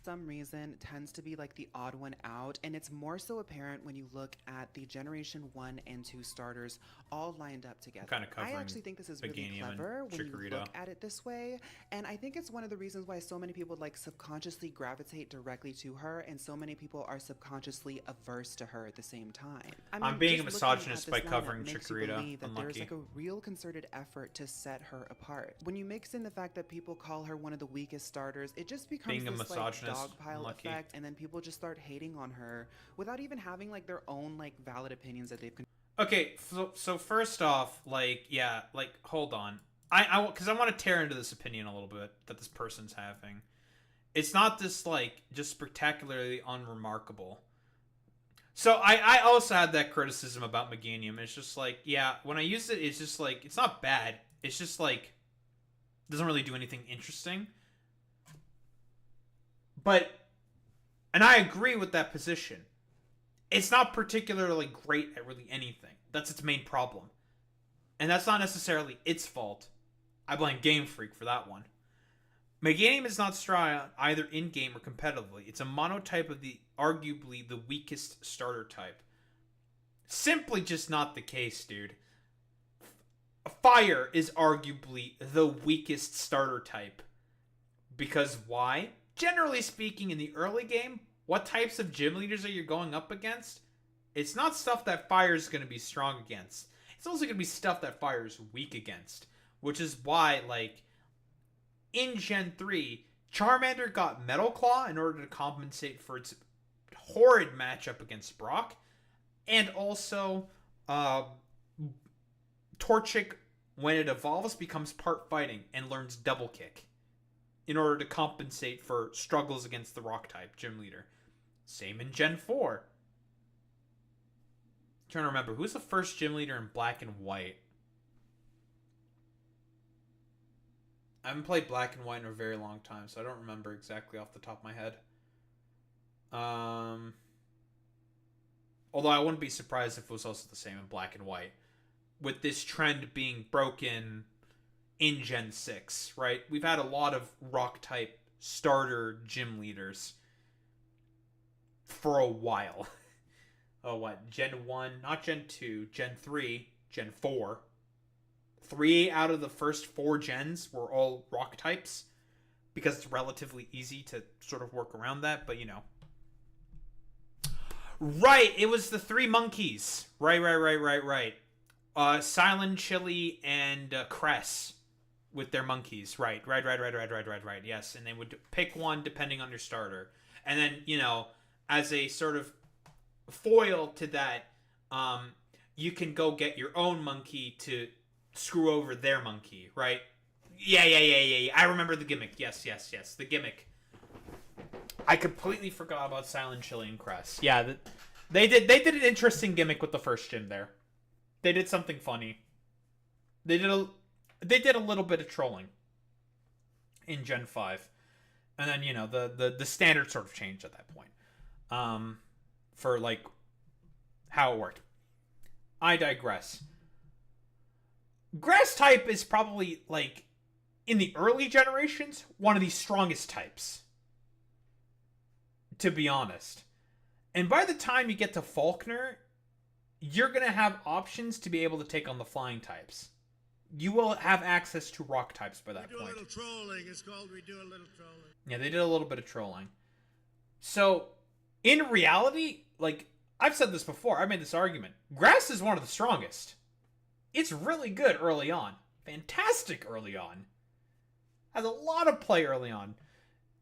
F: Some reason tends to be like the odd one out, and it's more so apparent when you look at the generation 1 and 2 starters all lined up together.
A: Kind of
F: I actually think this is really
A: Meganium
F: clever
A: and
F: when you
A: Chikorita.
F: look at it this way, and I think it's one of the reasons why so many people like subconsciously gravitate directly to her, and so many people are subconsciously averse to her at the same time. I mean,
A: I'm being a
F: just looking at
A: misogynist
F: this
A: by
F: lineup
A: covering
F: makes you
A: Chikorita.
F: believe that there's
A: Unlucky.
F: like a real concerted effort to set her apart. When you mix in the fact that people call her one of the weakest starters, it just becomes
A: Being a
F: this like
A: misogynist,
F: dogpile
A: unlucky.
F: effect, and then people just start hating on her without even having like their own like valid opinions that they've
A: Okay, so first off, like, yeah, like, hold on. Because I want to tear into this opinion a little bit that this person's having. It's not this, like, just spectacularly unremarkable. So I also had that criticism about Meganium. It's just like, yeah, when I use it, it's just like, it's not bad. It's just like, doesn't really do anything interesting. But, and I agree with that position. It's not particularly great at really anything. That's its main problem. And that's not necessarily its fault. I blame Game Freak for that one. Meganium is not strong either in-game or competitively. It's a monotype of the arguably the weakest starter type. Simply just not the case, dude. Fire is arguably the weakest starter type. Because why? Generally speaking, in the early game, what types of gym leaders are you going up against? It's not stuff that Fire is going to be strong against. It's also going to be stuff that Fire is weak against. Which is why, like, in Gen 3, Charmander got Metal Claw in order to compensate for its horrid matchup against Brock. And also, Torchic, when it evolves, becomes part fighting and learns Double Kick in order to compensate for struggles against the Rock-type gym leader. Same in Gen 4. I'm trying to remember, who's the first gym leader in Black and White? I haven't played Black and White in a very long time, so I don't remember exactly off the top of my head. Although I wouldn't be surprised if it was also the same in Black and White. With this trend being broken in Gen 6, right? We've had a lot of Rock-type starter gym leaders for a while. Oh, what? Gen 1, not Gen 2, Gen 3, Gen 4. 3 out of the first 4 gens were all rock types because it's relatively easy to sort of work around that, but you know. Right, it was the 3 monkeys. Right. Silent Chili and Cress with their monkeys. Right. Yes, and they would pick one depending on your starter. And then, you know, as a sort of foil to that, you can go get your own monkey to screw over their monkey, right? Yeah. I remember the gimmick. Yes. The gimmick. I completely forgot about Silent Chili and Cress. Yeah, they did an interesting gimmick with the first gym there. They did something funny. They did a little bit of trolling. in Gen 5. And then, you know, the standard sort of changed at that point. For, like, how it worked. I digress. Grass type is probably, like, in the early generations, one of the strongest types. To be honest. And by the time you get to Faulkner, you're going to have options to be able to take on the flying types. You will have access to rock types by that point.
H: We do a little trolling. It's called we do a little trolling.
A: Yeah, they did a little bit of trolling. So, in reality, like, I've said this before, I've made this argument. Grass is one of the strongest. It's really good early on. Fantastic early on. Has a lot of play early on.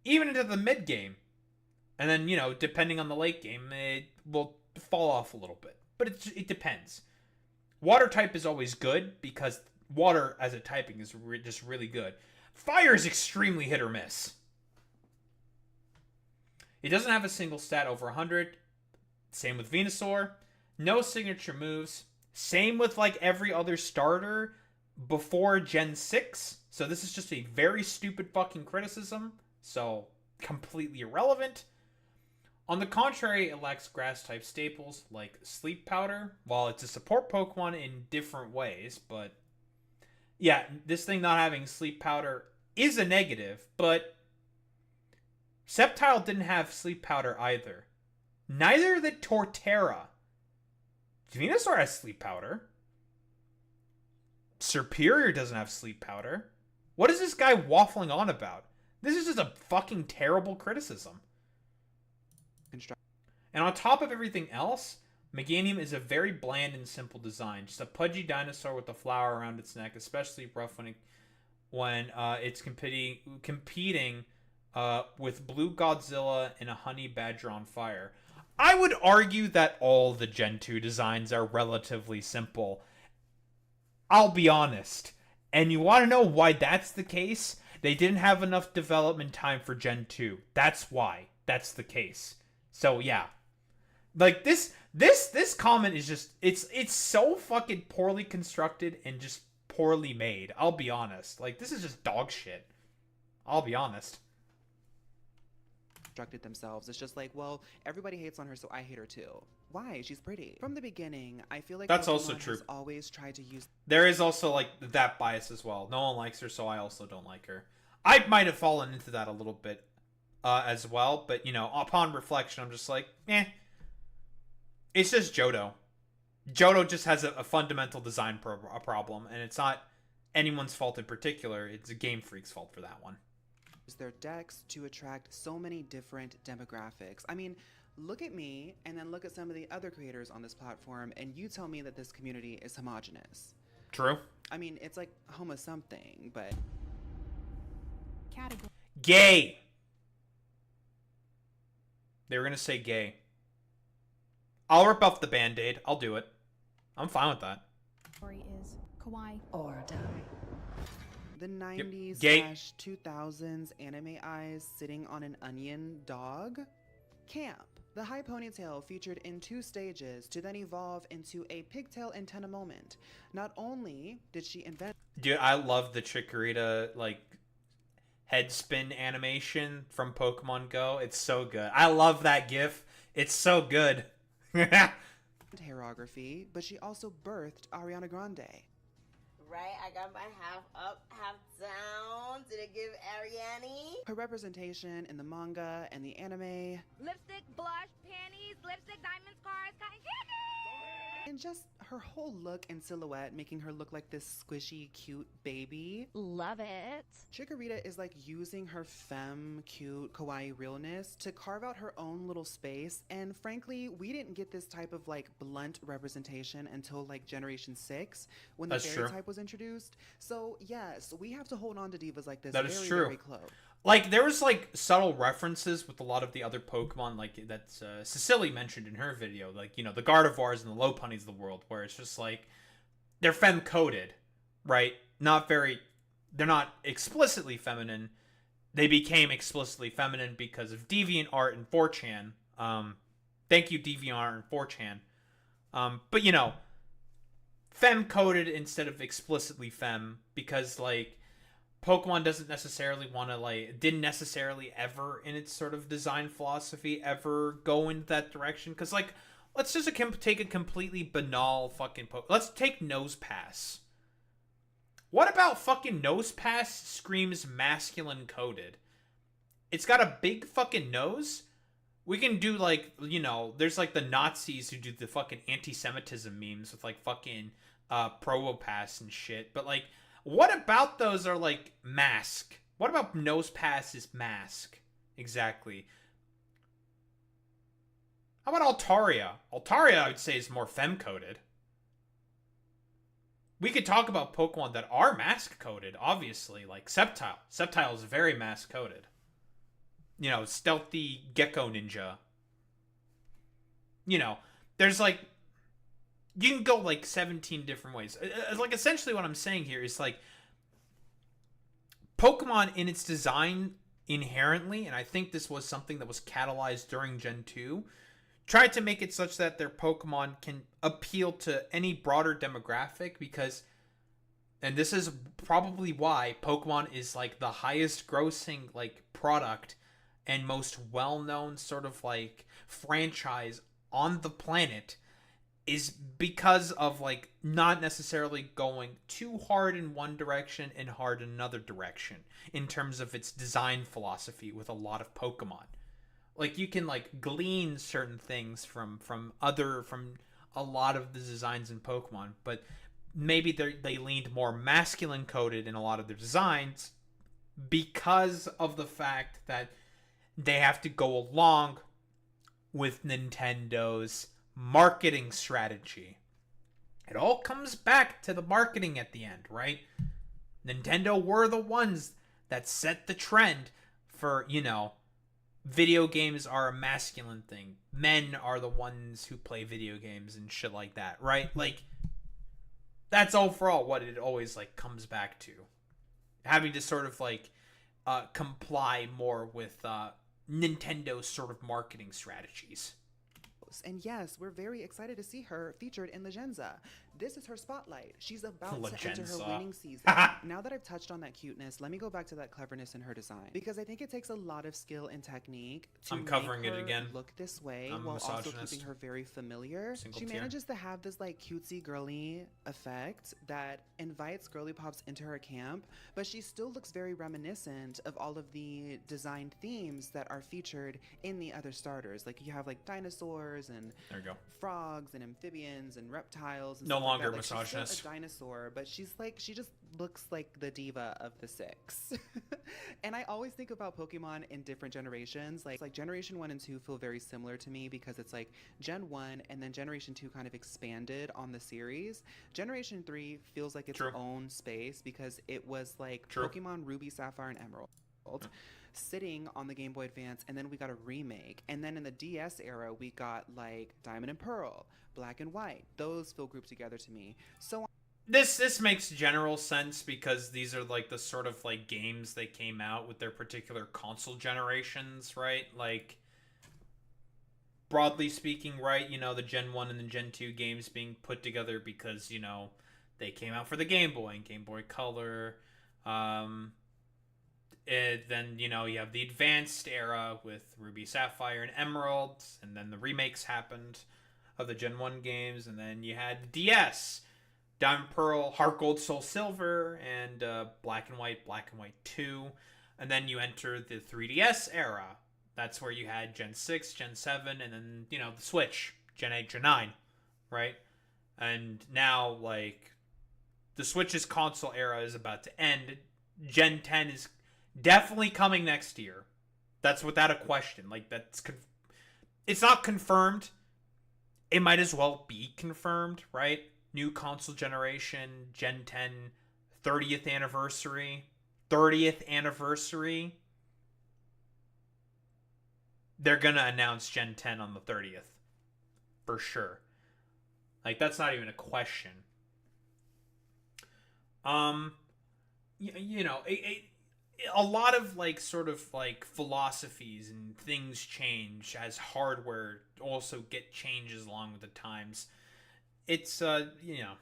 A: Even into the mid game. And then, you know, depending on the late game, it will fall off a little bit. But it depends. Water type is always good because water as a typing is just really good. Fire is extremely hit or miss. It doesn't have a single stat over 100. Same with Venusaur. No signature moves. Same with like every other starter before Gen 6. So this is just a very stupid fucking criticism. So completely irrelevant. On the contrary, it lacks grass-type staples like Sleep Powder, while it's a support Pokemon in different ways, but yeah, this thing not having Sleep Powder is a negative, but Sceptile didn't have Sleep Powder either. Neither did Torterra. Venusaur has Sleep Powder. Serperior doesn't have Sleep Powder. What is this guy waffling on about? This is just a fucking terrible criticism. And on top of everything else, Meganium is a very bland and simple design. Just a pudgy dinosaur with a flower around its neck, especially rough when it's competing with Blue Godzilla and a Honey Badger on Fire. I would argue that all the Gen 2 designs are relatively simple. I'll be honest. And you want to know why that's the case? They didn't have enough development time for Gen 2. That's why. That's the case. So yeah, like this comment is just it's so fucking poorly constructed and just poorly made. I'll be honest. Like this is just dog shit. I'll be honest.
F: Constructed themselves. It's just like, well, everybody hates on her, so I hate her too. Why? She's pretty. From the beginning, I feel like
A: that's
F: Pokemon
A: also true.
F: Has always tried to use.
A: There is also like that bias as well. No one likes her, so I also don't like her. I might have fallen into that a little bit. As well, but you know, upon reflection, I'm just like, eh. It's just Johto. Johto just has a fundamental design problem, and it's not anyone's fault in particular. It's a Game Freak's fault for that one.
F: Their decks to attract so many different demographics. I mean, look at me, and then look at some of the other creators on this platform, and you tell me that this community is homogenous.
A: True.
F: I mean, it's like homo something, but
I: Category.
A: Gay. They were going to say gay. I'll rip off the Band-Aid. I'll do it. I'm fine with that.
I: Category is kawaii.
G: Or die.
F: the 90s / 2000s anime eyes sitting on an onion dog? Camp. The high ponytail featured in 2 stages to then evolve into a pigtail antenna moment. Not only did she invent—
A: Dude, I love the Chikorita, like, head spin animation from Pokemon Go. It's so good. I love that gif. It's so good.
F: hairography, but she also birthed Ariana Grande.
J: Right, I got my half up, half down. Did it give Ariane?
F: Her representation in the manga and the anime,
K: lipstick, blush, panties, lipstick, diamonds, cars, cotton candy.
F: and just her whole look and silhouette making her look like this squishy, cute baby.
I: Love it.
F: Chikorita is like using her femme, cute, kawaii realness to carve out her own little space, and frankly, we didn't get this type of like blunt representation until like Generation 6 when the fairy type was introduced. So yes, we have to hold on to divas like this very close.
A: Like, there was, like, subtle references with a lot of the other Pokemon, like, that Cecily mentioned in her video. Like, you know, the Gardevoirs and the Lopunnies of the world, where it's just, like, they're femme-coded, right? They're not explicitly feminine. They became explicitly feminine because of DeviantArt and 4chan. Thank you, DeviantArt and 4chan. But, you know, femme-coded instead of explicitly femme, because, like, Pokemon doesn't necessarily want to, like, didn't necessarily ever in its sort of design philosophy ever go in that direction. Because, like, let's just take a completely banal fucking let's take Nose Pass. What about fucking Nose Pass screams masculine coded? It's got a big fucking nose. We can do, like, you know, there's, like, the Nazis who do the fucking anti-Semitism memes with, like, fucking Probopass and shit. But, like, what about those are, like, mask? What about Nose Pass is mask? Exactly. How about Altaria? Altaria, I would say, is more femme-coded. We could talk about Pokemon that are mask-coded, obviously. Like Sceptile. Sceptile is very mask-coded. You know, stealthy gecko ninja. You know, there's, like... You can go, like, 17 different ways. Like, essentially what I'm saying here is, like... Pokemon in its design inherently, and I think this was something that was catalyzed during Gen 2... tried to make it such that their Pokemon can appeal to any broader demographic because, and this is probably why Pokemon is like the highest grossing like product and most well-known sort of like franchise on the planet, is because of like not necessarily going too hard in one direction and hard in another direction in terms of its design philosophy with a lot of Pokemon. Like, you can, like, glean certain things from a lot of the designs in Pokemon, but maybe they leaned more masculine-coded in a lot of their designs because of the fact that they have to go along with Nintendo's marketing strategy. It all comes back to the marketing at the end, right? Nintendo were the ones that set the trend for, you know, video games are a masculine thing. Men are the ones who play video games and shit like that, right? Like, that's overall what it always, like, comes back to. Having to sort of, like, comply more with Nintendo's sort of marketing strategies.
F: And yes, we're very excited to see her featured in Legenza. This is her spotlight. She's about to enter her winning season. Now that I've touched on that cuteness, let me go back to that cleverness in her design. Because I think it takes a lot of skill and technique to make her look this way while also keeping her very familiar. She manages to have this like cutesy girly effect that invites girly pops into her camp, but she still looks very reminiscent of all of the design themes that are featured in the other starters. Like, you have like dinosaurs and frogs and amphibians and reptiles and
A: no longer
F: like,
A: misogynist.
F: she's still a dinosaur, but she just looks like the diva of the six. And I always think about Pokemon in different generations. Like Generation 1 and 2 feel very similar to me because it's like Gen 1 and then Generation 2 kind of expanded on the series. Generation 3 feels like its own space because it was like Pokemon Ruby, Sapphire, and Emerald. Sitting on the Game Boy Advance, and then we got a remake, and then in the DS era we got like Diamond and Pearl, Black and White. Those feel grouped together to me. So
A: this makes general sense because these are like the sort of like games that came out with their particular console generations, right? Like, broadly speaking, right, you know, the Gen 1 and the Gen 2 games being put together because, you know, they came out for the Game Boy and Game Boy Color. Then, you know, you have the advanced era with Ruby, Sapphire, and Emerald, and then the remakes happened of the Gen 1 games, and then you had the DS, Diamond, Pearl, Heart Gold, Soul Silver, and Black and White 2, and then you enter the 3DS era. That's where you had Gen 6, Gen 7, and then, you know, the Switch, Gen 8, Gen 9, right? And now, like, the Switch's console era is about to end. Gen 10 is definitely coming next year. That's without a question. Like, it's not confirmed. It might as well be confirmed, right? New console generation, Gen 10, 30th anniversary. 30th anniversary. They're gonna announce Gen 10 on the 30th. For sure. Like, that's not even a question. You know, a lot of, like, sort of, like, philosophies and things change as hardware also get changes along with the times. It's, you know,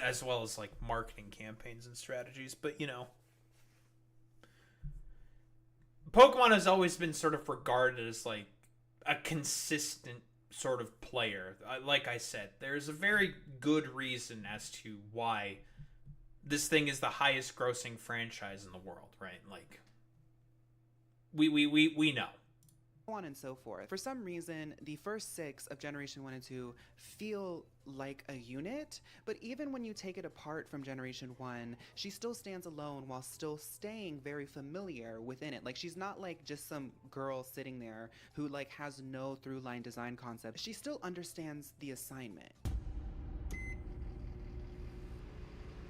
A: as well as like marketing campaigns and strategies. But you know, Pokemon has always been sort of regarded as like a consistent sort of player. Like I said, there's a very good reason as to why this thing is the highest grossing franchise in the world, right? Like, we know.
F: On and so forth. For some reason, the first 6 of Generation 1 and 2 feel like a unit, but even when you take it apart from Generation 1, she still stands alone while still staying very familiar within it. Like, she's not like just some girl sitting there who like has no through line design concept. She still understands the assignment.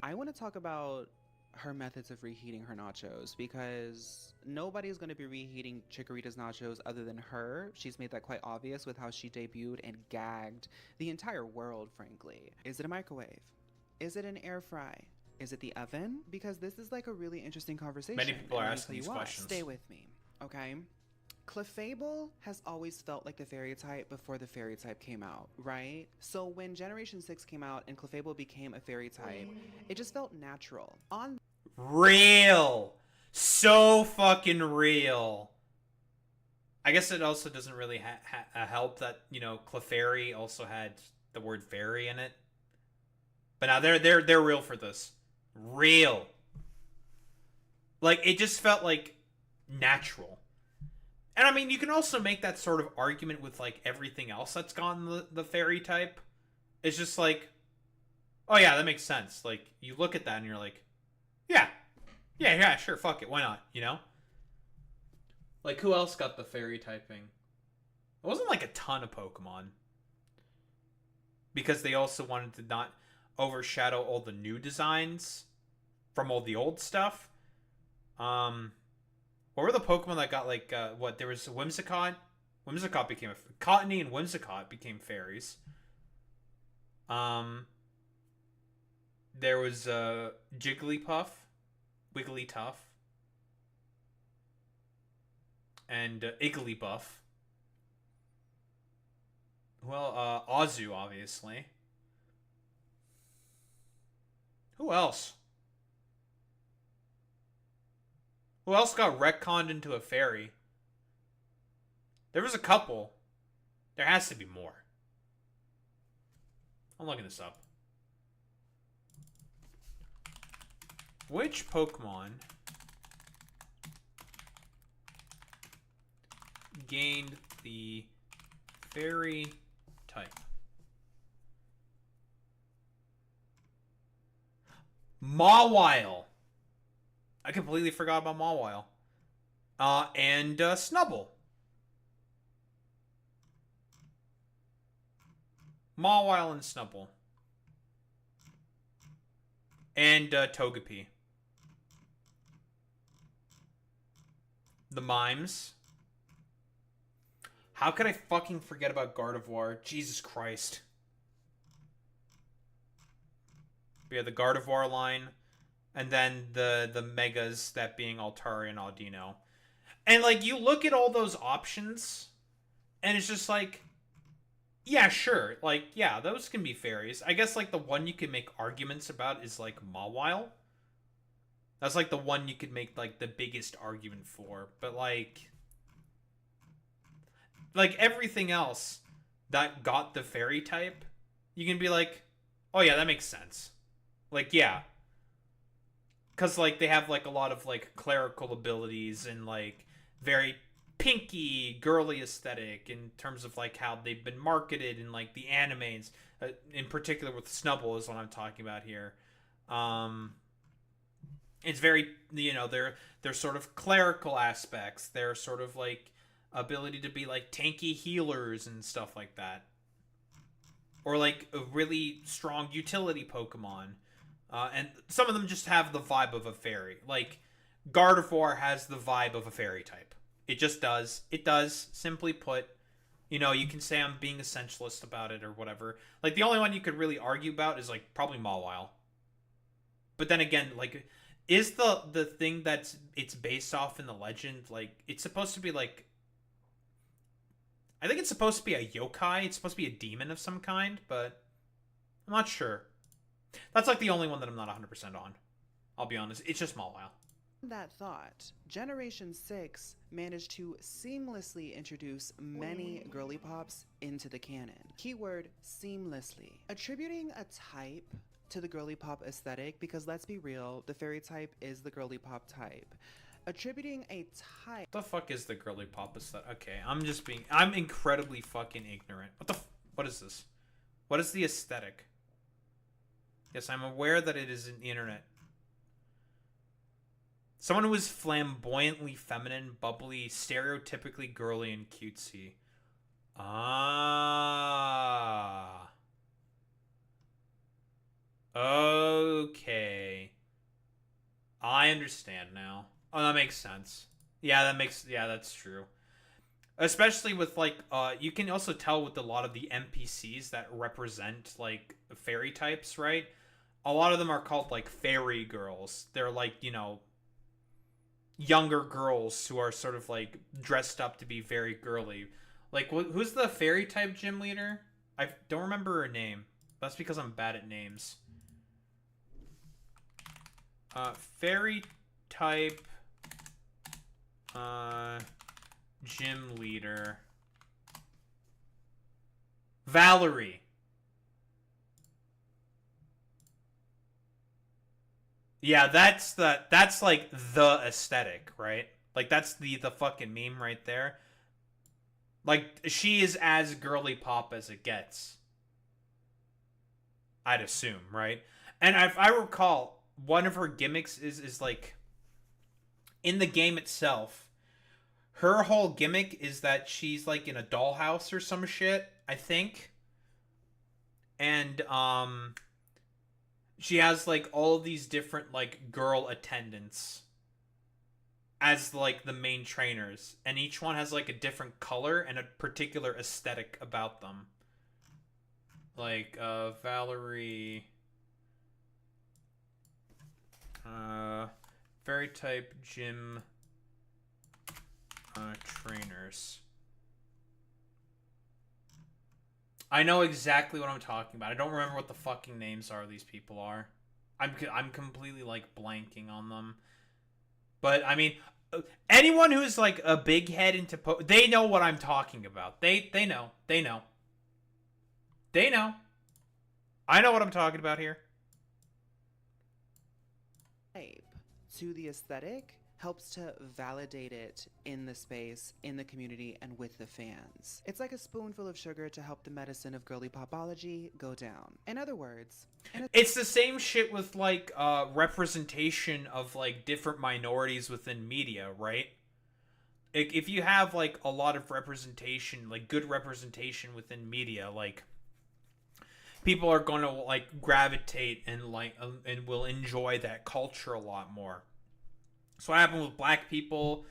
F: I want to talk about her methods of reheating her nachos, because nobody's going to be reheating Chikorita's nachos other than her. She's made that quite obvious with how she debuted and gagged the entire world, frankly. Is it a microwave? Is it an air fry? Is it the oven? Because this is like a really interesting conversation.
A: Many people are
F: and let me
A: asking
F: tell you
A: these
F: why.
A: questions.
F: Stay with me, okay? Clefable has always felt like the fairy type before the fairy type came out, right? So when Generation 6 came out and Clefable became a fairy type, it just felt natural. On
A: Real. So fucking real. I guess it also doesn't really help that, you know, Clefairy also had the word fairy in it. But now they're real for this. Real. Like, it just felt like natural. And I mean, you can also make that sort of argument with like everything else that's gone the fairy type. It's just like, oh yeah, that makes sense. Like, you look at that and you're like, yeah, sure, fuck it, why not, you know? Like, who else got the fairy typing? It wasn't like a ton of Pokemon. Because they also wanted to not overshadow all the new designs from all the old stuff. What were the Pokemon that got like, there was Whimsicott? Whimsicott became Cottony and Whimsicott became fairies. There was Jigglypuff, Wigglytuff, and Igglybuff. Well, Azu, obviously. Who else? Who else got retconned into a fairy? There was a couple. There has to be more. I'm looking this up. Which Pokemon gained the fairy type? Mawile. I completely forgot about Mawile. And Snubbull. Mawile and Snubbull. And Togepi. The Mimes. How could I fucking forget about Gardevoir? Jesus Christ. We had the Gardevoir line. And then the Megas, that being Altaria and Audino. And, like, you look at all those options, and it's just like, yeah, sure. Like, yeah, those can be fairies. I guess, like, the one you can make arguments about is, like, Mawile. That's, like, the one you could make, like, the biggest argument for. But, like, everything else that got the fairy type, you can be like, oh, yeah, that makes sense. Like, yeah. Because, like, they have, like, a lot of, like, clerical abilities and, like, very pinky, girly aesthetic in terms of, like, how they've been marketed in, like, the animes. In particular with Snubbull is what I'm talking about here. It's very, you know, they're sort of clerical aspects. They're sort of, like, ability to be, like, tanky healers and stuff like that. Or, like, a really strong utility Pokemon. And some of them just have the vibe of a fairy. Like, Gardevoir has the vibe of a fairy type. It just does. It does, simply put. You know, you can say I'm being essentialist about it or whatever. Like, the only one you could really argue about is, like, probably Mawile. But then again, like, is the thing that's it's based off in the legend, like, it's supposed to be, like, I think it's supposed to be a yokai. It's supposed to be a demon of some kind, but I'm not sure. That's like the only one that I'm not 100% on. I'll be honest. It's just Mawile.
F: That thought, Generation 6 managed to seamlessly introduce many girly pops into the canon. Keyword seamlessly. Attributing a type to the girly pop aesthetic, because let's be real, the fairy type is the girly pop type. Attributing a type.
A: What the fuck is the girly pop aesthetic? Okay, I'm incredibly fucking ignorant. What is this? What is the aesthetic? Yes, I'm aware that it is in the internet. Someone who is flamboyantly feminine, bubbly, stereotypically girly, and cutesy. Ah. Okay. I understand now. Oh, that makes sense. Yeah, that's true. Especially with, like, you can also tell with a lot of the NPCs that represent, like, fairy types, right? A lot of them are called, like, fairy girls. They're, like, you know, younger girls who are sort of, like, dressed up to be very girly. Like, who's the fairy type gym leader? I don't remember her name. That's because I'm bad at names. Fairy type gym leader. Valerie. Yeah, that's like the aesthetic, right? Like that's the fucking meme right there. Like she is as girly pop as it gets. I'd assume, right? And if I recall, one of her gimmicks is like in the game itself, her whole gimmick is that she's like in a dollhouse or some shit, I think. And she has like all these different like girl attendants as like the main trainers, and each one has like a different color and a particular aesthetic about them. Like Valerie, fairy type gym trainers. I know exactly what I'm talking about. I don't remember what the fucking names are these people are. I'm completely like blanking on them. But I mean, anyone who's like a big head into they know what I'm talking about. They know. They know. They know. I know what I'm talking about here.
F: To the aesthetic helps to validate it in the space, in the community, and with the fans. It's like a spoonful of sugar to help the medicine of girly popology go down. In other words,
A: it's the same shit with like representation of like different minorities within media, right? If you have like a lot of representation, like good representation within media, like people are going to like gravitate and like and will enjoy that culture a lot more. It's what happened with black people.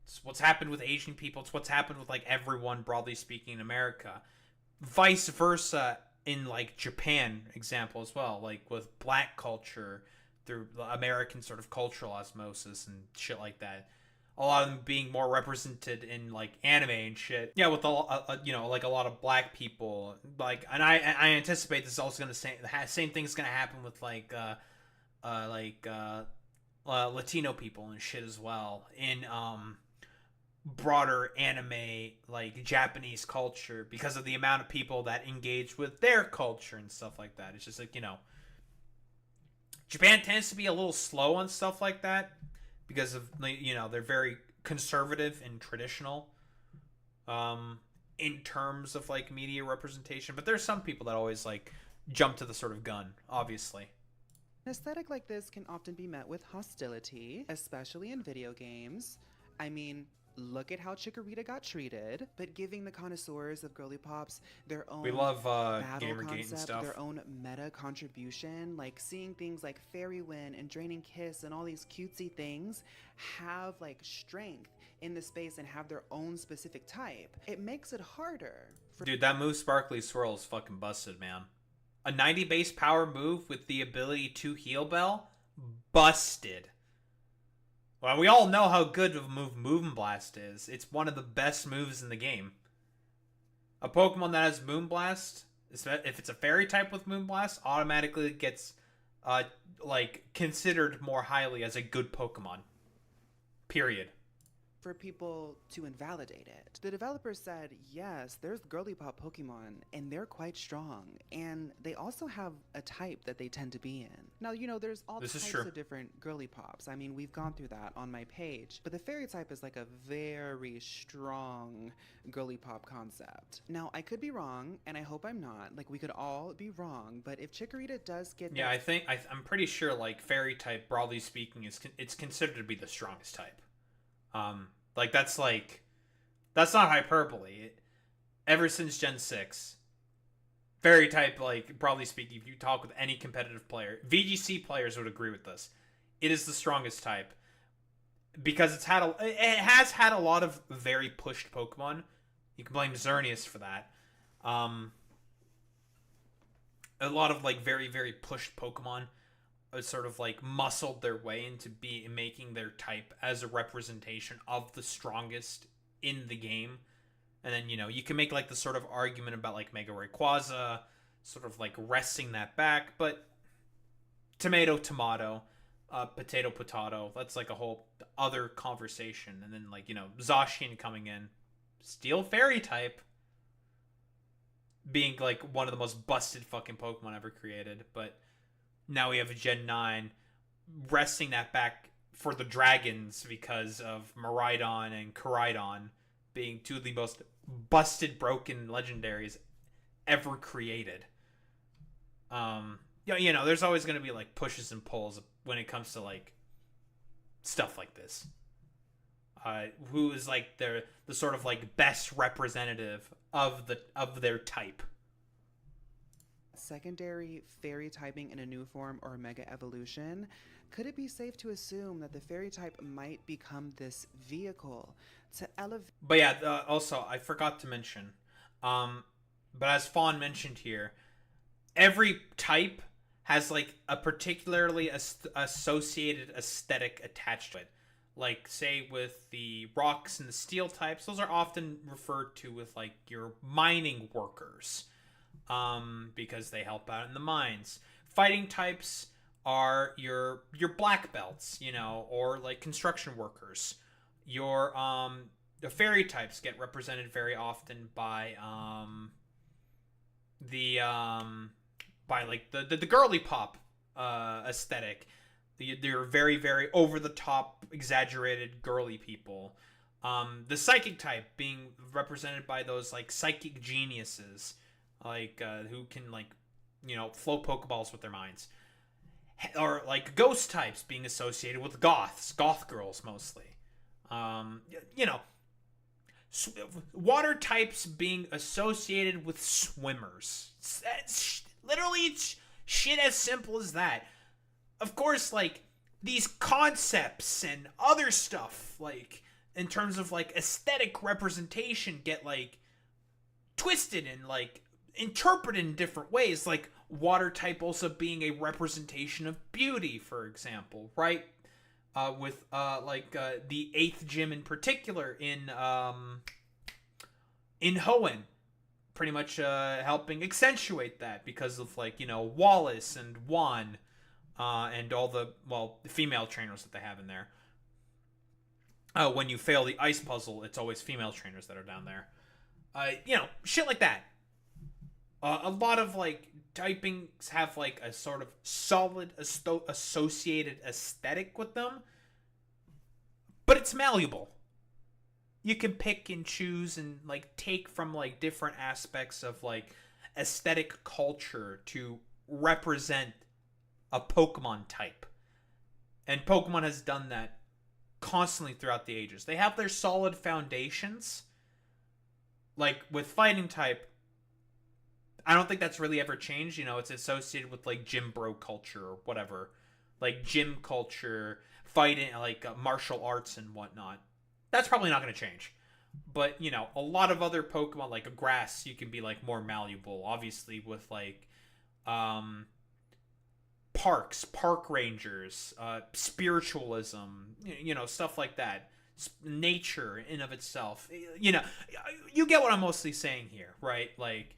A: It's what's happened with Asian people. It's what's happened with like everyone, broadly speaking, in America. Vice versa in like Japan, example as well. Like with black culture through the American sort of cultural osmosis and shit like that. A lot of them being more represented in like anime and shit. Yeah, with you know, like a lot of black people. Like, and I anticipate this is also gonna same thing's gonna happen with like Latino people and shit as well in broader anime like Japanese culture because of the amount of people that engage with their culture and stuff like that. It's just like, you know, Japan tends to be a little slow on stuff like that because of, you know, they're very conservative and traditional in terms of like media representation, but there's some people that always like jump to the sort of gun, obviously.
F: An aesthetic like this can often be met with hostility, especially in video games. I mean, look at how Chikorita got treated, but giving the connoisseurs of girly pops their own
A: we love
F: battle
A: GAMERGATE
F: concept,
A: and stuff.
F: their own meta contribution, like seeing things like Fairy Wind and Draining Kiss and all these cutesy things have like strength in the space and have their own specific type. It makes it harder.
A: Dude, that move Sparkly Swirl is fucking busted, man. A 90 base power move with the ability to heal bell? Busted. Well, we all know how good of a move Moonblast is. It's one of the best moves in the game. A Pokemon that has Moonblast If it's a fairy type with Moonblast, automatically gets like considered more highly as a good Pokemon. Period.
F: For people to invalidate it. The developers said, yes, there's girly pop Pokemon, and they're quite strong, and they also have a type that they tend to be in. Now, there's all types of different girly pops. I mean, we've gone through that on my page, but the fairy type is like a very strong girly pop concept. Now, I could be wrong, and I hope I'm not. Like, we could all be wrong, but if Chikorita does get...
A: Yeah, I'm pretty sure, like, fairy type, broadly speaking, it's considered to be the strongest type. That's not hyperbole. Ever since Gen 6, fairy type, like, broadly speaking, if you talk with any competitive player, VGC players would agree with this. It is the strongest type because it has had a lot of very pushed Pokemon. You can blame Xerneas for that. A lot of, like, very, very pushed Pokemon sort of like muscled their way into making their type as a representation of the strongest in the game. And then, you can make like the sort of argument about like Mega Rayquaza sort of like wresting that back, but tomato, potato, potato, that's like a whole other conversation. And then like, Zacian coming in, Steel Fairy type, being like one of the most busted fucking Pokemon ever created, but now we have a Gen 9 wresting that back for the Dragons because of Miraidon and Koraidon being two of the most busted, broken legendaries ever created. There's always going to be like pushes and pulls when it comes to like stuff like this. Who is like the sort of like best representative of their type?
F: Secondary fairy typing in a new form or a mega evolution, could it be safe to assume that the fairy type might become this vehicle to elevate?
A: But yeah, also I forgot to mention, but as Fawn mentioned here, every type has like a particularly associated aesthetic attached to it. Like, say, with the rocks and the steel types, those are often referred to with like your mining workers. Because they help out in the mines. Fighting types are your black belts, or like construction workers. Your the fairy types get represented very often by like the girly pop aesthetic. They're very, very over the top, exaggerated girly people. The psychic type being represented by those like psychic geniuses. Like, who can, like, float Pokeballs with their minds. Or, like, ghost types being associated with goth girls, mostly. Water types being associated with swimmers. Literally, it's shit as simple as that. Of course, like, these concepts and other stuff, like, in terms of, like, aesthetic representation get, like, twisted and, like, interpreted in different ways, like water type also being a representation of beauty, for example, right? With the 8th gym in particular in Hoenn, pretty much helping accentuate that because of like Wallace and Juan and all the female trainers that they have in there. When you fail the ice puzzle, it's always female trainers that are down there. Shit like that. A lot of like typings have like a sort of solid associated aesthetic with them, but it's malleable. You can pick and choose and like take from like different aspects of like aesthetic culture to represent a Pokemon type. And Pokemon has done that constantly throughout the ages. They have their solid foundations. Like with fighting type, I don't think that's really ever changed. It's associated with like gym bro culture or whatever, like gym culture, fighting, like martial arts and whatnot. That's probably not going to change. But a lot of other Pokemon, like a grass, you can be like more malleable. Obviously, with like park rangers, spiritualism, stuff like that. Nature in of itself. You get what I'm mostly saying here, right? Like,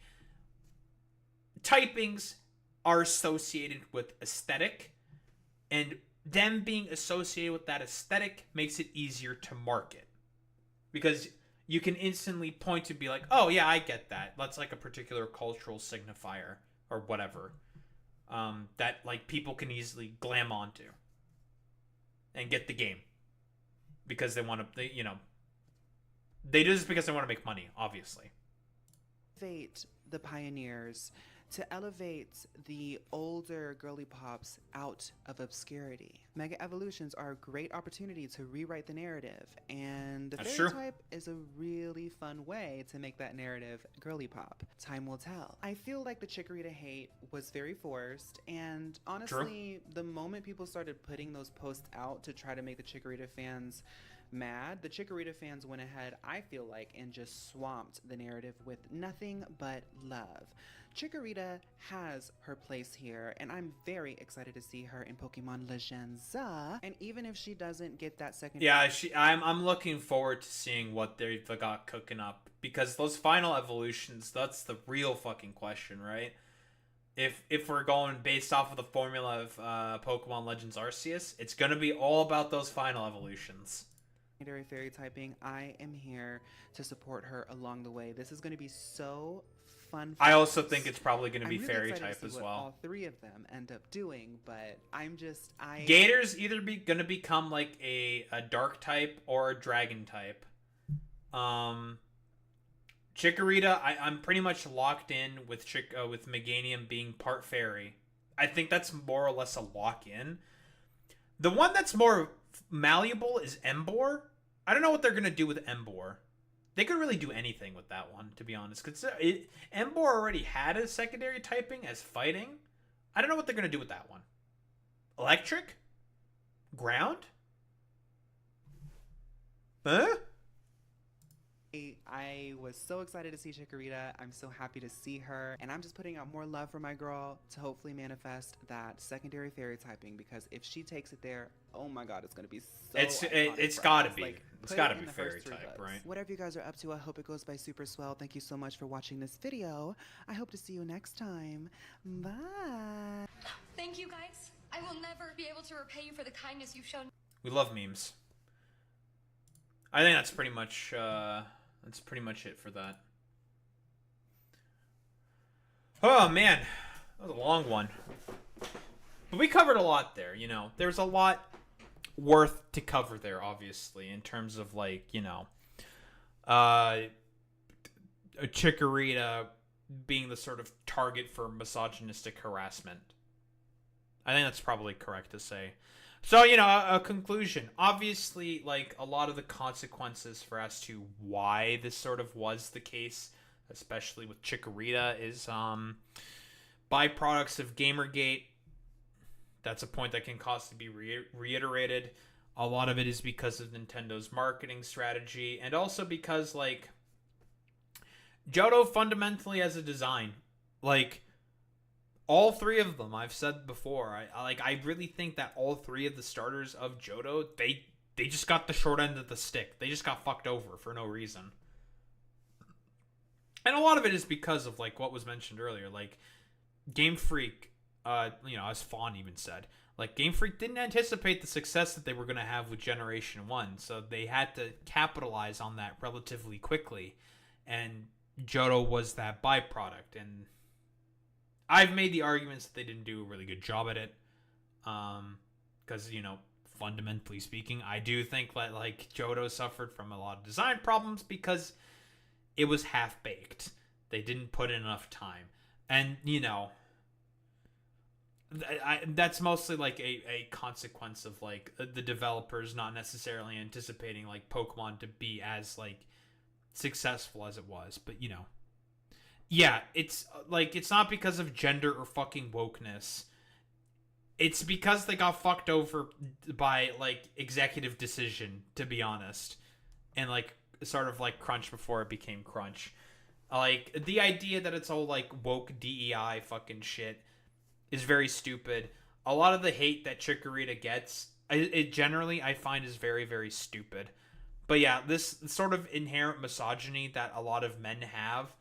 A: typings are associated with aesthetic, and them being associated with that aesthetic makes it easier to market, because you can instantly point to be like, oh yeah, I get that. That's like a particular cultural signifier or whatever, that like people can easily glam onto and get the game because they want to. They do this because they want to make money, obviously.
F: Elevate the pioneers, to elevate the older girly pops out of obscurity. Mega evolutions are a great opportunity to rewrite the narrative, and the
A: That's
F: fairy
A: true.
F: type is a really fun way to make that narrative girly pop. Time will tell. I feel like the Chikorita hate was very forced, and honestly, the moment people started putting those posts out to try to make the Chikorita fans mad, the Chikorita fans went ahead, I feel like, and just swamped the narrative with nothing but love. Chikorita has her place here, and I'm very excited to see her in Pokemon Legends. And even if she doesn't get that second,
A: Yeah, I'm looking forward to seeing what they've got cooking up, because those final evolutions, that's the real fucking question, right? If we're going based off of the formula of Pokemon Legends Arceus, it's gonna be all about those final evolutions.
F: secondary fairy typing, I am here to support her along the way. This is going to be so fun.
A: I also think it's probably going to be
F: I'm really
A: fairy
F: excited to
A: type
F: see
A: as
F: what
A: well.
F: all three of them end up doing, but
A: Gator's either going to become like a dark type or a dragon type. Chikorita, I'm pretty much locked in with Meganium being part fairy. I think that's more or less a lock in. The one that's more malleable is Emboar. I don't know what they're going to do with Emboar. They could really do anything with that one, to be honest. Because Emboar already had a secondary typing as fighting. I don't know what they're going to do with that one. Electric? Ground? Huh?
F: I was so excited to see Chikorita. I'm so happy to see her, and I'm just putting out more love for my girl to hopefully manifest that secondary fairy typing, because if she takes it there, oh my god, it's going to be so
A: It's got to be. It's got to be fairy type, right?
F: Whatever you guys are up to, I hope it goes by super swell. Thank you so much for watching this video. I hope to see you next time. Bye.
L: Thank you, guys. I will never be able to repay you for the kindness you've shown.
A: We love memes. I think that's pretty much it for that. Oh man, that was a long one. But we covered a lot there, you know. There's a lot worth to cover there, obviously, in terms of like, you know, a Chikorita being the sort of target for misogynistic harassment. I think that's probably correct to say. So, you know, a conclusion. Obviously, like, a lot of the consequences for as to why this sort of was the case, especially with Chikorita, is byproducts of GAMERGATE. That's a point that can cost to be reiterated. A lot of it is because of Nintendo's marketing strategy, and also because, like, Johto fundamentally as a design, like, all three of them, I've said before, I really think that all three of the starters of Johto, they just got the short end of the stick. They just got fucked over for no reason. And a lot of it is because of, like, what was mentioned earlier. Like, Game Freak, you know, as Fawn even said, like, Game Freak didn't anticipate the success that they were going to have with Generation 1, so they had to capitalize on that relatively quickly. And Johto was that byproduct, and I've made the arguments that they didn't do a really good job at it. Because, you know, fundamentally speaking, I do think that, like, Johto suffered from a lot of design problems because it was half-baked. They didn't put in enough time. And, you know, that's mostly, like, a consequence of, like, the developers not necessarily anticipating, like, Pokemon to be as, like, successful as it was. But, you know. Yeah, it's, like, it's not because of gender or fucking wokeness. It's because they got fucked over by, like, executive decision, to be honest. And, like, sort of, like, crunch before it became crunch. Like, the idea that it's all, like, woke DEI fucking shit is very stupid. A lot of the hate that Chikorita gets, it generally, I find, is very, very stupid. But yeah, this sort of inherent misogyny that a lot of men have,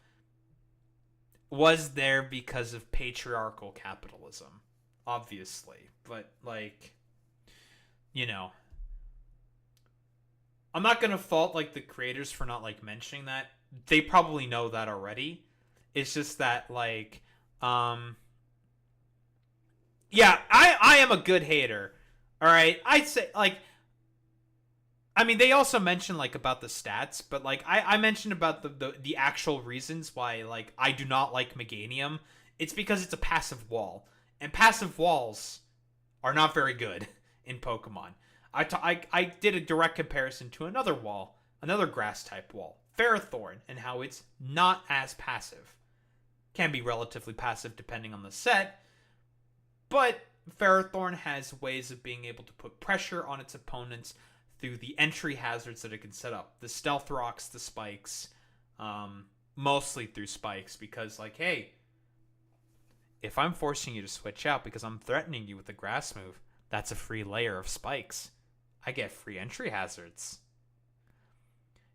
A: was there because of patriarchal capitalism, obviously. But, like, you know, I'm not going to fault, like, the creators for not, like, mentioning that. They probably know that already. It's just that, like, yeah, I am a good hater. All right, I'd say, like, I mean, they also mentioned, like, about the stats, but, like, I mentioned about the actual reasons why, like, I do not like Meganium. It's because it's a passive wall, and passive walls are not very good in Pokemon. I did a direct comparison to another wall, another grass-type wall, Ferrothorn, and how it's not as passive. Can be relatively passive depending on the set, but Ferrothorn has ways of being able to put pressure on its opponents through the entry hazards that it can set up. The stealth rocks, the spikes, mostly through spikes, because, like, hey, if I'm forcing you to switch out because I'm threatening you with a grass move, that's a free layer of spikes. I get free entry hazards.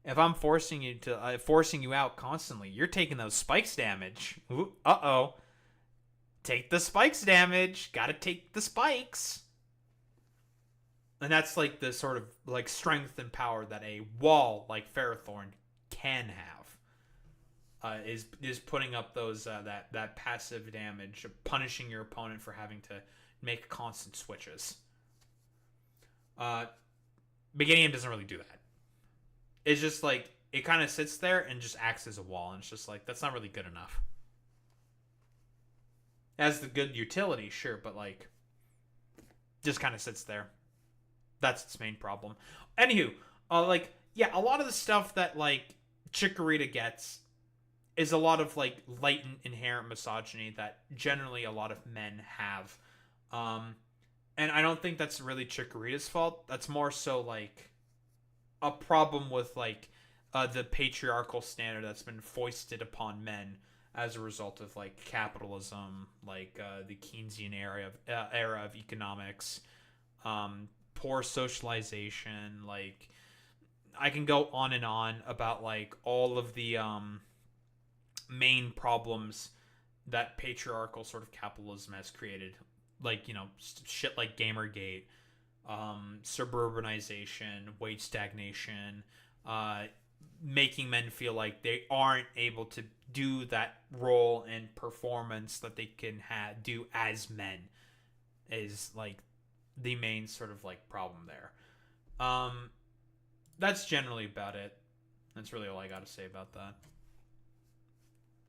A: If I'm forcing you out constantly, you're taking those spikes damage. Ooh, uh-oh. Take the spikes damage. Gotta take the spikes. And that's, like, the sort of, like, strength and power that a wall like Ferrothorn can have. Is putting up those that passive damage, punishing your opponent for having to make constant switches. Meganium doesn't really do that. It's just, like, it kind of sits there and just acts as a wall, and it's just like, that's not really good enough. It has the good utility, sure, but, like, just kind of sits there. That's its main problem. Anywho, like, yeah, a lot of the stuff that, like, Chikorita gets is a lot of, like, latent inherent misogyny that generally a lot of men have. And I don't think that's really Chikorita's fault. That's more so, like, a problem with, like, the patriarchal standard that's been foisted upon men as a result of, like, capitalism, like, the Keynesian era of economics, poor socialization. Like, I can go on and on about, like, all of the main problems that patriarchal sort of capitalism has created, like, you know, shit like Gamergate, suburbanization, wage stagnation, making men feel like they aren't able to do that role and performance that they can do as men, is, like, the main sort of, like, problem there. That's generally about it. That's really all I got to say about that.